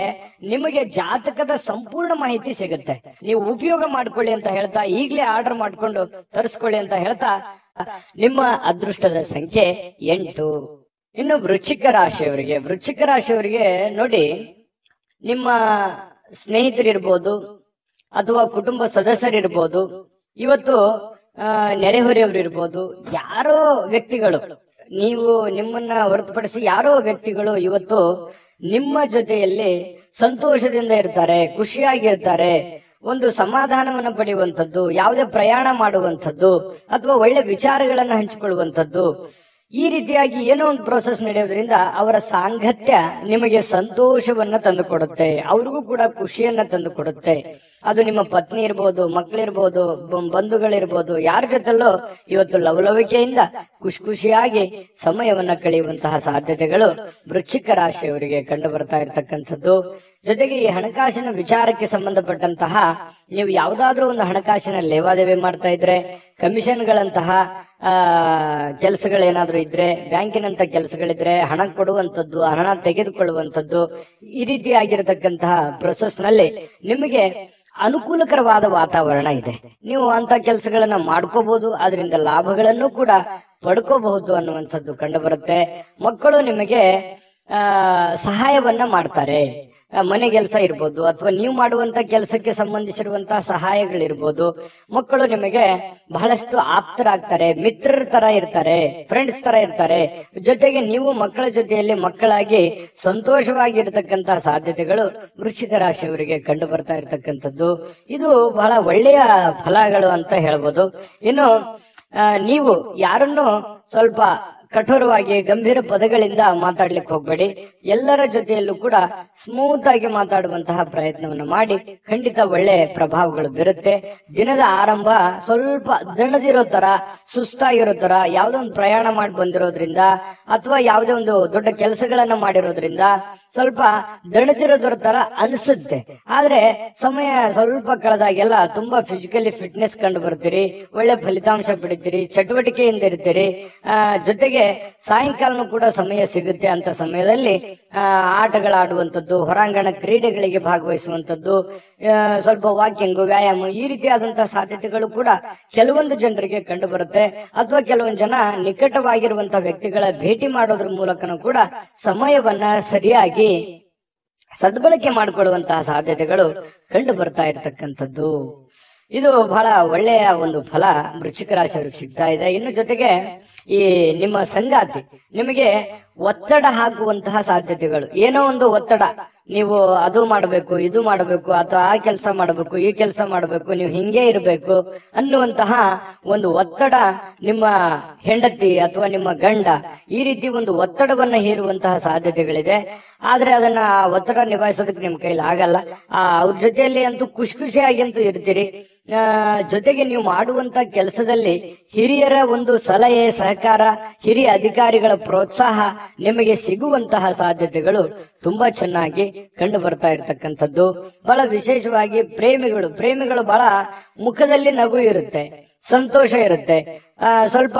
ನಿಮಗೆ ಜಾತಕದ ಸಂಪೂರ್ಣ ಮಾಹಿತಿ ಸಿಗುತ್ತೆ. ನೀವು ಉಪಯೋಗ ಮಾಡ್ಕೊಳ್ಳಿ ಅಂತ ಹೇಳ್ತಾ, ಈಗಲೇ ಆರ್ಡರ್ ಮಾಡ್ಕೊಂಡು ತರಿಸ್ಕೊಳ್ಳಿ ಅಂತ ಹೇಳ್ತಾ, ನಿಮ್ಮ ಅದೃಷ್ಟದ ಸಂಖ್ಯೆ 8. ಇನ್ನು ವೃಶ್ಚಿಕ ರಾಶಿಯವರಿಗೆ ನೋಡಿ, ನಿಮ್ಮ ಸ್ನೇಹಿತರಿರ್ಬೋದು ಅಥವಾ ಕುಟುಂಬ ಸದಸ್ಯರಿರ್ಬೋದು, ಇವತ್ತು ನೆರೆಹೊರೆಯವರು ಇರ್ಬೋದು, ಯಾರೋ ವ್ಯಕ್ತಿಗಳು, ನೀವು ನಿಮ್ಮನ್ನ ಹೊರತುಪಡಿಸಿ ಯಾರೋ ವ್ಯಕ್ತಿಗಳು ಇವತ್ತು ನಿಮ್ಮ ಜೊತೆಯಲ್ಲಿ ಸಂತೋಷದಿಂದ ಇರ್ತಾರೆ, ಖುಷಿಯಾಗಿರ್ತಾರೆ. ಒಂದು ಸಮಾಧಾನವನ್ನು ಪಡೆಯುವಂಥದ್ದು, ಯಾವುದೇ ಪ್ರಯಾಣ ಮಾಡುವಂಥದ್ದು ಅಥವಾ ಒಳ್ಳೆ ವಿಚಾರಗಳನ್ನ ಹಂಚಿಕೊಳ್ಳುವಂಥದ್ದು, ಈ ರೀತಿಯಾಗಿ ಏನೋ ಒಂದು ಪ್ರೋಸೆಸ್ ನಡೆಯೋದ್ರಿಂದ ಅವರ ಸಾಂಗತ್ಯ ನಿಮಗೆ ಸಂತೋಷವನ್ನ ತಂದುಕೊಡುತ್ತೆ, ಅವ್ರಿಗೂ ಕೂಡ ಖುಷಿಯನ್ನ ತಂದುಕೊಡುತ್ತೆ. ಅದು ನಿಮ್ಮ ಪತ್ನಿ ಇರ್ಬೋದು, ಮಕ್ಕಳಿರ್ಬೋದು, ಬಂಧುಗಳಿರ್ಬೋದು, ಯಾರ ಜೊತೆಲ್ಲೋ ಇವತ್ತು ಲವಲವಿಕೆಯಿಂದ ಖುಷಿಯಾಗಿ ಸಮಯವನ್ನ ಕಳೆಯುವಂತಹ ಸಾಧ್ಯತೆಗಳು ವೃಶ್ಚಿಕ ರಾಶಿಯವರಿಗೆ ಕಂಡು ಬರ್ತಾ ಇರತಕ್ಕಂಥದ್ದು. ಜೊತೆಗೆ ಈ ಹಣಕಾಸಿನ ವಿಚಾರಕ್ಕೆ ಸಂಬಂಧಪಟ್ಟಂತಹ ನೀವು ಯಾವುದಾದ್ರೂ ಒಂದು ಹಣಕಾಸಿನ ಲೇವಾದೇವಿ ಮಾಡ್ತಾ ಇದ್ರೆ, ಕಮಿಷನ್ಗಳಂತಹ ಕೆಲಸಗಳೇನಾದ್ರೂ ಇದ್ರೆ, ಬ್ಯಾಂಕಿನಂತ ಕೆಲಸಗಳಿದ್ರೆ, ಹಣ ಕೊಡುವಂಥದ್ದು, ಹಣ ತೆಗೆದುಕೊಳ್ಳುವಂಥದ್ದು, ಈ ರೀತಿಯಾಗಿರತಕ್ಕಂತಹ ಪ್ರೊಸೆಸ್ ನಲ್ಲಿ ನಿಮಗೆ ಅನುಕೂಲಕರವಾದ ವಾತಾವರಣ ಇದೆ. ನೀವು ಅಂತ ಕೆಲಸಗಳನ್ನ ಮಾಡ್ಕೋಬಹುದು, ಅದರಿಂದ ಲಾಭಗಳನ್ನು ಕೂಡ ಪಡ್ಕೋಬಹುದು ಅನ್ನುವಂಥದ್ದು ಕಂಡು ಬರುತ್ತೆ. ಮಕ್ಕಳು ನಿಮಗೆ ಸಹಾಯವನ್ನ ಮಾಡ್ತಾರೆ. ಮನೆ ಕೆಲಸ ಇರ್ಬೋದು ಅಥವಾ ನೀವು ಮಾಡುವಂತ ಕೆಲಸಕ್ಕೆ ಸಂಬಂಧಿಸಿರುವಂತಹ ಸಹಾಯಗಳಿರ್ಬೋದು. ಮಕ್ಕಳು ನಿಮಗೆ ಬಹಳಷ್ಟು ಆಪ್ತರಾಗ್ತಾರೆ, ಮಿತ್ರರ ತರ ಇರ್ತಾರೆ, ಫ್ರೆಂಡ್ಸ್ ತರ ಇರ್ತಾರೆ. ಜೊತೆಗೆ ನೀವು ಮಕ್ಕಳ ಜೊತೆಯಲ್ಲಿ ಮಕ್ಕಳಾಗಿ ಸಂತೋಷವಾಗಿರ್ತಕ್ಕಂತಹ ಸಾಧ್ಯತೆಗಳು ವೃಶ್ಚಿಕ ರಾಶಿಯವರಿಗೆ ಕಂಡು ಬರ್ತಾ ಇರತಕ್ಕಂಥದ್ದು. ಇದು ಬಹಳ ಒಳ್ಳೆಯ ಫಲಗಳು ಅಂತ ಹೇಳ್ಬೋದು. ಇನ್ನು ನೀವು ಯಾರನ್ನು ಸ್ವಲ್ಪ ಕಠೋರವಾಗಿ ಗಂಭೀರ ಪದಗಳಿಂದ ಮಾತಾಡ್ಲಿಕ್ಕೆ ಹೋಗ್ಬೇಡಿ. ಎಲ್ಲರ ಜೊತೆಯಲ್ಲೂ ಕೂಡ ಸ್ಮೂತ್ ಆಗಿ ಮಾತಾಡುವಂತಹ ಪ್ರಯತ್ನವನ್ನು ಮಾಡಿ, ಖಂಡಿತ ಒಳ್ಳೆ ಪ್ರಭಾವಗಳು ಬೀರುತ್ತೆ. ದಿನದ ಆರಂಭ ಸ್ವಲ್ಪ ದಣದಿರೋ ತರ, ಸುಸ್ತಾಗಿರೋ ತರ, ಯಾವುದೋ ಒಂದು ಪ್ರಯಾಣ ಮಾಡಿ ಬಂದಿರೋದ್ರಿಂದ ಅಥವಾ ಯಾವುದೇ ಒಂದು ದೊಡ್ಡ ಕೆಲಸಗಳನ್ನ ಮಾಡಿರೋದ್ರಿಂದ ಸ್ವಲ್ಪ ದಣದಿರೋದ್ರ ತರ ಅನಿಸುತ್ತೆ. ಆದ್ರೆ ಸಮಯ ಸ್ವಲ್ಪ ಕಳೆದಾಗೆಲ್ಲ ತುಂಬಾ ಫಿಸಿಕಲಿ ಫಿಟ್ನೆಸ್ ಕಂಡು ಬರ್ತೀರಿ, ಒಳ್ಳೆ ಫಲಿತಾಂಶ ಪಡಿತೀರಿ, ಚಟುವಟಿಕೆಯಿಂದ ಇರ್ತೀರಿ. ಜೊತೆಗೆ ಸಾಯಂಕಾಲನೂ ಕೂಡ ಸಮಯ ಸಿಗುತ್ತೆ. ಅಂತ ಸಮಯದಲ್ಲಿ ಆಟಗಳಾಡುವಂಥದ್ದು, ಹೊರಾಂಗಣ ಕ್ರೀಡೆಗಳಿಗೆ ಭಾಗವಹಿಸುವಂಥದ್ದು, ಸ್ವಲ್ಪ ವಾಕಿಂಗ್, ವ್ಯಾಯಾಮ, ಈ ರೀತಿಯಾದಂತಹ ಸಾಧ್ಯತೆಗಳು ಕೂಡ ಕೆಲವೊಂದು ಜನರಿಗೆ ಕಂಡು ಬರುತ್ತೆ. ಅಥವಾ ಕೆಲವೊಂದು ಜನ ನಿಕಟವಾಗಿರುವಂತಹ ವ್ಯಕ್ತಿಗಳ ಭೇಟಿ ಮಾಡೋದ್ರ ಮೂಲಕನೂ ಕೂಡ ಸಮಯವನ್ನ ಸರಿಯಾಗಿ ಸದ್ಬಳಕೆ ಮಾಡಿಕೊಳ್ಳುವಂತಹ ಸಾಧ್ಯತೆಗಳು ಕಂಡು ಬರ್ತಾ ಇರತಕ್ಕಂಥದ್ದು. ಇದು ಬಹಳ ಒಳ್ಳೆಯ ಒಂದು ಫಲ ವೃಶ್ಚಿಕ ರಾಶಿಯವರಿಗೆ ಸಿಗ್ತಾ ಇದೆ. ಇನ್ನು ಜೊತೆಗೆ ಈ ನಿಮ್ಮ ಸಂಗಾತಿ ನಿಮಗೆ ಒತ್ತಡ ಹಾಕುವಂತಹ ಸಾಧ್ಯತೆಗಳು, ಏನೋ ಒಂದು ಒತ್ತಡ, ನೀವು ಅದು ಮಾಡಬೇಕು, ಇದು ಮಾಡಬೇಕು, ಅಥವಾ ಆ ಕೆಲಸ ಮಾಡಬೇಕು, ಈ ಕೆಲಸ ಮಾಡಬೇಕು, ನೀವು ಹಿಂಗೆ ಇರಬೇಕು ಅನ್ನುವಂತಹ ಒಂದು ಒತ್ತಡ ನಿಮ್ಮ ಹೆಂಡತಿ ಅಥವಾ ನಿಮ್ಮ ಗಂಡ ಈ ರೀತಿ ಒಂದು ಒತ್ತಡವನ್ನ ಹೇರುವಂತಹ ಸಾಧ್ಯತೆಗಳಿದೆ. ಆದ್ರೆ ಅದನ್ನ ಒತ್ತಡ ನಿಭಾಯಿಸೋದಕ್ಕೆ ನಿಮ್ ಕೈಲಿ ಆಗಲ್ಲ. ಅವ್ರ ಜೊತೆಯಲ್ಲಿ ಅಂತೂ ಖುಷಿಯಾಗಿ ಅಂತೂ ಇರ್ತೀರಿ. ಜೊತೆಗೆ ನೀವು ಮಾಡುವಂತ ಕೆಲಸದಲ್ಲಿ ಹಿರಿಯರ ಒಂದು ಸಲಹೆ, ಸಹಕಾರ, ಹಿರಿಯ ಅಧಿಕಾರಿಗಳ ಪ್ರೋತ್ಸಾಹ ನಿಮಗೆ ಸಿಗುವಂತಹ ಸಾಧ್ಯತೆಗಳು ತುಂಬಾ ಚೆನ್ನಾಗಿ ಕಂಡು ಬರ್ತಾ ಇರತಕ್ಕಂಥದ್ದು. ಬಹಳ ವಿಶೇಷವಾಗಿ ಪ್ರೇಮಿಗಳು ಬಹಳ ಮುಖದಲ್ಲಿ ನಗು ಇರುತ್ತೆ, ಸಂತೋಷ ಇರುತ್ತೆ, ಸ್ವಲ್ಪ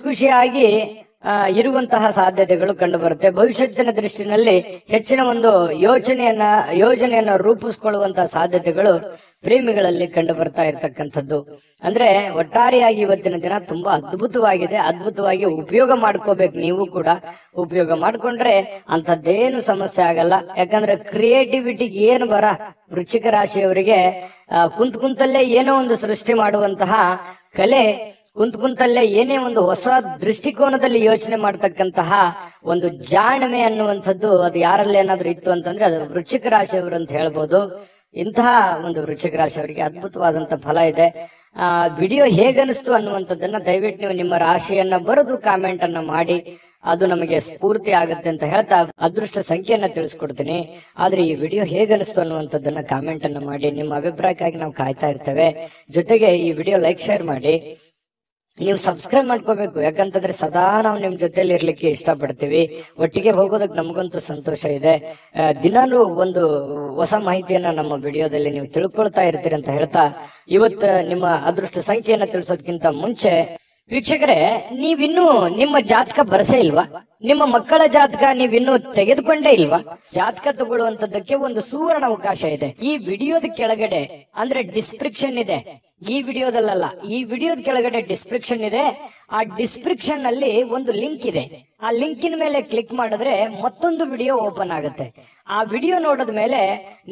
ಖುಷಿಯಾಗಿ ಇರುವಂತಹ ಸಾಧ್ಯತೆಗಳು ಕಂಡು ಬರುತ್ತೆ. ಭವಿಷ್ಯತ್ತಿನ ದೃಷ್ಟಿನಲ್ಲಿ ಹೆಚ್ಚಿನ ಒಂದು ಯೋಜನೆಯನ್ನ ರೂಪಿಸಿಕೊಳ್ಳುವಂತಹ ಸಾಧ್ಯತೆಗಳು ಪ್ರೇಮಿಗಳಲ್ಲಿ ಕಂಡು ಬರ್ತಾ ಇರತಕ್ಕಂಥದ್ದು. ಅಂದ್ರೆ ಒಟ್ಟಾರೆಯಾಗಿ ಇವತ್ತಿನ ದಿನ ತುಂಬಾ ಅದ್ಭುತವಾಗಿ ಉಪಯೋಗ ಮಾಡ್ಕೋಬೇಕು. ನೀವು ಕೂಡ ಉಪಯೋಗ ಮಾಡ್ಕೊಂಡ್ರೆ ಅಂತದ್ದೇನು ಸಮಸ್ಯೆ ಆಗಲ್ಲ. ಯಾಕಂದ್ರೆ ಕ್ರಿಯೇಟಿವಿಟಿಗೆ ಏನು ವೃಶ್ಚಿಕ ರಾಶಿಯವರಿಗೆ ಕುಂತಲ್ಲೇ ಏನೋ ಒಂದು ಸೃಷ್ಟಿ ಮಾಡುವಂತಹ ಕಲೆ, ಕುಂತಲ್ಲೇ ಏನೇ ಒಂದು ಹೊಸ ದೃಷ್ಟಿಕೋನದಲ್ಲಿ ಯೋಚನೆ ಮಾಡ್ತಕ್ಕಂತಹ ಒಂದು ಜಾಣ್ಮೆ ಅನ್ನುವಂಥದ್ದು ಅದು ಯಾರಲ್ಲಿ ಏನಾದ್ರೂ ಇತ್ತು ಅಂತಂದ್ರೆ ಅದು ವೃಶ್ಚಿಕ ರಾಶಿಯವರು ಅಂತ ಹೇಳ್ಬೋದು. ಇಂತಹ ಒಂದು ವೃಶ್ಚಿಕ ರಾಶಿಯವರಿಗೆ ಅದ್ಭುತವಾದಂತ ಫಲ ಇದೆ. ವಿಡಿಯೋ ಹೇಗನಿಸ್ತು ಅನ್ನುವಂಥದ್ದನ್ನ ದಯವಿಟ್ಟು ನೀವು ನಿಮ್ಮ ರಾಶಿಯನ್ನ ಬರೆದು ಕಾಮೆಂಟ್ ಅನ್ನ ಮಾಡಿ, ಅದು ನಮಗೆ ಸ್ಫೂರ್ತಿ ಆಗುತ್ತೆ ಅಂತ ಹೇಳ್ತಾ ಅದೃಷ್ಟ ಸಂಖ್ಯೆಯನ್ನ ತಿಳಿಸ್ಕೊಡ್ತೀನಿ. ಆದ್ರೆ ಈ ವಿಡಿಯೋ ಹೇಗನಿಸ್ತು ಅನ್ನುವಂಥದ್ದನ್ನ ಕಾಮೆಂಟ್ ಅನ್ನ ಮಾಡಿ, ನಿಮ್ಮ ಅಭಿಪ್ರಾಯಕ್ಕಾಗಿ ನಾವು ಕಾಯ್ತಾ ಇರ್ತೇವೆ. ಜೊತೆಗೆ ಈ ವಿಡಿಯೋ ಲೈಕ್, ಶೇರ್ ಮಾಡಿ. ನೀವು ಸಬ್ಸ್ಕ್ರೈಬ್ ಮಾಡ್ಕೋಬೇಕು, ಯಾಕಂತಂದ್ರೆ ಸದಾ ನಾವು ನಿಮ್ ಜೊತೆಲಿ ಇರ್ಲಿಕ್ಕೆ ಇಷ್ಟಪಡ್ತೀವಿ. ಒಟ್ಟಿಗೆ ಹೋಗೋದಕ್ಕೆ ನಮಗಂತೂ ಸಂತೋಷ ಇದೆ. ದಿನಾಲೂ ಒಂದು ಹೊಸ ಮಾಹಿತಿಯನ್ನ ನಮ್ಮ ವಿಡಿಯೋದಲ್ಲಿ ನೀವು ತಿಳ್ಕೊಳ್ತಾ ಇರ್ತೀರಿ ಅಂತ ಹೇಳ್ತಾ, ಇವತ್ತು ನಿಮ್ಮ ಅದೃಷ್ಟ ಸಂಖ್ಯೆಯನ್ನ ತಿಳಿಸೋದಕ್ಕಿಂತ ಮುಂಚೆ ವೀಕ್ಷಕರೇ, ನೀವಿನ್ನೂ ನಿಮ್ಮ ಜಾತಕ ಬರಸೇ ಇಲ್ವಾ? ನಿಮ್ಮ ಮಕ್ಕಳ ಜಾತಕ ನೀವಿನ್ನೂ ತೆಗೆದುಕೊಂಡೇ ಇಲ್ವಾ? ಜಾತಕ ತಗೊಳ್ಳುವಂತದ್ದಕ್ಕೆ ಒಂದು ಸುವರ್ಣ ಅವಕಾಶ ಇದೆ. ಈ ವಿಡಿಯೋದ ಕೆಳಗಡೆ ಅಂದ್ರೆ ಡಿಸ್ಕ್ರಿಪ್ಷನ್ ಇದೆ. ಈ ವಿಡಿಯೋದಲ್ಲ, ಈ ವಿಡಿಯೋದ ಕೆಳಗಡೆ ಡಿಸ್ಕ್ರಿಪ್ಷನ್ ಇದೆ. ಆ ಡಿಸ್ಕ್ರಿಪ್ಷನ್ ಅಲ್ಲಿ ಒಂದು ಲಿಂಕ್ ಇದೆ. ಆ ಲಿಂಕಿನ ಮೇಲೆ ಕ್ಲಿಕ್ ಮಾಡಿದ್ರೆ ಮತ್ತೊಂದು ವಿಡಿಯೋ ಓಪನ್ ಆಗುತ್ತೆ. ಆ ವಿಡಿಯೋ ನೋಡಿದ ಮೇಲೆ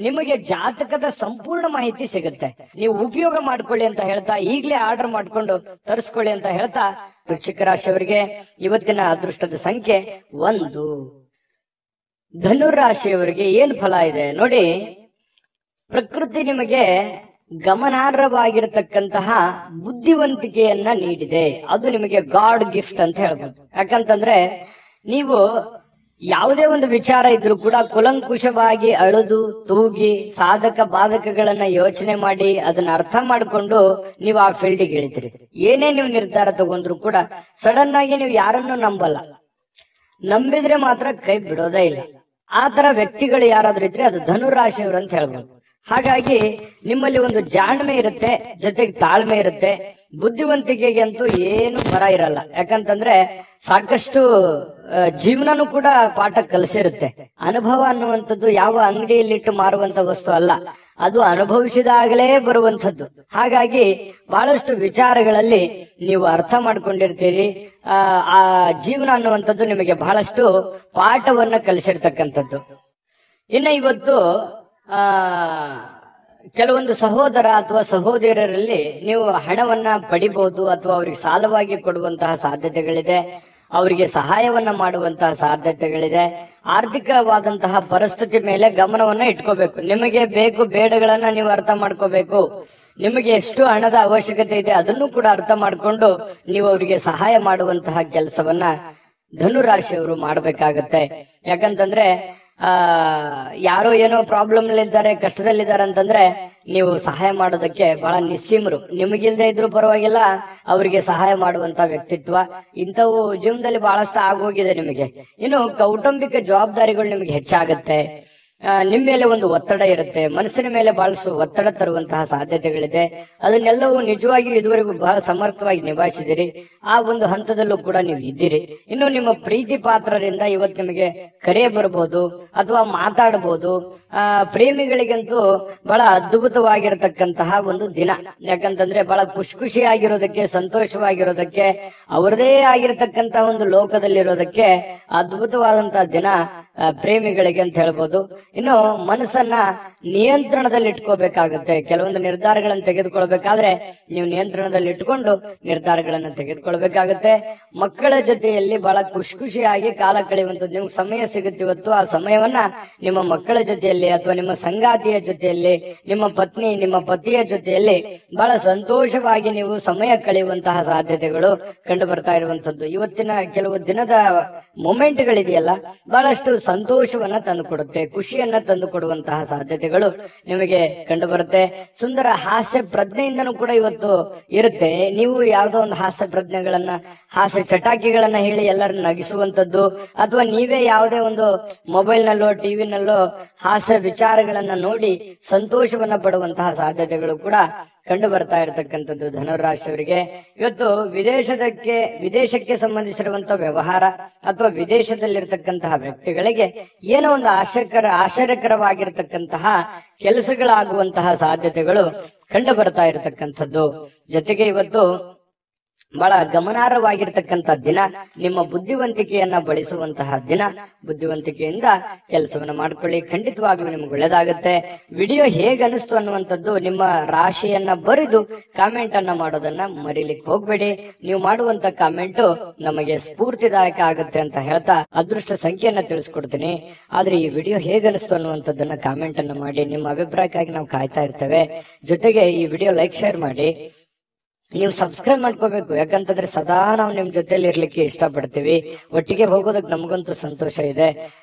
ನಿಮಗೆ ಜಾತಕದ ಸಂಪೂರ್ಣ ಮಾಹಿತಿ ಸಿಗುತ್ತೆ. ನೀವು ಉಪಯೋಗ ಮಾಡ್ಕೊಳ್ಳಿ ಅಂತ ಹೇಳ್ತಾ, ಈಗಲೇ ಆರ್ಡರ್ ಮಾಡ್ಕೊಂಡು ತರಿಸ್ಕೊಳ್ಳಿ ಅಂತ ಹೇಳ್ತಾ, ವೃಶ್ಚಿಕ ರಾಶಿಯವರಿಗೆ ಇವತ್ತಿನ ಅದೃಷ್ಟದ ಸಂಖ್ಯೆ 1. ಧನುರಾಶಿಯವರಿಗೆ ಏನ್ ಫಲ ಇದೆ ನೋಡಿ. ಪ್ರಕೃತಿ ನಿಮಗೆ ಗಮನಾರ್ಹವಾಗಿರತಕ್ಕಂತಹ ಬುದ್ಧಿವಂತಿಕೆಯನ್ನ ನೀಡಿದೆ. ಅದು ನಿಮಗೆ ಗಾಡ್ ಗಿಫ್ಟ್ ಅಂತ ಹೇಳ್ಬೋದು. ಯಾಕಂತಂದ್ರೆ ನೀವು ಯಾವುದೇ ಒಂದು ವಿಚಾರ ಇದ್ರೂ ಕೂಡ ಕುಲಂಕುಷವಾಗಿ ಅಳುದು ತೂಗಿ ಸಾಧಕ ಬಾಧಕಗಳನ್ನ ಯೋಚನೆ ಮಾಡಿ ಅದನ್ನ ಅರ್ಥ ಮಾಡಿಕೊಂಡು ನೀವು ಆ ಫೀಲ್ಡಿಗೆ ಇಳಿತೀರಿ. ಏನೇ ನೀವು ನಿರ್ಧಾರ ತಗೊಂಡ್ರು ಕೂಡ ಸಡನ್ ಆಗಿ ನೀವು ಯಾರನ್ನು ನಂಬಲ್ಲ. ನಂಬಿದ್ರೆ ಮಾತ್ರ ಕೈ ಬಿಡೋದೇ ಇಲ್ಲ. ಆ ತರ ವ್ಯಕ್ತಿಗಳು ಯಾರಾದ್ರೂ ಇದ್ರೆ ಅದು ಧನುರಾಶಿಯವರು ಅಂತ ಹೇಳ್ಬೋದು. ಹಾಗಾಗಿ ನಿಮ್ಮಲ್ಲಿ ಒಂದು ಜಾಣ್ಮೆ ಇರುತ್ತೆ, ಜೊತೆಗೆ ತಾಳ್ಮೆ ಇರುತ್ತೆ. ಬುದ್ಧಿವಂತಿಕೆಗೆ ಅಂತೂ ಏನು ಬರ ಇರಲ್ಲ. ಯಾಕಂತಂದ್ರೆ ಸಾಕಷ್ಟು ಜೀವನನೂ ಕೂಡ ಪಾಠ ಕಲಿಸಿರುತ್ತೆ. ಅನುಭವ ಅನ್ನುವಂಥದ್ದು ಯಾವ ಅಂಗಡಿಯಲ್ಲಿಟ್ಟು ಮಾರುವಂತ ವಸ್ತು ಅಲ್ಲ, ಅದು ಅನುಭವಿಸಿದಾಗಲೇ ಬರುವಂಥದ್ದು. ಹಾಗಾಗಿ ಬಹಳಷ್ಟು ವಿಚಾರಗಳಲ್ಲಿ ನೀವು ಅರ್ಥ ಮಾಡ್ಕೊಂಡಿರ್ತೀರಿ. ಆ ಜೀವನ ಅನ್ನುವಂಥದ್ದು ನಿಮಗೆ ಬಹಳಷ್ಟು ಪಾಠವನ್ನ ಕಲಿಸಿರ್ತಕ್ಕಂಥದ್ದು. ಇನ್ನು ಇವತ್ತು ಕೆಲವೊಂದು ಸಹೋದರ ಅಥವಾ ಸಹೋದರರಲ್ಲಿ ನೀವು ಹಣವನ್ನ ಪಡಿಬಹುದು, ಅಥವಾ ಅವರಿಗೆ ಸಾಲವಾಗಿ ಕೊಡುವಂತಹ ಸಾಧ್ಯತೆಗಳಿದೆ, ಅವರಿಗೆ ಸಹಾಯವನ್ನ ಮಾಡುವಂತಹ ಸಾಧ್ಯತೆಗಳಿದೆ. ಆರ್ಥಿಕವಾದಂತಹ ಪರಿಸ್ಥಿತಿ ಮೇಲೆ ಗಮನವನ್ನ ಇಟ್ಕೋಬೇಕು. ನಿಮಗೆ ಬೇಕು ಬೇಡಗಳನ್ನ ನೀವು ಅರ್ಥ ಮಾಡ್ಕೋಬೇಕು. ನಿಮಗೆ ಎಷ್ಟು ಹಣದ ಅವಶ್ಯಕತೆ ಇದೆ ಅದನ್ನು ಕೂಡ ಅರ್ಥ ಮಾಡ್ಕೊಂಡು ನೀವು ಅವರಿಗೆ ಸಹಾಯ ಮಾಡುವಂತಹ ಕೆಲಸವನ್ನ ಧನುರಾಶಿಯವರು ಮಾಡಬೇಕಾಗತ್ತೆ. ಯಾಕಂತಂದ್ರೆ ಯಾರೋ ಏನೋ ಪ್ರಾಬ್ಲಮ್ ಇದ್ದಾರೆ, ಕಷ್ಟದಲ್ಲಿದ್ದಾರೆ ಅಂತಂದ್ರೆ ನೀವು ಸಹಾಯ ಮಾಡೋದಕ್ಕೆ ಬಹಳ ನಿಸ್ಸೀಮರು. ನಿಮಗಿಲ್ದೇ ಇದ್ರೂ ಪರವಾಗಿಲ್ಲ, ಅವರಿಗೆ ಸಹಾಯ ಮಾಡುವಂತ ವ್ಯಕ್ತಿತ್ವ ಇಂಥವು ಜೀವನದಲ್ಲಿ ಬಹಳಷ್ಟು ಆಗೋಗಿದೆ ನಿಮಗೆ. ಇನ್ನು ಕೌಟುಂಬಿಕ ಜವಾಬ್ದಾರಿಗಳು ನಿಮಗೆ ಹೆಚ್ಚಾಗತ್ತೆ. ನಿಮ್ಮ ಮೇಲೆ ಒಂದು ಒತ್ತಡ ಇರುತ್ತೆ, ಮನಸ್ಸಿನ ಮೇಲೆ ಬಹಳಷ್ಟು ಒತ್ತಡ ತರುವಂತಹ ಸಾಧ್ಯತೆಗಳಿದೆ. ಅದನ್ನೆಲ್ಲವೂ ನಿಜವಾಗಿಯೂ ಇದುವರೆಗೂ ಬಹಳ ಸಮರ್ಥವಾಗಿ ನಿಭಾಯಿಸಿದಿರಿ. ಆ ಒಂದು ಹಂತದಲ್ಲೂ ಕೂಡ ನೀವು ಇದ್ದೀರಿ. ಇನ್ನು ನಿಮ್ಮ ಪ್ರೀತಿ ಪಾತ್ರರಿಂದ ಇವತ್ತು ನಿಮಗೆ ಕರೆ ಬರಬಹುದು ಅಥವಾ ಮಾತಾಡಬಹುದು. ಪ್ರೇಮಿಗಳಿಗಂತೂ ಬಹಳ ಅದ್ಭುತವಾಗಿರತಕ್ಕಂತಹ ಒಂದು ದಿನ. ಯಾಕಂತಂದ್ರೆ ಬಹಳ ಖುಷಿಯಾಗಿರೋದಕ್ಕೆ, ಸಂತೋಷವಾಗಿರೋದಕ್ಕೆ, ಅವರದೇ ಆಗಿರತಕ್ಕಂತಹ ಒಂದು ಲೋಕದಲ್ಲಿರೋದಕ್ಕೆ ಅದ್ಭುತವಾದಂತಹ ದಿನ ಪ್ರೇಮಿಗಳಿಗೆ ಅಂತ ಹೇಳ್ಬೋದು. ಇನ್ನು ಮನಸ್ಸನ್ನ ನಿಯಂತ್ರಣದಲ್ಲಿ ಇಟ್ಕೋಬೇಕಾಗುತ್ತೆ. ಕೆಲವೊಂದು ನಿರ್ಧಾರಗಳನ್ನು ತೆಗೆದುಕೊಳ್ಬೇಕಾದ್ರೆ ನೀವು ನಿಯಂತ್ರಣದಲ್ಲಿ ಇಟ್ಕೊಂಡು ನಿರ್ಧಾರಗಳನ್ನು ತೆಗೆದುಕೊಳ್ಬೇಕಾಗತ್ತೆ. ಮಕ್ಕಳ ಜೊತೆಯಲ್ಲಿ ಬಹಳ ಖುಷಿಯಾಗಿ ಕಾಲ ಕಳೆಯುವಂಥದ್ದು ನಿಮ್ಗೆ ಸಮಯ ಸಿಗುತ್ತೆ ಇವತ್ತು. ಆ ಸಮಯವನ್ನ ನಿಮ್ಮ ಮಕ್ಕಳ ಜೊತೆಯಲ್ಲಿ ಅಥವಾ ನಿಮ್ಮ ಸಂಗಾತಿಯ ಜೊತೆಯಲ್ಲಿ, ನಿಮ್ಮ ಪತ್ನಿ ನಿಮ್ಮ ಪತಿಯ ಜೊತೆಯಲ್ಲಿ ಬಹಳ ಸಂತೋಷವಾಗಿ ನೀವು ಸಮಯ ಕಳೆಯುವಂತಹ ಸಾಧ್ಯತೆಗಳು ಕಂಡು ಬರ್ತಾ ಇರುವಂತದ್ದು. ಇವತ್ತಿನ ಕೆಲವು ದಿನದ ಮೊಮೆಂಟ್ಗಳಿದೆಯಲ್ಲ, ಬಹಳಷ್ಟು ಸಂತೋಷವನ್ನ ತಂದುಕೊಡುತ್ತೆ, ಖುಷಿಯನ್ನ ತಂದು ಕೊಡುವಂತಹ ಸಾಧ್ಯತೆಗಳು ನಿಮಗೆ ಕಂಡು ಬರುತ್ತೆ. ಸುಂದರ ಹಾಸ್ಯ ಪ್ರಜ್ಞೆಯಿಂದನೂ ಕೂಡ ಇವತ್ತು ಇರುತ್ತೆ. ನೀವು ಯಾವುದೋ ಒಂದು ಹಾಸ್ಯ ಪ್ರಜ್ಞೆಗಳನ್ನ, ಹಾಸ್ಯ ಚಟಾಕಿಗಳನ್ನ ಹೇಳಿ ಎಲ್ಲರನ್ನ ನಗಿಸುವಂತದ್ದು, ಅಥವಾ ನೀವೇ ಯಾವುದೇ ಒಂದು ಮೊಬೈಲ್ ನಲ್ಲೋ ಟಿವಿನಲ್ಲೋ ಹಾಸ್ಯ ವಿಚಾರಗಳನ್ನ ನೋಡಿ ಸಂತೋಷವನ್ನ ಪಡುವಂತಹ ಸಾಧ್ಯತೆಗಳು ಕೂಡ ಕಂಡು ಬರ್ತಾ ಇರತಕ್ಕಂಥದ್ದು ಧನುರಾಶಿಯವರಿಗೆ. ಇವತ್ತು ವಿದೇಶಕ್ಕೆ ಸಂಬಂಧಿಸಿರುವಂತಹ ವ್ಯವಹಾರ ಅಥವಾ ವಿದೇಶದಲ್ಲಿರ್ತಕ್ಕಂತಹ ವ್ಯಕ್ತಿಗಳಿಗೆ ಏನೋ ಒಂದು ಆಶ್ಚರ್ಯಕರವಾಗಿರ್ತಕ್ಕಂತಹ ಕೆಲಸಗಳಾಗುವಂತಹ ಸಾಧ್ಯತೆಗಳು ಕಂಡು ಬರ್ತಾ ಇರತಕ್ಕಂಥದ್ದು. ಜೊತೆಗೆ ಇವತ್ತು ಬಹಳ ಗಮನಾರ್ಹವಾಗಿರ್ತಕ್ಕಂಥ ದಿನ, ನಿಮ್ಮ ಬುದ್ಧಿವಂತಿಕೆಯನ್ನ ಬಳಸುವಂತಹ ದಿನ. ಬುದ್ಧಿವಂತಿಕೆಯಿಂದ ಕೆಲಸವನ್ನ ಮಾಡ್ಕೊಳ್ಳಿ, ಖಂಡಿತವಾಗ್ಲೂ ನಿಮ್ಗೆ ಒಳ್ಳೇದಾಗುತ್ತೆ. ವಿಡಿಯೋ ಹೇಗೆ ಅನಿಸ್ತು ಅನ್ನುವಂಥದ್ದು ನಿಮ್ಮ ರಾಶಿಯನ್ನ ಬರೆದು ಕಾಮೆಂಟ್ ಅನ್ನ ಮಾಡೋದನ್ನ ಮರಿಲಿಕ್ಕೆ ಹೋಗ್ಬೇಡಿ. ನೀವು ಮಾಡುವಂತ ಕಾಮೆಂಟ್ ನಮಗೆ ಸ್ಫೂರ್ತಿದಾಯಕ ಆಗುತ್ತೆ ಅಂತ ಹೇಳ್ತಾ ಅದೃಷ್ಟ ಸಂಖ್ಯೆಯನ್ನ ತಿಳಿಸ್ಕೊಡ್ತೀನಿ. ಆದ್ರೆ ಈ ವಿಡಿಯೋ ಹೇಗೆ ಅನಿಸ್ತು ಅನ್ನುವಂಥದ್ದನ್ನ ಕಾಮೆಂಟ್ ಅನ್ನ ಮಾಡಿ. ನಿಮ್ಮ ಅಭಿಪ್ರಾಯಕ್ಕಾಗಿ ನಾವು ಕಾಯ್ತಾ ಇರ್ತೇವೆ. ಜೊತೆಗೆ ಈ ವಿಡಿಯೋ ಲೈಕ್ ಶೇರ್ ಮಾಡಿ. ನೀವು ಸಬ್ಸ್ಕ್ರೈಬ್ ಮಾಡ್ಕೋಬೇಕು. ಯಾಕಂತಂದ್ರೆ ಸದಾ ನಾವು ನಿಮ್ ಜೊತೆಲಿ ಇರ್ಲಿಕ್ಕೆ ಇಷ್ಟಪಡ್ತೀವಿ. ಒಟ್ಟಿಗೆ ಹೋಗೋದಕ್ಕೆ ನಮಗಂತೂ ಸಂತೋಷ ಇದೆ.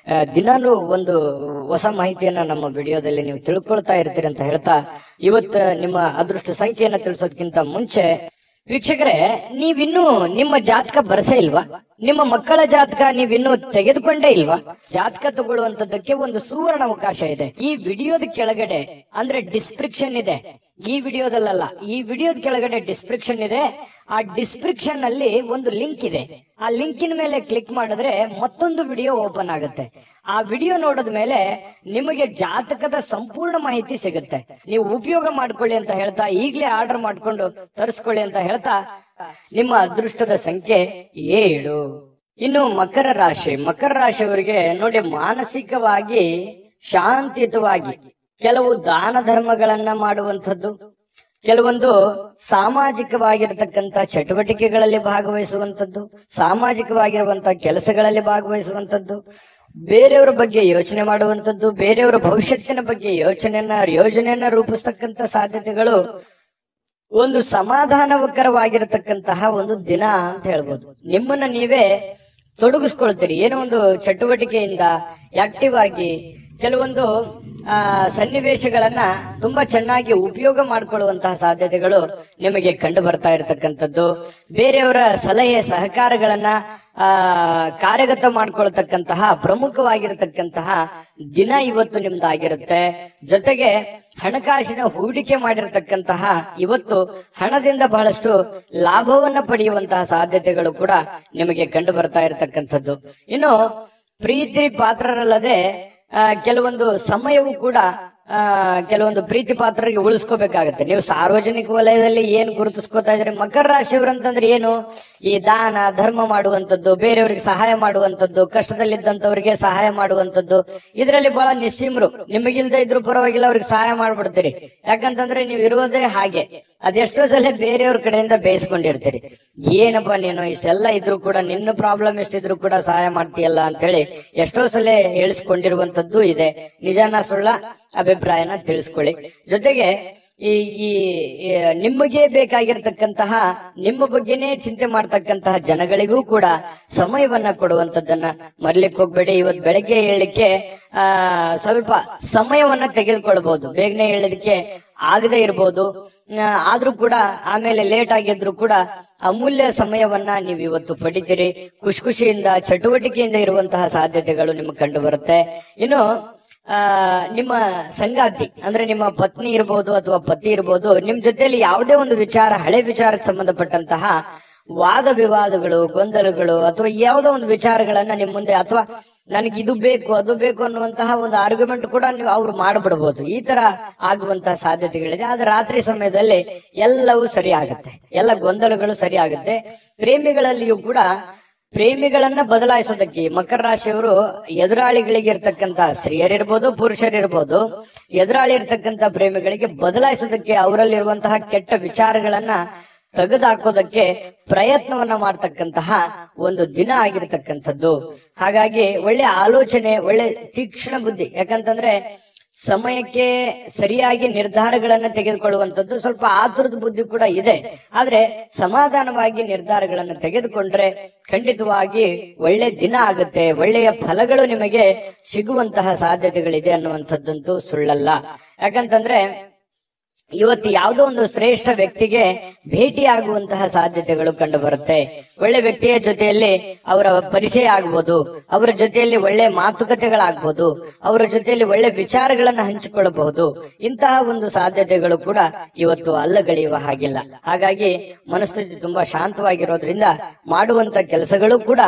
ದಿನಾಲೂ ಒಂದು ಹೊಸ ಮಾಹಿತಿಯನ್ನ ನಮ್ಮ ವಿಡಿಯೋದಲ್ಲಿ ನೀವು ತಿಳ್ಕೊಳ್ತಾ ಇರ್ತೀರಿ ಅಂತ ಹೇಳ್ತಾ ಇವತ್ತು ನಿಮ್ಮ ಅದೃಷ್ಟ ಸಂಖ್ಯೆಯನ್ನ ತಿಳಿಸೋದಕ್ಕಿಂತ ಮುಂಚೆ ವೀಕ್ಷಕರೇ, ನೀವಿನ್ನೂ ನಿಮ್ಮ ಜಾತಕ ಬರಸೇ ಇಲ್ವಾ? ನಿಮ್ಮ ಮಕ್ಕಳ ಜಾತಕ ನೀವಿನ್ನೂ ತೆಗೆದುಕೊಂಡೇ ಇಲ್ವಾ? ಜಾತಕ ತಗೊಳ್ಳುವಂತದ್ದಕ್ಕೆ ಒಂದು ಸುವರ್ಣ ಅವಕಾಶ ಇದೆ. ಈ ವಿಡಿಯೋದ ಕೆಳಗಡೆ ಅಂದ್ರೆ ಡಿಸ್ಕ್ರಿಪ್ಷನ್ ಇದೆ. ಈ ವಿಡಿಯೋದಲ್ಲ, ಈ ವಿಡಿಯೋದ ಕೆಳಗಡೆ ಡಿಸ್ಕ್ರಿಪ್ಷನ್ ಇದೆ. ಆ ಡಿಸ್ಕ್ರಿಪ್ಷನ್ ಅಲ್ಲಿ ಒಂದು ಲಿಂಕ್ ಇದೆ. ಆ ಲಿಂಕಿನ ಮೇಲೆ ಕ್ಲಿಕ್ ಮಾಡಿದ್ರೆ ಮತ್ತೊಂದು ವಿಡಿಯೋ ಓಪನ್ ಆಗುತ್ತೆ. ಆ ವಿಡಿಯೋ ನೋಡಿದ ಮೇಲೆ ನಿಮಗೆ ಜಾತಕದ ಸಂಪೂರ್ಣ ಮಾಹಿತಿ ಸಿಗುತ್ತೆ. ನೀವು ಉಪಯೋಗ ಮಾಡ್ಕೊಳ್ಳಿ ಅಂತ ಹೇಳ್ತಾ, ಈಗಲೇ ಆರ್ಡರ್ ಮಾಡ್ಕೊಂಡು ತರಿಸ್ಕೊಳ್ಳಿ ಅಂತ ಹೇಳ್ತಾ, ನಿಮ್ಮ ಅದೃಷ್ಟದ ಸಂಖ್ಯೆ 7. ಇನ್ನು ಮಕರ ರಾಶಿಯವರಿಗೆ ನೋಡಿ, ಮಾನಸಿಕವಾಗಿ ಶಾಂತಿಯುತವಾಗಿ ಕೆಲವು ದಾನ ಧರ್ಮಗಳನ್ನ ಮಾಡುವಂಥದ್ದು, ಕೆಲವೊಂದು ಸಾಮಾಜಿಕವಾಗಿರತಕ್ಕಂತ ಚಟುವಟಿಕೆಗಳಲ್ಲಿ ಭಾಗವಹಿಸುವಂಥದ್ದು, ಸಾಮಾಜಿಕವಾಗಿರುವಂತಹ ಕೆಲಸಗಳಲ್ಲಿ ಭಾಗವಹಿಸುವಂಥದ್ದು, ಬೇರೆಯವರ ಬಗ್ಗೆ ಯೋಚನೆ ಮಾಡುವಂಥದ್ದು, ಬೇರೆಯವರ ಭವಿಷ್ಯತ್ತಿನ ಬಗ್ಗೆ ಯೋಜನೆಯನ್ನ ರೂಪಿಸ್ತಕ್ಕಂತ ಸಾಧ್ಯತೆಗಳು, ಒಂದು ಸಮಾಧಾನಕರವಾಗಿರತಕ್ಕಂತಹ ಒಂದು ದಿನ ಅಂತ ಹೇಳ್ಬೋದು. ನಿಮ್ಮನ್ನ ನೀವೇ ತೊಡಗಿಸ್ಕೊಳ್ತೀರಿ ಏನೋ ಒಂದು ಚಟುವಟಿಕೆಯಿಂದ ಆಕ್ಟಿವ್ ಆಗಿ ಕೆಲವೊಂದು ಸನ್ನಿವೇಶಗಳನ್ನ ತುಂಬಾ ಚೆನ್ನಾಗಿ ಉಪಯೋಗ ಮಾಡಿಕೊಳ್ಳುವಂತಹ ಸಾಧ್ಯತೆಗಳು ನಿಮಗೆ ಕಂಡು ಬರ್ತಾ ಇರತಕ್ಕಂಥದ್ದು. ಬೇರೆಯವರ ಸಲಹೆ ಸಹಕಾರಗಳನ್ನ ಕಾರ್ಯಗತ ಮಾಡ್ಕೊಳ್ತಕ್ಕಂತಹ ಪ್ರಮುಖವಾಗಿರತಕ್ಕಂತಹ ದಿನ ಇವತ್ತು ನಿಮ್ದಾಗಿರುತ್ತೆ. ಜೊತೆಗೆ ಹಣಕಾಸಿನ ಹೂಡಿಕೆ ಮಾಡಿರತಕ್ಕಂತಹ ಇವತ್ತು ಹಣದಿಂದ ಬಹಳಷ್ಟು ಲಾಭವನ್ನ ಪಡೆಯುವಂತಹ ಸಾಧ್ಯತೆಗಳು ಕೂಡ ನಿಮಗೆ ಕಂಡು ಬರ್ತಾ ಇರತಕ್ಕಂಥದ್ದು. ಇನ್ನು ಪ್ರೀತಿ ಪಾತ್ರರಲ್ಲದೆ ಕೆಲವೊಂದು ಸಮಯವು ಕೂಡ ಕೆಲವೊಂದು ಪ್ರೀತಿ ಪಾತ್ರರಿಗೆ ಉಳಿಸ್ಕೋಬೇಕಾಗತ್ತೆ. ನೀವು ಸಾರ್ವಜನಿಕ ವಲಯದಲ್ಲಿ ಏನ್ ಗುರುತಿಸ್ಕೋತಾ ಇದ್ರಿ, ಮಕರ ರಾಶಿಯವರು ಅಂತಂದ್ರೆ ಏನು, ಈ ದಾನ ಧರ್ಮ ಮಾಡುವಂಥದ್ದು, ಬೇರೆಯವ್ರಿಗೆ ಸಹಾಯ ಮಾಡುವಂಥದ್ದು, ಕಷ್ಟದಲ್ಲಿದ್ದಂಥವ್ರಿಗೆ ಸಹಾಯ ಮಾಡುವಂಥದ್ದು, ಇದರಲ್ಲಿ ಬಹಳ ನಿಸ್ಸೀಮರು. ನಿಮಗಿಲ್ದೇ ಇದ್ರು ಪರವಾಗಿಲ್ಲ, ಅವ್ರಿಗೆ ಸಹಾಯ ಮಾಡ್ಬಿಡ್ತೀರಿ. ಯಾಕಂತಂದ್ರೆ ನೀವು ಇರೋದೇ ಹಾಗೆ. ಅದೆಷ್ಟೋ ಸಲ ಬೇರೆಯವ್ರ ಕಡೆಯಿಂದ ಬೇಯಿಸ್ಕೊಂಡಿರ್ತೀರಿ. ಏನಪ್ಪಾ ನೀನು ಇಷ್ಟೆಲ್ಲ ಇದ್ರು ಕೂಡ, ನಿನ್ನ ಪ್ರಾಬ್ಲಮ್ ಎಷ್ಟಿದ್ರು ಕೂಡ ಸಹಾಯ ಮಾಡ್ತೀಯಲ್ಲ ಅಂತೇಳಿ ಎಷ್ಟೋ ಸಲ ಹೇಳಿಸ್ಕೊಂಡಿರುವಂತದ್ದು ಇದೆ. ನಿಜಾನ ಸುಳ್ಳ ಅಭಿಪ್ರಾಯನ ತಿಳಿಸ್ಕೊಳ್ಳಿ. ಜೊತೆಗೆ ಈ ನಿಮಗೆ ಬೇಕಾಗಿರ್ತಕ್ಕಂತಹ, ನಿಮ್ಮ ಬಗ್ಗೆನೇ ಚಿಂತೆ ಮಾಡ್ತಕ್ಕಂತಹ ಜನಗಳಿಗೂ ಕೂಡ ಸಮಯವನ್ನ ಕೊಡುವಂತದ್ದನ್ನ ಮರ್ಲಿಕ್ಕೆ ಹೋಗ್ಬೇಡಿ. ಇವತ್ತು ಬೆಳಗ್ಗೆ ಹೇಳಲಿಕ್ಕೆ ಸ್ವಲ್ಪ ಸಮಯವನ್ನ ತೆಗೆದುಕೊಳ್ಬಹುದು. ಬೇಗನೆ ಹೇಳಲಿಕ್ಕೆ ಆಗದೆ ಇರ್ಬೋದು, ಆದ್ರೂ ಕೂಡ ಆಮೇಲೆ ಲೇಟ್ ಆಗಿದ್ರು ಕೂಡ ಅಮೂಲ್ಯ ಸಮಯವನ್ನ ನೀವು ಇವತ್ತು ಪಡಿತೀರಿ. ಖುಷಿಯಿಂದ ಚಟುವಟಿಕೆಯಿಂದ ಇರುವಂತಹ ಸಾಧ್ಯತೆಗಳು ನಿಮಗೆ ಕಂಡು ಬರುತ್ತೆ. ಇನ್ನು ನಿಮ್ಮ ಸಂಗಾತಿ ಅಂದ್ರೆ ನಿಮ್ಮ ಪತ್ನಿ ಇರ್ಬೋದು ಅಥವಾ ಪತಿ ಇರ್ಬೋದು, ನಿಮ್ ಜೊತೆಯಲ್ಲಿ ಯಾವುದೇ ಒಂದು ವಿಚಾರ, ಹಳೆ ವಿಚಾರಕ್ಕೆ ಸಂಬಂಧಪಟ್ಟಂತಹ ವಾದ ವಿವಾದಗಳು, ಗೊಂದಲಗಳು ಅಥವಾ ಯಾವುದೋ ಒಂದು ವಿಚಾರಗಳನ್ನ ನಿಮ್ ಮುಂದೆ, ಅಥವಾ ನನಗೆ ಇದು ಬೇಕು ಅದು ಬೇಕು ಅನ್ನುವಂತಹ ಒಂದು ಆರ್ಗ್ಯುಮೆಂಟ್ ಕೂಡ ನೀವು ಅವ್ರು ಮಾಡ್ಬಿಡ್ಬೋದು. ಈ ತರ ಆಗುವಂತಹ ಸಾಧ್ಯತೆಗಳಿದೆ. ಆದ್ರೆ ರಾತ್ರಿ ಸಮಯದಲ್ಲಿ ಎಲ್ಲವೂ ಸರಿ ಆಗುತ್ತೆ, ಎಲ್ಲ ಗೊಂದಲಗಳು ಸರಿ ಆಗುತ್ತೆ. ಪ್ರೇಮಿಗಳಲ್ಲಿಯೂ ಕೂಡ ಪ್ರೇಮಿಗಳನ್ನ ಬದಲಾಯಿಸೋದಕ್ಕೆ ಮಕರ ರಾಶಿಯವರು ಎದುರಾಳಿಗಳಿಗೆ ಇರ್ತಕ್ಕಂತ ಸ್ತ್ರೀಯರಿರ್ಬೋದು ಪುರುಷರಿರ್ಬೋದು, ಎದುರಾಳಿ ಇರ್ತಕ್ಕಂತ ಪ್ರೇಮಿಗಳಿಗೆ ಬದಲಾಯಿಸೋದಕ್ಕೆ, ಅವರಲ್ಲಿರುವಂತಹ ಕೆಟ್ಟ ವಿಚಾರಗಳನ್ನ ತೆಗೆದುಹಾಕೋದಕ್ಕೆ ಪ್ರಯತ್ನವನ್ನ ಮಾಡ್ತಕ್ಕಂತಹ ಒಂದು ದಿನ ಆಗಿರ್ತಕ್ಕಂಥದ್ದು. ಹಾಗಾಗಿ ಒಳ್ಳೆ ಆಲೋಚನೆ, ಒಳ್ಳೆ ತೀಕ್ಷ್ಣ ಬುದ್ಧಿ. ಯಾಕಂತಂದ್ರೆ ಸಮಯಕ್ಕೆ ಸರಿಯಾಗಿ ನಿರ್ಧಾರಗಳನ್ನ ತೆಗೆದುಕೊಳ್ಳುವಂಥದ್ದು, ಸ್ವಲ್ಪ ಆತುರದ ಬುದ್ಧಿ ಕೂಡ ಇದೆ. ಆದ್ರೆ ಸಮಾಧಾನವಾಗಿ ನಿರ್ಧಾರಗಳನ್ನು ತೆಗೆದುಕೊಂಡ್ರೆ ಖಂಡಿತವಾಗಿ ಒಳ್ಳೆ ದಿನ ಆಗುತ್ತೆ, ಒಳ್ಳೆಯ ಫಲಗಳು ನಿಮಗೆ ಸಿಗುವಂತಹ ಸಾಧ್ಯತೆಗಳಿದೆ ಅನ್ನುವಂಥದ್ದಂತೂ ಸುಳ್ಳಲ್ಲ. ಯಾಕಂತಂದ್ರೆ ಇವತ್ತು ಯಾವುದೋ ಒಂದು ಶ್ರೇಷ್ಠ ವ್ಯಕ್ತಿಗೆ ಭೇಟಿಯಾಗುವಂತಹ ಸಾಧ್ಯತೆಗಳು ಕಂಡು ಬರುತ್ತೆ. ಒಳ್ಳೆ ವ್ಯಕ್ತಿಯ ಜೊತೆಯಲ್ಲಿ ಅವರ ಪರಿಚಯ ಆಗ್ಬೋದು, ಅವರ ಜೊತೆಯಲ್ಲಿ ಒಳ್ಳೆ ಮಾತುಕತೆಗಳಾಗ್ಬೋದು, ಅವರ ಜೊತೆಯಲ್ಲಿ ಒಳ್ಳೆ ವಿಚಾರಗಳನ್ನ ಹಂಚಿಕೊಳ್ಳಬಹುದು. ಇಂತಹ ಒಂದು ಸಾಧ್ಯತೆಗಳು ಕೂಡ ಇವತ್ತು ಅಲ್ಲಗಳೆಯುವ ಹಾಗಿಲ್ಲ. ಹಾಗಾಗಿ ಮನಸ್ಥಿತಿ ತುಂಬಾ ಶಾಂತವಾಗಿರೋದ್ರಿಂದ ಮಾಡುವಂತ ಕೆಲಸಗಳು ಕೂಡ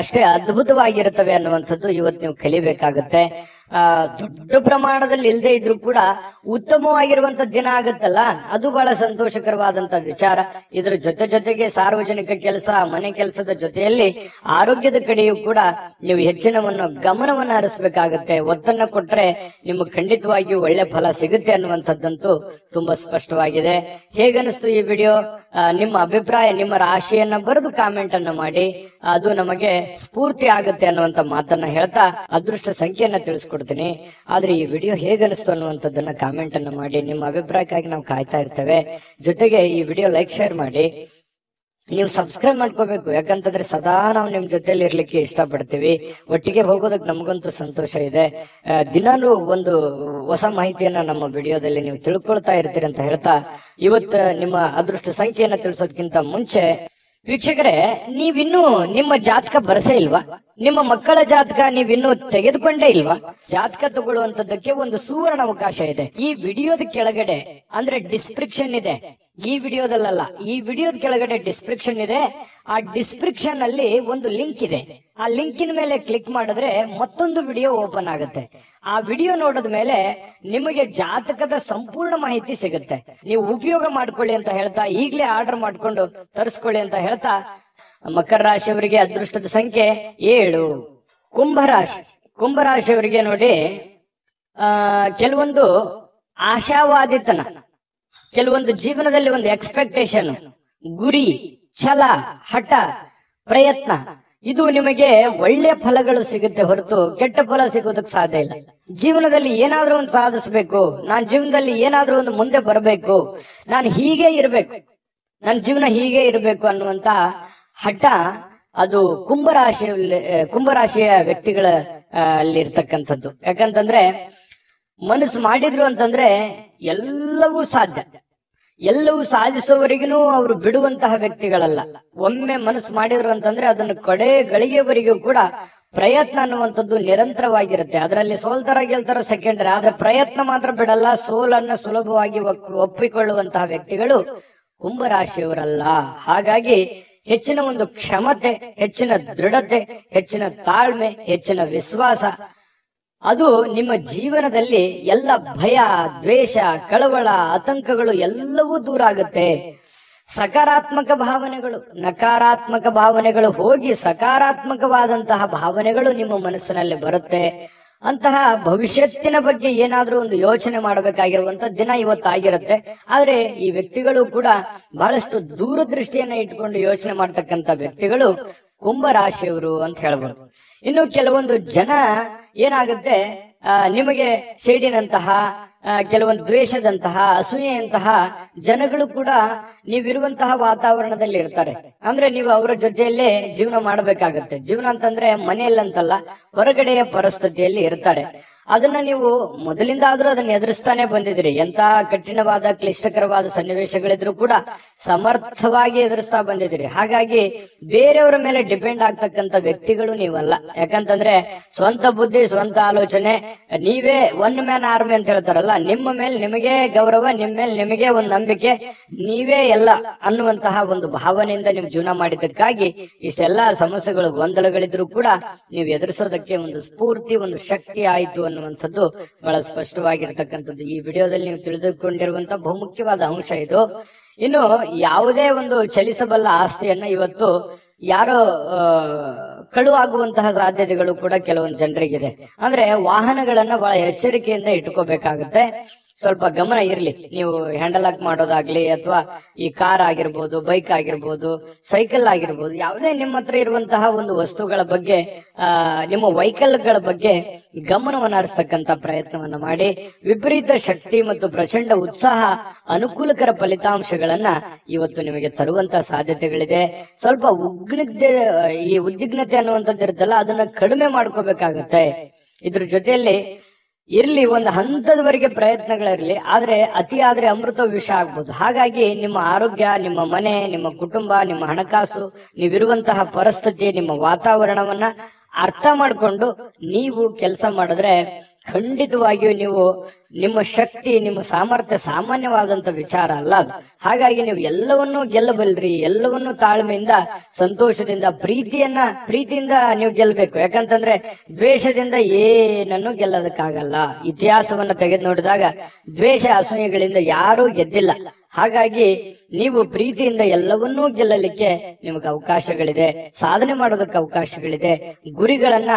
ಅಷ್ಟೇ ಅದ್ಭುತವಾಗಿರುತ್ತವೆ ಅನ್ನುವಂಥದ್ದು ಇವತ್ತು ನೀವು ಕಲಿಬೇಕಾಗುತ್ತೆ. ದೊಡ್ಡ ಪ್ರಮಾಣದಲ್ಲಿ ಇಲ್ಲದೆ ಇದ್ರೂ ಕೂಡ ಉತ್ತಮವಾಗಿರುವಂತ ದಿನ ಆಗುತ್ತಲ್ಲ, ಅದು ಬಹಳ ಸಂತೋಷಕರವಾದಂತ ವಿಚಾರ. ಇದರ ಜೊತೆಗೆ ಸಾರ್ವಜನಿಕ ಕೆಲಸ, ಮನೆ ಕೆಲಸದ ಜೊತೆಯಲ್ಲಿ ಆರೋಗ್ಯದ ಕಡೆಯೂ ಕೂಡ ನೀವು ಹೆಚ್ಚಿನ ಗಮನವನ್ನು ಹರಿಸಬೇಕಾಗುತ್ತೆ. ಒತ್ತನ್ನ ಕೊಟ್ರೆ ನಿಮಗೆ ಖಂಡಿತವಾಗಿಯೂ ಒಳ್ಳೆ ಫಲ ಸಿಗುತ್ತೆ ಅನ್ನುವಂಥದ್ದಂತೂ ತುಂಬಾ ಸ್ಪಷ್ಟವಾಗಿದೆ. ಹೇಗನಿಸ್ತು ಈ ವಿಡಿಯೋ? ನಿಮ್ಮ ಅಭಿಪ್ರಾಯ, ನಿಮ್ಮ ರಾಶಿಯನ್ನ ಬರೆದು ಕಾಮೆಂಟ್ ಅನ್ನ ಮಾಡಿ, ಅದು ನಮಗೆ ಸ್ಫೂರ್ತಿ ಆಗುತ್ತೆ ಅನ್ನುವಂತ ಮಾತನ್ನ ಹೇಳ್ತಾ ಅದೃಷ್ಟ ಸಂಖ್ಯೆಯನ್ನ ತಿಳಿಸ್ಕೊಡ್ತೀನಿ. ಆದ್ರೆ ಈ ವಿಡಿಯೋ ಹೇಗನಿಸ್ತು ಅನ್ನುವಂಥದ್ದನ್ನ ಕಾಮೆಂಟ್ ಅನ್ನ ಮಾಡಿ. ನಿಮ್ಮ ಅಭಿಪ್ರಾಯಕ್ಕಾಗಿ ನಾವು ಕಾಯ್ತಾ ಇರ್ತೇವೆ. ಜೊತೆಗೆ ಈ ವಿಡಿಯೋ ಲೈಕ್, ಶೇರ್ ಮಾಡಿ. ನೀವು ಸಬ್ಸ್ಕ್ರೈಬ್ ಮಾಡ್ಕೋಬೇಕು. ಯಾಕಂತಂದ್ರೆ ಸದಾ ನಾವು ನಿಮ್ ಜೊತೆಲಿ ಇರ್ಲಿಕ್ಕೆ ಇಷ್ಟಪಡ್ತೀವಿ. ಒಟ್ಟಿಗೆ ಹೋಗೋದಕ್ಕೆ ನಮಗಂತೂ ಸಂತೋಷ ಇದೆ. ದಿನಾಲೂ ಒಂದು ಹೊಸ ಮಾಹಿತಿಯನ್ನ ನಮ್ಮ ವಿಡಿಯೋದಲ್ಲಿ ನೀವು ತಿಳ್ಕೊಳ್ತಾ ಇರ್ತೀರಿ ಅಂತ ಹೇಳ್ತಾ, ಇವತ್ತು ನಿಮ್ಮ ಅದೃಷ್ಟ ಸಂಖ್ಯೆಯನ್ನ ತಿಳಿಸೋದಕ್ಕಿಂತ ಮುಂಚೆ ವೀಕ್ಷಕರೇ, ನೀವಿನ್ನೂ ನಿಮ್ಮ ಜಾತಕ ಬರಸೇ ಇಲ್ವಾ? ನಿಮ್ಮ ಮಕ್ಕಳ ಜಾತಕ ನೀವಿನ್ನೂ ತೆಗೆದುಕೊಂಡೇ ಇಲ್ವಾ? ಜಾತಕ ತಗೊಳ್ಳುವಂತದ್ದಕ್ಕೆ ಒಂದು ಸುವರ್ಣ ಅವಕಾಶ ಇದೆ. ಈ ವಿಡಿಯೋದ ಕೆಳಗಡೆ ಅಂದ್ರೆ ಡಿಸ್ಕ್ರಿಪ್ಷನ್ ಇದೆ. ಈ ವಿಡಿಯೋದಲ್ಲ, ಈ ವಿಡಿಯೋದ ಕೆಳಗಡೆ ಡಿಸ್ಕ್ರಿಪ್ಷನ್ ಇದೆ. ಆ ಡಿಸ್ಕ್ರಿಪ್ಷನ್ ಅಲ್ಲಿ ಒಂದು ಲಿಂಕ್ ಇದೆ. ಆ ಲಿಂಕಿನ ಮೇಲೆ ಕ್ಲಿಕ್ ಮಾಡಿದ್ರೆ ಮತ್ತೊಂದು ವಿಡಿಯೋ ಓಪನ್ ಆಗುತ್ತೆ. ಆ ವಿಡಿಯೋ ನೋಡಿದ ಮೇಲೆ ನಿಮಗೆ ಜಾತಕದ ಸಂಪೂರ್ಣ ಮಾಹಿತಿ ಸಿಗುತ್ತೆ. ನೀವು ಉಪಯೋಗ ಮಾಡ್ಕೊಳ್ಳಿ ಅಂತ ಹೇಳ್ತಾ, ಈಗಲೇ ಆರ್ಡರ್ ಮಾಡ್ಕೊಂಡು ತರಿಸ್ಕೊಳ್ಳಿ ಅಂತ ಹೇಳ್ತಾ, ಮಕರ ರಾಶಿಯವರಿಗೆ ಅದೃಷ್ಟದ ಸಂಖ್ಯೆ 7. ಕುಂಭರಾಶಿಯವರಿಗೆ ನೋಡಿ, ಕೆಲವೊಂದು ಆಶಾವಾದಿತನ, ಕೆಲವೊಂದು ಜೀವನದಲ್ಲಿ ಒಂದು ಎಕ್ಸ್ಪೆಕ್ಟೇಷನ್, ಗುರಿ, ಛಲ, ಹಠ, ಪ್ರಯತ್ನ, ಇದು ನಿಮಗೆ ಒಳ್ಳೆಯ ಫಲಗಳು ಸಿಗುತ್ತೆ ಹೊರತು ಕೆಟ್ಟ ಫಲ ಸಿಗೋದಕ್ಕೆ ಸಾಧ್ಯ ಇಲ್ಲ. ಜೀವನದಲ್ಲಿ ಏನಾದ್ರೂ ಒಂದು ಸಾಧಿಸಬೇಕು, ನಾನು ಜೀವನದಲ್ಲಿ ಏನಾದ್ರೂ ಒಂದು ಮುಂದೆ ಬರಬೇಕು, ನಾನು ಹೀಗೆ ಇರಬೇಕು, ನನ್ನ ಜೀವನ ಹೀಗೆ ಇರಬೇಕು ಅನ್ನುವಂತ ಹಠ ಅದು ಕುಂಭರಾಶಿಯ ವ್ಯಕ್ತಿಗಳ ಅಲ್ಲಿ ಇರ್ತಕ್ಕಂಥದ್ದು. ಯಾಕಂತಂದ್ರೆ ಮನಸ್ಸು ಮಾಡಿದ್ರು ಅಂತಂದ್ರೆ ಎಲ್ಲವೂ ಸಾಧ್ಯ. ಎಲ್ಲವೂ ಸಾಧಿಸುವವರೆಗೂ ಅವರು ಬಿಡುವಂತಹ ವ್ಯಕ್ತಿಗಳಲ್ಲ. ಒಮ್ಮೆ ಮನಸ್ಸು ಮಾಡಿದ್ರು ಅಂತಂದ್ರೆ ಅದನ್ನು ಕಡೆ ಗಳಿಗೆವರೆಗೂ ಕೂಡ ಪ್ರಯತ್ನ ಅನ್ನುವಂಥದ್ದು ನಿರಂತರವಾಗಿರುತ್ತೆ. ಅದರಲ್ಲಿ ಸೋಲ್ತಾರ ಗೆಲ್ತಾರ ಸೆಕೆಂಡರಿ, ಆದ್ರೆ ಪ್ರಯತ್ನ ಮಾತ್ರ ಬಿಡಲ್ಲ. ಸೋಲನ್ನ ಸುಲಭವಾಗಿ ಒಪ್ಪಿಕೊಳ್ಳುವಂತಹ ವ್ಯಕ್ತಿಗಳು ಕುಂಭರಾಶಿಯವರಲ್ಲ. ಹಾಗಾಗಿ ಹೆಚ್ಚಿನ ಒಂದು ಕ್ಷಮತೆ, ಹೆಚ್ಚಿನ ದೃಢತೆ, ಹೆಚ್ಚಿನ ತಾಳ್ಮೆ, ಹೆಚ್ಚಿನ ವಿಶ್ವಾಸ, ಅದು ನಿಮ್ಮ ಜೀವನದಲ್ಲಿ ಎಲ್ಲ ಭಯ, ದ್ವೇಷ, ಕಳವಳ, ಆತಂಕಗಳು ಎಲ್ಲವೂ ದೂರ ಆಗುತ್ತೆ. ಸಕಾರಾತ್ಮಕ ಭಾವನೆಗಳು, ನಕಾರಾತ್ಮಕ ಭಾವನೆಗಳು ಹೋಗಿ ಸಕಾರಾತ್ಮಕವಾದಂತಹ ಭಾವನೆಗಳು ನಿಮ್ಮ ಮನಸ್ಸಿನಲ್ಲಿ ಬರುತ್ತೆ. ಅಂತಹ ಭವಿಷ್ಯತ್ತಿನ ಬಗ್ಗೆ ಏನಾದ್ರೂ ಒಂದು ಯೋಚನೆ ಮಾಡಬೇಕಾಗಿರುವಂತ ದಿನ ಇವತ್ತಾಗಿರುತ್ತೆ. ಆದ್ರೆ ಈ ವ್ಯಕ್ತಿಗಳು ಕೂಡ ಬಹಳಷ್ಟು ದೂರದೃಷ್ಟಿಯನ್ನ ಇಟ್ಕೊಂಡು ಯೋಚನೆ ಮಾಡ್ತಕ್ಕಂಥ ವ್ಯಕ್ತಿಗಳು ಕುಂಭರಾಶಿಯವರು ಅಂತ ಹೇಳ್ಬೋದು. ಇನ್ನು ಕೆಲವೊಂದು ಜನ ಏನಾಗುತ್ತೆ, ನಿಮಗೆ ಸೇಡಿನಂತಹ, ಕೆಲವೊಂದು ದ್ವೇಷದಂತಹ, ಅಸೂಯೆಯಂತಹ ಜನಗಳು ಕೂಡ ನೀವಿರುವಂತಹ ವಾತಾವರಣದಲ್ಲಿ ಇರ್ತಾರೆ. ಅಂದ್ರೆ ನೀವು ಅವರ ಜೊತೆಯಲ್ಲೇ ಜೀವನ ಮಾಡಬೇಕಾಗತ್ತೆ. ಜೀವನ ಅಂತಂದ್ರೆ ಮನೆಯಲ್ಲಂತಲ್ಲ, ಹೊರಗಡೆಯ ಪರಿಸ್ಥಿತಿಯಲ್ಲಿ ಇರ್ತಾರೆ. ಅದನ್ನ ನೀವು ಮೊದಲಿಂದ ಆದ್ರೂ ಅದನ್ನ ಎದುರಿಸ್ತಾನೆ ಬಂದಿದ್ರಿ. ಎಂತ ಕಠಿಣವಾದ ಕ್ಲಿಷ್ಟಕರವಾದ ಸನ್ನಿವೇಶಗಳಿದ್ರು ಕೂಡ ಸಮರ್ಥವಾಗಿ ಎದುರಿಸ್ತಾ ಬಂದಿದ್ದೀರಿ. ಹಾಗಾಗಿ ಬೇರೆಯವರ ಮೇಲೆ ಡಿಪೆಂಡ್ ಆಗ್ತಕ್ಕಂಥ ವ್ಯಕ್ತಿಗಳು ನೀವಲ್ಲ. ಯಾಕಂತಂದ್ರೆ ಸ್ವಂತ ಬುದ್ಧಿ, ಸ್ವಂತ ಆಲೋಚನೆ, ನೀವೇ ಒನ್ ಮ್ಯಾನ್ ಆರ್ಮಿ ಅಂತ ಹೇಳ್ತಾರಲ್ಲ, ನಿಮ್ಮ ಮೇಲೆ ನಿಮಗೆ ಗೌರವ, ನಿಮ್ಮ ಮೇಲೆ ನಿಮಗೆ ಒಂದು ನಂಬಿಕೆ, ನೀವೇ ಎಲ್ಲ ಅನ್ನುವಂತಹ ಒಂದು ಭಾವನೆಯಿಂದ ನೀವು ಜೀವನ ಮಾಡಿದ್ದಕ್ಕಾಗಿ ಇಷ್ಟೆಲ್ಲಾ ಸಮಸ್ಯೆಗಳು, ಗೊಂದಲಗಳಿದ್ರು ಕೂಡ ನೀವು ಎದುರಿಸೋದಕ್ಕೆ ಒಂದು ಸ್ಫೂರ್ತಿ, ಒಂದು ಶಕ್ತಿ ಆಯಿತು ಅನ್ನುವಂಥದ್ದು ಬಹಳ ಸ್ಪಷ್ಟವಾಗಿರ್ತಕ್ಕಂಥದ್ದು ಈ ವಿಡಿಯೋದಲ್ಲಿ ನೀವು ತಿಳಿದುಕೊಂಡಿರುವಂತಹ ಬಹುಮುಖ್ಯವಾದ ಅಂಶ ಇದು. ಇನ್ನು ಯಾವುದೇ ಒಂದು ಚಲಿಸಬಲ್ಲ ಆಸ್ತಿಯನ್ನ ಇವತ್ತು ಯಾರೋ ಕಳುವಾಗುವಂತಹ ಸಾಧ್ಯತೆಗಳು ಕೂಡ ಕೆಲವೊಂದು ಜನರಿಗಿದೆ. ಅಂದ್ರೆ ವಾಹನಗಳನ್ನ ಬಹಳ ಎಚ್ಚರಿಕೆಯಿಂದ ಇಟ್ಕೋಬೇಕಾಗುತ್ತೆ. ಸ್ವಲ್ಪ ಗಮನ ಇರ್ಲಿ. ನೀವು ಹ್ಯಾಂಡಲ್ ಹಾಕ್ ಮಾಡೋದಾಗ್ಲಿ, ಅಥವಾ ಈ ಕಾರ್ ಆಗಿರ್ಬೋದು, ಬೈಕ್ ಆಗಿರ್ಬೋದು, ಸೈಕಲ್ ಆಗಿರ್ಬೋದು, ಯಾವುದೇ ನಿಮ್ಮ ಹತ್ರ ಇರುವಂತಹ ಒಂದು ವಸ್ತುಗಳ ಬಗ್ಗೆ, ನಿಮ್ಮ ವೆಹಿಕಲ್ಗಳ ಬಗ್ಗೆ ಗಮನವನ್ನು ಹರಿಸ್ತಕ್ಕಂತ ಪ್ರಯತ್ನವನ್ನ ಮಾಡಿ. ವಿಪರೀತ ಶಕ್ತಿ ಮತ್ತು ಪ್ರಚಂಡ ಉತ್ಸಾಹ ಅನುಕೂಲಕರ ಫಲಿತಾಂಶಗಳನ್ನ ಇವತ್ತು ನಿಮಗೆ ತರುವಂತಹ ಸಾಧ್ಯತೆಗಳಿದೆ. ಸ್ವಲ್ಪ ಈ ಉದ್ವಿಗ್ನತೆ ಅನ್ನುವಂಥದ್ದು ಇರುತ್ತಲ್ಲ, ಅದನ್ನ ಕಡಿಮೆ ಮಾಡ್ಕೋಬೇಕಾಗತ್ತೆ. ಇದ್ರ ಜೊತೆಯಲ್ಲಿ ಇರ್ಲಿ, ಒಂದು ಹಂತದವರೆಗೆ ಪ್ರಯತ್ನಗಳಿರ್ಲಿ, ಆದ್ರೆ ಅತಿ ಆದ್ರೆ ಅಮೃತ ವಿಷ ಆಗ್ಬೋದು. ಹಾಗಾಗಿ ನಿಮ್ಮ ಆರೋಗ್ಯ, ನಿಮ್ಮ ಮನೆ, ನಿಮ್ಮ ಕುಟುಂಬ, ನಿಮ್ಮ ಹಣಕಾಸು, ನೀವಿರುವಂತಹ ಪರಿಸ್ಥಿತಿ, ನಿಮ್ಮ ವಾತಾವರಣವನ್ನ ಅರ್ಥ ಮಾಡಿಕೊಂಡು ನೀವು ಕೆಲಸ ಮಾಡಿದ್ರೆ ಖಂಡಿತವಾಗಿಯೂ ನೀವು ನಿಮ್ಮ ಶಕ್ತಿ, ನಿಮ್ಮ ಸಾಮರ್ಥ್ಯ ಸಾಮಾನ್ಯವಾದಂತ ವಿಚಾರ ಅಲ್ಲ ಅದು. ಹಾಗಾಗಿ ನೀವು ಎಲ್ಲವನ್ನೂ ಗೆಲ್ಲಬಲ್ರಿ. ಎಲ್ಲವನ್ನೂ ತಾಳ್ಮೆಯಿಂದ, ಸಂತೋಷದಿಂದ, ಪ್ರೀತಿಯಿಂದ ನೀವು ಗೆಲ್ಲಬೇಕು. ಯಾಕಂತಂದ್ರೆ ದ್ವೇಷದಿಂದ ಏನನ್ನು ಗೆಲ್ಲೋದಕ್ಕಾಗಲ್ಲ. ಇತಿಹಾಸವನ್ನ ತೆಗೆದು ನೋಡಿದಾಗ ದ್ವೇಷ, ಅಸೂಯೆಗಳಿಂದ ಯಾರೂ ಗೆದ್ದಿಲ್ಲ. ಹಾಗಾಗಿ ನೀವು ಪ್ರೀತಿಯಿಂದ ಎಲ್ಲವನ್ನೂ ಗೆಲ್ಲಲಿಕ್ಕೆ ನಿಮಗೆ ಅವಕಾಶಗಳಿದೆ, ಸಾಧನೆ ಮಾಡೋದಕ್ಕೆ ಅವಕಾಶಗಳಿದೆ. ಗುರಿಗಳನ್ನ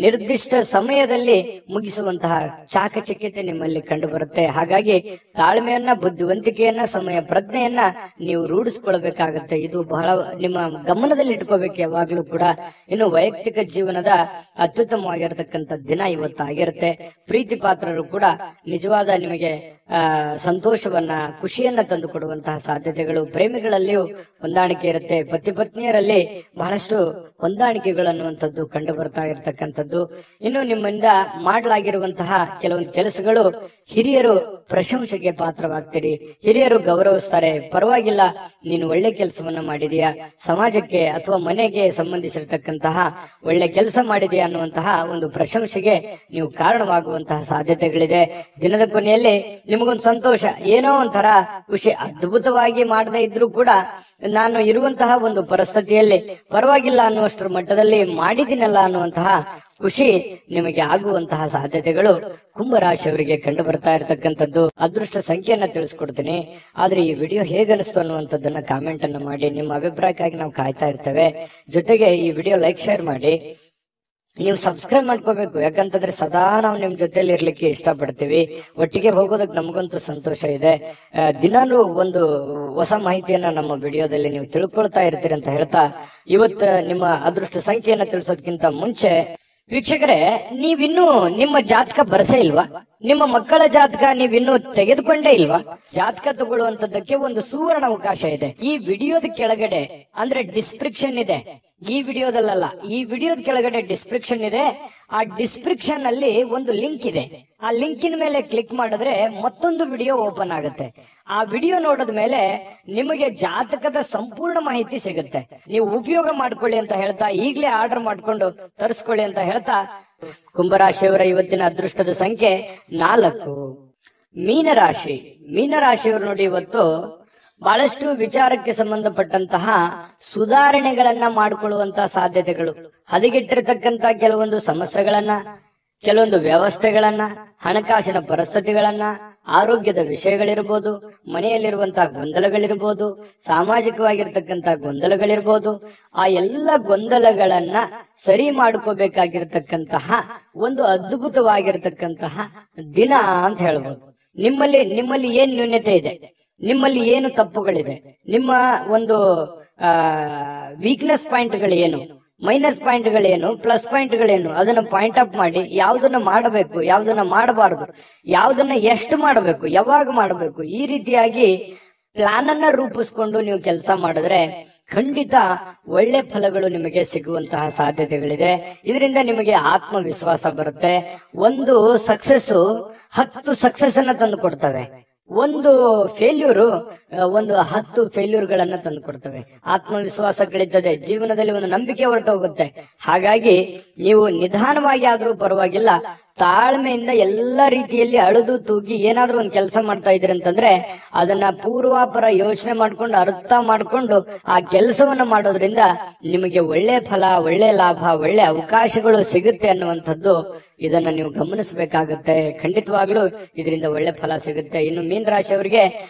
ನಿರ್ದಿಷ್ಟ ಸಮಯದಲ್ಲಿ ಮುಗಿಸುವಂತಹ ಚಾಕಚಕ್ಯತೆ ನಿಮ್ಮಲ್ಲಿ ಕಂಡು ಬರುತ್ತೆ. ಹಾಗಾಗಿ ತಾಳ್ಮೆಯನ್ನ, ಬುದ್ಧಿವಂತಿಕೆಯನ್ನ, ಸಮಯ ಪ್ರಜ್ಞೆಯನ್ನ ನೀವು ರೂಢಿಸ್ಕೊಳ್ಬೇಕಾಗತ್ತೆ. ಇದು ಬಹಳ ನಿಮ್ಮ ಗಮನದಲ್ಲಿ ಇಟ್ಕೋಬೇಕು ಯಾವಾಗ್ಲೂ ಕೂಡ. ಇನ್ನು ವೈಯಕ್ತಿಕ ಜೀವನದ ಅತ್ಯುತ್ತಮವಾಗಿರತಕ್ಕಂಥ ದಿನ ಇವತ್ತಾಗಿರುತ್ತೆ. ಪ್ರೀತಿ ಪಾತ್ರರು ಕೂಡ ನಿಜವಾದ ನಿಮಗೆ ಸಂತೋಷವನ್ನ, ಖುಷಿಯನ್ನ ತಂದು ಕೊಡುವಂತಹ ಸಾಧ್ಯತೆಗಳು, ಪ್ರೇಮಿಗಳಲ್ಲಿಯೂ ಹೊಂದಾಣಿಕೆ ಇರುತ್ತೆ, ಪತಿ ಪತ್ನಿಯರಲ್ಲಿ ಬಹಳಷ್ಟು ಹೊಂದಾಣಿಕೆಗಳು ಅನ್ನುವಂಥದ್ದು ಕಂಡು ಬರ್ತಾ ಇರತಕ್ಕಂಥದ್ದು. ಇನ್ನು ನಿಮ್ಮಿಂದ ಮಾಡಲಾಗಿರುವಂತಹ ಕೆಲವೊಂದು ಕೆಲಸಗಳು ಹಿರಿಯರು ಪ್ರಶಂಸೆಗೆ ಪಾತ್ರವಾಗ್ತೀರಿ, ಹಿರಿಯರು ಗೌರವಿಸ್ತಾರೆ. ಪರವಾಗಿಲ್ಲ, ನೀನು ಒಳ್ಳೆ ಕೆಲಸವನ್ನ ಮಾಡಿದೀಯಾ, ಸಮಾಜಕ್ಕೆ ಅಥವಾ ಮನೆಗೆ ಸಂಬಂಧಿಸಿರ್ತಕ್ಕಂತಹ ಒಳ್ಳೆ ಕೆಲಸ ಮಾಡಿದೆಯಾ ಅನ್ನುವಂತಹ ಒಂದು ಪ್ರಶಂಸೆಗೆ ನೀವು ಕಾರಣವಾಗುವಂತಹ ಸಾಧ್ಯತೆಗಳಿದೆ. ದಿನದ ಕೊನೆಯಲ್ಲಿ ನಿಮಗೊಂದು ಸಂತೋಷ, ಏನೋ ಒಂಥರ ಖುಷಿ. ಅದ್ಭುತವಾಗಿ ಮಾಡದೇ ಇದ್ರೂ ಕೂಡ ನಾನು ಇರುವಂತಹ ಒಂದು ಪರಿಸ್ಥಿತಿಯಲ್ಲಿ ಪರವಾಗಿಲ್ಲ ಅನ್ನುವಷ್ಟರ ಮಟ್ಟದಲ್ಲಿ ಮಾಡಿದ್ದೀನಲ್ಲ ಅನ್ನುವಂತಹ ಖುಷಿ ನಿಮಗೆ ಆಗುವಂತಹ ಸಾಧ್ಯತೆಗಳು ಕುಂಭರಾಶಿಯವರಿಗೆ ಕಂಡು ಬರ್ತಾ ಇರತಕ್ಕಂಥದ್ದು. ಅದೃಷ್ಟ ಸಂಖ್ಯೆಯನ್ನ ತಿಳಿಸ್ಕೊಡ್ತೀನಿ, ಆದ್ರೆ ಈ ವಿಡಿಯೋ ಹೇಗನಿಸ್ತು ಅನ್ನುವಂಥದ್ದನ್ನ ಕಾಮೆಂಟ್ ಅನ್ನ ಮಾಡಿ. ನಿಮ್ಮ ಅಭಿಪ್ರಾಯಕ್ಕಾಗಿ ನಾವು ಕಾಯ್ತಾ ಇರ್ತೇವೆ. ಜೊತೆಗೆ ಈ ವಿಡಿಯೋ ಲೈಕ್ ಶೇರ್ ಮಾಡಿ. ನೀವು ಸಬ್ಸ್ಕ್ರೈಬ್ ಮಾಡ್ಕೋಬೇಕು, ಯಾಕಂತಂದ್ರೆ ಸದಾ ನಾವು ನಿಮ್ ಜೊತೆಲಿ ಇರ್ಲಿಕ್ಕೆ ಇಷ್ಟಪಡ್ತೀವಿ. ಒಟ್ಟಿಗೆ ಹೋಗೋದಕ್ಕೆ ನಮಗಂತೂ ಸಂತೋಷ ಇದೆ. ದಿನಾಲೂ ಒಂದು ಹೊಸ ಮಾಹಿತಿಯನ್ನ ನಮ್ಮ ವಿಡಿಯೋದಲ್ಲಿ ನೀವು ತಿಳ್ಕೊಳ್ತಾ ಇರ್ತೀರಿ ಅಂತ ಹೇಳ್ತಾ, ಇವತ್ತು ನಿಮ್ಮ ಅದೃಷ್ಟ ಸಂಖ್ಯೆಯನ್ನ ತಿಳಿಸೋದಕ್ಕಿಂತ ಮುಂಚೆ ವೀಕ್ಷಕರೇ, ನೀವಿನ್ನೂ ನಿಮ್ಮ ಜಾತಕ ಬರಸೇ ಇಲ್ವಾ? ನಿಮ್ಮ ಮಕ್ಕಳ ಜಾತಕ ನೀವಿನ್ನೂ ತೆಗೆದುಕೊಂಡೇ ಇಲ್ವಾ? ಜಾತಕ ತಗೊಳ್ಳುವಂತದ್ದಕ್ಕೆ ಒಂದು ಸುವರ್ಣ ಅವಕಾಶ ಇದೆ. ಈ ವಿಡಿಯೋದ ಕೆಳಗಡೆ ಅಂದ್ರೆ ಡಿಸ್ಕ್ರಿಪ್ಷನ್ ಇದೆ, ಈ ವಿಡಿಯೋದಲ್ಲ, ಈ ವಿಡಿಯೋದ ಕೆಳಗಡೆ ಡಿಸ್ಕ್ರಿಪ್ಷನ್ ಇದೆ. ಆ ಡಿಸ್ಕ್ರಿಪ್ಷನ್ ಅಲ್ಲಿ ಒಂದು ಲಿಂಕ್ ಇದೆ. ಆ ಲಿಂಕಿನ ಮೇಲೆ ಕ್ಲಿಕ್ ಮಾಡಿದ್ರೆ ಮತ್ತೊಂದು ವಿಡಿಯೋ ಓಪನ್ ಆಗುತ್ತೆ. ಆ ವಿಡಿಯೋ ನೋಡಿದ ಮೇಲೆ ನಿಮಗೆ ಜಾತಕದ ಸಂಪೂರ್ಣ ಮಾಹಿತಿ ಸಿಗುತ್ತೆ. ನೀವು ಉಪಯೋಗ ಮಾಡ್ಕೊಳ್ಳಿ ಅಂತ ಹೇಳ್ತಾ, ಈಗಲೇ ಆರ್ಡರ್ ಮಾಡ್ಕೊಂಡು ತರಿಸ್ಕೊಳ್ಳಿ ಅಂತ ಹೇಳ್ತಾ, ಕುಂಭರಾಶಿಯವರ ಇವತ್ತಿನ ಅದೃಷ್ಟದ ಸಂಖ್ಯೆ 4. ಮೀನರಾಶಿ. ಮೀನರಾಶಿಯವರು ನೋಡಿ, ಇವತ್ತು ಬಹಳಷ್ಟು ವಿಚಾರಕ್ಕೆ ಸಂಬಂಧಪಟ್ಟಂತಹ ಸುಧಾರಣೆಗಳನ್ನ ಮಾಡಿಕೊಳ್ಳುವಂತಹ ಸಾಧ್ಯತೆಗಳು, ಹದಗೆಟ್ಟಿರತಕ್ಕಂತ ಕೆಲವೊಂದು ಸಮಸ್ಯೆಗಳನ್ನ, ಕೆಲವೊಂದು ವ್ಯವಸ್ಥೆಗಳನ್ನ, ಹಣಕಾಸಿನ ಪರಿಸ್ಥಿತಿಗಳನ್ನ, ಆರೋಗ್ಯದ ವಿಷಯಗಳಿರ್ಬೋದು, ಮನೆಯಲ್ಲಿರುವಂತಹ ಗೊಂದಲಗಳಿರ್ಬೋದು, ಸಾಮಾಜಿಕವಾಗಿರ್ತಕ್ಕಂತಹ ಗೊಂದಲಗಳಿರ್ಬೋದು, ಆ ಎಲ್ಲ ಗೊಂದಲಗಳನ್ನ ಸರಿ ಮಾಡ್ಕೋಬೇಕಾಗಿರ್ತಕ್ಕಂತಹ ಒಂದು ಅದ್ಭುತವಾಗಿರ್ತಕ್ಕಂತಹ ದಿನ ಅಂತ ಹೇಳ್ಬೋದು. ನಿಮ್ಮಲ್ಲಿ ಏನ್ ನ್ಯೂನ್ಯತೆ ಇದೆ, ನಿಮ್ಮಲ್ಲಿ ಏನು ತಪ್ಪುಗಳಿದೆ, ನಿಮ್ಮ ಒಂದು ವೀಕ್ನೆಸ್ ಪಾಯಿಂಟ್ಗಳು ಏನು, ಮೈನಸ್ ಪಾಯಿಂಟ್ಗಳೇನು, ಪ್ಲಸ್ ಪಾಯಿಂಟ್ಗಳೇನು, ಅದನ್ನ ಪಾಯಿಂಟ್ ಅಪ್ ಮಾಡಿ ಯಾವ್ದನ್ನ ಮಾಡಬೇಕು, ಯಾವ್ದನ್ನ ಮಾಡಬಾರದು, ಯಾವ್ದನ್ನ ಎಷ್ಟು ಮಾಡಬೇಕು, ಯಾವಾಗ ಮಾಡಬೇಕು, ಈ ರೀತಿಯಾಗಿ ಪ್ಲಾನ್ ಅನ್ನ ರೂಪಿಸ್ಕೊಂಡು ನೀವು ಕೆಲಸ ಮಾಡಿದ್ರೆ ಖಂಡಿತ ಒಳ್ಳೆ ಫಲಗಳು ನಿಮಗೆ ಸಿಗುವಂತಹ ಸಾಧ್ಯತೆಗಳಿದೆ. ಇದರಿಂದ ನಿಮಗೆ ಆತ್ಮವಿಶ್ವಾಸ ಬರುತ್ತೆ. ಒಂದು ಸಕ್ಸಸ್ 10 ಸಕ್ಸಸ್ ಅನ್ನ ತಂದು ಕೊಡ್ತವೆ. ಒಂದು ಫೇಲ್ಯೂರು 10 ಫೇಲ್ಯೂರ್ಗಳನ್ನ ತಂದು ಕೊಡ್ತವೆ. ಆತ್ಮವಿಶ್ವಾಸ ಕಳೀತದೆ, ಜೀವನದಲ್ಲಿ ಒಂದು ನಂಬಿಕೆ ಹೊರಟೋಗುತ್ತೆ. ಹಾಗಾಗಿ ನೀವು ನಿಧಾನವಾಗಿ ಆದ್ರೂ ಪರವಾಗಿಲ್ಲ, ತಾಳ್ಮೆಯಿಂದ ಎಲ್ಲಾ ರೀತಿಯಲ್ಲಿ ಅಳುದು ತೂಗಿ ಏನಾದ್ರೂ ಒಂದು ಕೆಲಸ ಮಾಡ್ತಾ ಇದ್ರಿ ಅಂತಂದ್ರೆ ಅದನ್ನ ಪೂರ್ವಾಪರ ಯೋಚನೆ ಮಾಡ್ಕೊಂಡು, ಅರ್ಥ ಮಾಡ್ಕೊಂಡು ಆ ಕೆಲಸವನ್ನ ಮಾಡೋದ್ರಿಂದ ನಿಮಗೆ ಒಳ್ಳೆ ಫಲ, ಒಳ್ಳೆ ಲಾಭ, ಒಳ್ಳೆ ಅವಕಾಶಗಳು ಸಿಗುತ್ತೆ ಅನ್ನುವಂಥದ್ದು ಇದನ್ನ ನೀವು ಗಮನಿಸಬೇಕಾಗುತ್ತೆ. ಖಂಡಿತವಾಗ್ಲೂ ಇದರಿಂದ ಒಳ್ಳೆ ಫಲ ಸಿಗುತ್ತೆ. ಇನ್ನು ಮೀನ ರಾಶಿಯವರಿಗೆ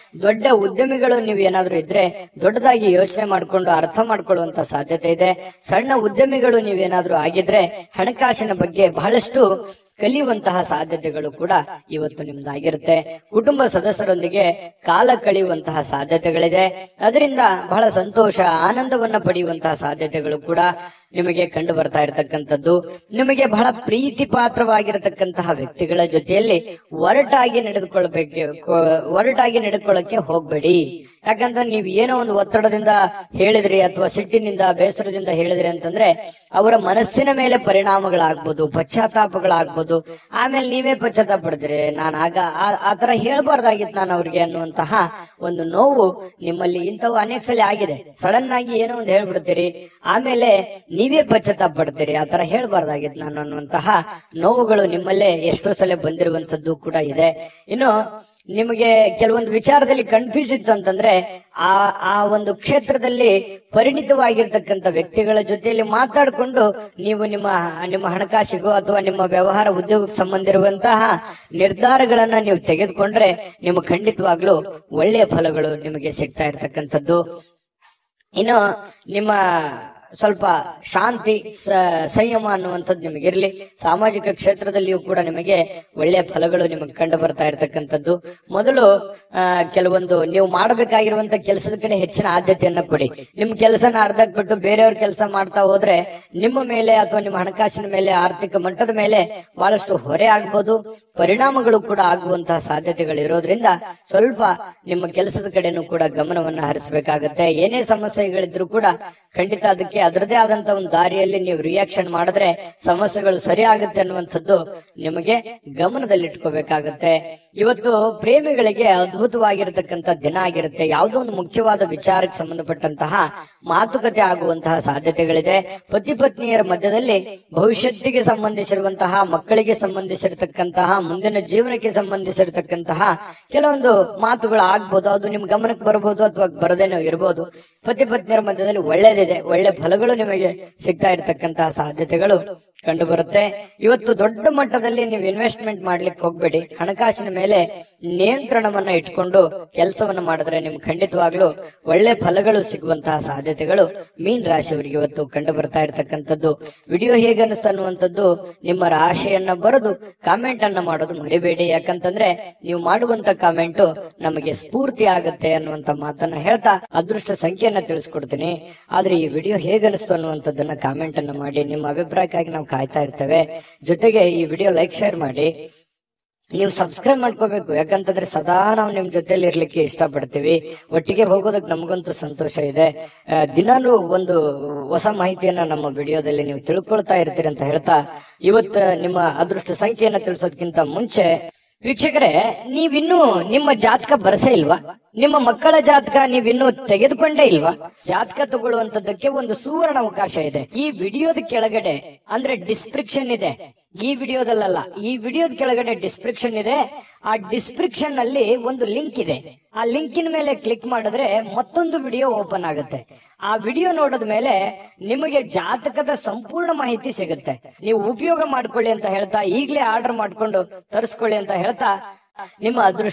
ದೊಡ್ಡ ಉದ್ಯಮಿಗಳು ನೀವು ಏನಾದ್ರೂ ಇದ್ರೆ ದೊಡ್ಡದಾಗಿ ಯೋಚನೆ ಮಾಡ್ಕೊಂಡು ಅರ್ಥ ಮಾಡ್ಕೊಳ್ಳುವಂತ ಸಾಧ್ಯತೆ ಇದೆ. ಸಣ್ಣ ಉದ್ಯಮಿಗಳು ನೀವೇನಾದ್ರೂ ಆಗಿದ್ರೆ ಹಣಕಾಸಿನ ಬಗ್ಗೆ ಬಹಳಷ್ಟು ಕಲಿಯುವಂತಹ ಸಾಧ್ಯತೆಗಳು ಕೂಡ ಇವತ್ತು ನಿಮ್ದಾಗಿರುತ್ತೆ. ಕುಟುಂಬ ಸದಸ್ಯರೊಂದಿಗೆ ಕಾಲ ಕಳೆಯುವಂತಹ ಸಾಧ್ಯತೆಗಳಿದೆ. ಅದರಿಂದ ಬಹಳ ಸಂತೋಷ, ಆನಂದವನ್ನ ಪಡೆಯುವಂತಹ ಸಾಧ್ಯತೆಗಳು ಕೂಡ ನಿಮಗೆ ಕಂಡು ಬರ್ತಾ ಇರತಕ್ಕಂಥದ್ದು. ನಿಮಗೆ ಬಹಳ ಪ್ರೀತಿ ಪಾತ್ರವಾಗಿರತಕ್ಕಂತಹ ವ್ಯಕ್ತಿಗಳ ಜೊತೆಯಲ್ಲಿ ಒರಟಾಗಿ ನಡೆದುಕೊಳ್ಳಕ್ಕೆ ಹೋಗ್ಬೇಡಿ. ಯಾಕಂದ್ರೆ ನೀವು ಏನೋ ಒಂದು ಒತ್ತಡದಿಂದ ಹೇಳಿದ್ರಿ ಅಥವಾ ಸಿಟ್ಟಿನಿಂದ, ಬೇಸರದಿಂದ ಹೇಳಿದ್ರಿ ಅಂತಂದ್ರೆ ಅವರ ಮನಸ್ಸಿನ ಮೇಲೆ ಪರಿಣಾಮಗಳಾಗ್ಬೋದು, ಪಶ್ಚಾತ್ತಾಪಗಳಾಗ್ಬೋದು. ಆಮೇಲೆ ನೀವೇ ಪಶ್ಚಾತ್ತಾಪ ಪಡ್ತೀರಿ, ನಾನು ಆಗ ಆ ತರ ಹೇಳ್ಬಾರ್ದಾಗಿತ್ತು ನಾನು ಅವ್ರಿಗೆ ಅನ್ನುವಂತಹ ಒಂದು ನೋವು ನಿಮ್ಮಲ್ಲಿ ಇಂಥವು ಅನೇಕ ಸಲ ಆಗಿದೆ. ಸಡನ್ ಆಗಿ ಏನೋ ಒಂದು ಹೇಳ್ಬಿಡ್ತೀರಿ, ಆಮೇಲೆ ನೀವೇ ಪಶ್ಚಾತ್ತಾಪ ಪಡ್ತೀರಿ, ಆ ತರ ಹೇಳ್ಬಾರ್ದಾಗಿತ್ತು ನಾನು ಅನ್ನುವಂತಹ ನೋವುಗಳು ನಿಮ್ಮಲ್ಲೇ ಎಷ್ಟೋ ಸಲ ಬಂದಿರುವಂತದ್ದು ಕೂಡ ಇದೆ. ಇನ್ನು ನಿಮಗೆ ಕೆಲವೊಂದು ವಿಚಾರದಲ್ಲಿ ಕನ್ಫ್ಯೂಸ್ ಇತ್ತು ಅಂತಂದ್ರೆ ಆ ಒಂದು ಕ್ಷೇತ್ರದಲ್ಲಿ ಪರಿಣಿತವಾಗಿರ್ತಕ್ಕಂಥ ವ್ಯಕ್ತಿಗಳ ಜೊತೆಯಲ್ಲಿ ಮಾತಾಡಿಕೊಂಡು ನೀವು ನಿಮ್ಮ ಹಣಕಾಸಿಗೂ ಅಥವಾ ನಿಮ್ಮ ವ್ಯವಹಾರ ಉದ್ಯೋಗಕ್ಕೆ ಸಂಬಂಧ ಇರುವಂತಹ ನಿರ್ಧಾರಗಳನ್ನ ನೀವು ತೆಗೆದುಕೊಂಡ್ರೆ ನಿಮಗೆ ಖಂಡಿತವಾಗ್ಲೂ ಒಳ್ಳೆಯ ಫಲಗಳು ನಿಮಗೆ ಸಿಗ್ತಾ ಇರ್ತಕ್ಕಂಥದ್ದು. ಇನ್ನು ನಿಮ್ಮ ಸ್ವಲ್ಪ ಶಾಂತಿ ಸಂಯಮ ಅನ್ನುವಂಥದ್ದು ನಿಮಗಿರ್ಲಿ. ಸಾಮಾಜಿಕ ಕ್ಷೇತ್ರದಲ್ಲಿಯೂ ಕೂಡ ನಿಮಗೆ ಒಳ್ಳೆಯ ಫಲಗಳು ನಿಮಗೆ ಕಂಡು ಬರ್ತಾ ಇರತಕ್ಕಂಥದ್ದು. ಮೊದಲು ಕೆಲವೊಂದು ನೀವು ಮಾಡಬೇಕಾಗಿರುವಂತ ಕೆಲಸದ ಕಡೆ ಹೆಚ್ಚಿನ ಆದ್ಯತೆಯನ್ನ ಕೊಡಿ. ನಿಮ್ ಕೆಲಸನ ಅರ್ಧಕ್ಕೆ ಬಿಟ್ಟು ಬೇರೆಯವ್ರ ಕೆಲಸ ಮಾಡ್ತಾ ಹೋದ್ರೆ ನಿಮ್ಮ ಮೇಲೆ ಅಥವಾ ನಿಮ್ಮ ಹಣಕಾಸಿನ ಮೇಲೆ, ಆರ್ಥಿಕ ಮಟ್ಟದ ಮೇಲೆ ಬಹಳಷ್ಟು ಹೊರೆ ಆಗ್ಬೋದು, ಪರಿಣಾಮಗಳು ಕೂಡ ಆಗುವಂತಹ ಸಾಧ್ಯತೆಗಳು ಇರೋದ್ರಿಂದ ಸ್ವಲ್ಪ ನಿಮ್ಮ ಕೆಲಸದ ಕಡೆನೂ ಕೂಡ ಗಮನವನ್ನ ಹರಿಸಬೇಕಾಗತ್ತೆ. ಏನೇ ಸಮಸ್ಯೆಗಳಿದ್ರು ಕೂಡ ಖಂಡಿತ ಅದಕ್ಕೆ ಅದರದೇ ಆದಂತ ಒಂದು ದಾರಿಯಲ್ಲಿ ನೀವು ರಿಯಾಕ್ಷನ್ ಮಾಡಿದ್ರೆ ಸಮಸ್ಯೆಗಳು ಸರಿ ಆಗುತ್ತೆ ಅನ್ನುವಂಥದ್ದು ನಿಮಗೆ ಗಮನದಲ್ಲಿಟ್ಕೋಬೇಕಾಗತ್ತೆ. ಇವತ್ತು ಪ್ರೇಮಿಗಳಿಗೆ ಅದ್ಭುತವಾಗಿರತಕ್ಕಂತ ದಿನ ಆಗಿರುತ್ತೆ. ಯಾವುದೋ ಒಂದು ಮುಖ್ಯವಾದ ವಿಚಾರಕ್ಕೆ ಸಂಬಂಧಪಟ್ಟಂತಹ ಮಾತುಕತೆ ಆಗುವಂತಹ ಸಾಧ್ಯತೆಗಳಿದೆ. ಪತಿ ಪತ್ನಿಯರ ಮಧ್ಯದಲ್ಲಿ ಭವಿಷ್ಯತ್ತಿಗೆ ಸಂಬಂಧಿಸಿರುವಂತಹ, ಮಕ್ಕಳಿಗೆ ಸಂಬಂಧಿಸಿರತಕ್ಕಂತಹ, ಮುಂದಿನ ಜೀವನಕ್ಕೆ ಸಂಬಂಧಿಸಿರತಕ್ಕಂತಹ ಕೆಲವೊಂದು ಮಾತುಗಳು ಆಗ್ಬೋದು. ಅದು ನಿಮ್ ಗಮನಕ್ಕೆ ಬರಬಹುದು ಅಥವಾ ಬರದೇನೋ ಇರಬಹುದು. ಪತಿ ಪತ್ನಿಯರ ಮಧ್ಯದಲ್ಲಿ ಒಳ್ಳೇದಿದೆ, ಒಳ್ಳೆ ಫಲಗಳು ನಿಮಗೆ ಸಿಗ್ತಾ ಇರತಕ್ಕಂತಹ ಸಾಧ್ಯತೆಗಳು ಕಂಡು ಬರುತ್ತೆ. ಇವತ್ತು ದೊಡ್ಡ ಮಟ್ಟದಲ್ಲಿ ನೀವು ಇನ್ವೆಸ್ಟ್ಮೆಂಟ್ ಮಾಡ್ಲಿಕ್ಕೆ ಹೋಗ್ಬೇಡಿ. ಹಣಕಾಸಿನ ಮೇಲೆ ನಿಯಂತ್ರಣವನ್ನ ಇಟ್ಕೊಂಡು ಕೆಲಸವನ್ನ ಮಾಡಿದ್ರೆ ನಿಮ್ಗೆ ಖಂಡಿತವಾಗ್ಲೂ ಒಳ್ಳೆ ಫಲಗಳು ಸಿಗುವಂತಹ ಸಾಧ್ಯತೆಗಳು ಮೀನ್ ರಾಶಿಯವರಿಗೆ ಇವತ್ತು ಕಂಡು ಬರ್ತಾ ಇರತಕ್ಕಂಥದ್ದು. ವಿಡಿಯೋ ಹೇಗೆ ಅನಿಸ್ತಾ ಅನ್ನುವಂಥದ್ದು ನಿಮ್ಮ ರಾಶಿಯನ್ನ ಬರೆದು ಕಾಮೆಂಟ್ ಅನ್ನ ಮಾಡೋದು ಮರಿಬೇಡಿ. ಯಾಕಂತಂದ್ರೆ ನೀವು ಮಾಡುವಂತ ಕಾಮೆಂಟ್ ನಮಗೆ ಸ್ಫೂರ್ತಿ ಆಗುತ್ತೆ ಅನ್ನುವಂತ ಮಾತನ್ನ ಹೇಳ್ತಾ ಅದೃಷ್ಟ ಸಂಖ್ಯೆಯನ್ನ ತಿಳಿಸ್ಕೊಡ್ತೀನಿ. ಆದ್ರೆ ಈ ವಿಡಿಯೋ ಹೇಗೆ ಅನಿಸ್ತು ಅನ್ನುವಂಥದ್ದನ್ನ ಕಾಮೆಂಟ್ ಅನ್ನ ಮಾಡಿ. ನಿಮ್ಮ ಅಭಿಪ್ರಾಯಕ್ಕಾಗಿ ನಾವು ಕಾಯ್ತಾ ಇರ್ತೇವೆ. ಜೊತೆಗೆ ಈ ವಿಡಿಯೋ ಲೈಕ್, ಶೇರ್ ಮಾಡಿ. ನೀವು ಸಬ್ಸ್ಕ್ರೈಬ್ ಮಾಡ್ಕೋಬೇಕು. ಯಾಕಂತಂದ್ರೆ ಸದಾ ನಾವು ನಿಮ್ ಜೊತೆಲಿ ಇರ್ಲಿಕ್ಕೆ ಇಷ್ಟಪಡ್ತೀವಿ. ಒಟ್ಟಿಗೆ ಹೋಗೋದಕ್ಕೆ ನಮಗಂತೂ ಸಂತೋಷ ಇದೆ. ದಿನಾಲೂ ಒಂದು ಹೊಸ ಮಾಹಿತಿಯನ್ನ ನಮ್ಮ ವಿಡಿಯೋದಲ್ಲಿ ನೀವು ತಿಳ್ಕೊಳ್ತಾ ಇರ್ತೀರಿ ಅಂತ ಹೇಳ್ತಾ ಇವತ್ತು ನಿಮ್ಮ ಅದೃಷ್ಟ ಸಂಖ್ಯೆಯನ್ನ ತಿಳಿಸೋದಕ್ಕಿಂತ ಮುಂಚೆ ವೀಕ್ಷಕರೇ, ನೀವಿನ್ನೂ ನಿಮ್ಮ ಜಾತಕ ಬರಸೇ ಇಲ್ವಾ? ನಿಮ್ಮ ಮಕ್ಕಳ ಜಾತಕ ನೀವಿನ್ನೂ ತೆಗೆದುಕೊಂಡೇ ಇಲ್ವಾ? ಜಾತಕ ತಗೊಳ್ಳುವಂತದ್ದಕ್ಕೆ ಒಂದು ಸುವರ್ಣ ಅವಕಾಶ ಇದೆ. ಈ ವಿಡಿಯೋದ ಕೆಳಗಡೆ ಅಂದ್ರೆ ಡಿಸ್ಕ್ರಿಪ್ಷನ್ ಇದೆ. ಈ ವಿಡಿಯೋದಲ್ಲ, ಈ ವಿಡಿಯೋದ ಕೆಳಗಡೆ ಡಿಸ್ಕ್ರಿಪ್ಷನ್ ಇದೆ. ಆ ಡಿಸ್ಕ್ರಿಪ್ಷನ್ ಅಲ್ಲಿ ಒಂದು ಲಿಂಕ್ ಇದೆ. ಆ ಲಿಂಕಿನ ಮೇಲೆ ಕ್ಲಿಕ್ ಮಾಡಿದ್ರೆ ಮತ್ತೊಂದು ವಿಡಿಯೋ ಓಪನ್ ಆಗುತ್ತೆ. ಆ ವಿಡಿಯೋ ನೋಡಿದ ಮೇಲೆ ನಿಮಗೆ ಜಾತಕದ ಸಂಪೂರ್ಣ ಮಾಹಿತಿ ಸಿಗುತ್ತೆ. ನೀವು ಉಪಯೋಗ ಮಾಡ್ಕೊಳ್ಳಿ ಅಂತ ಹೇಳ್ತಾ, ಈಗಲೇ ಆರ್ಡರ್ ಮಾಡ್ಕೊಂಡು ತರಿಸ್ಕೊಳ್ಳಿ ಅಂತ ಹೇಳ್ತಾ ನಿಮ್ಮ ಅದೃಷ್ಟ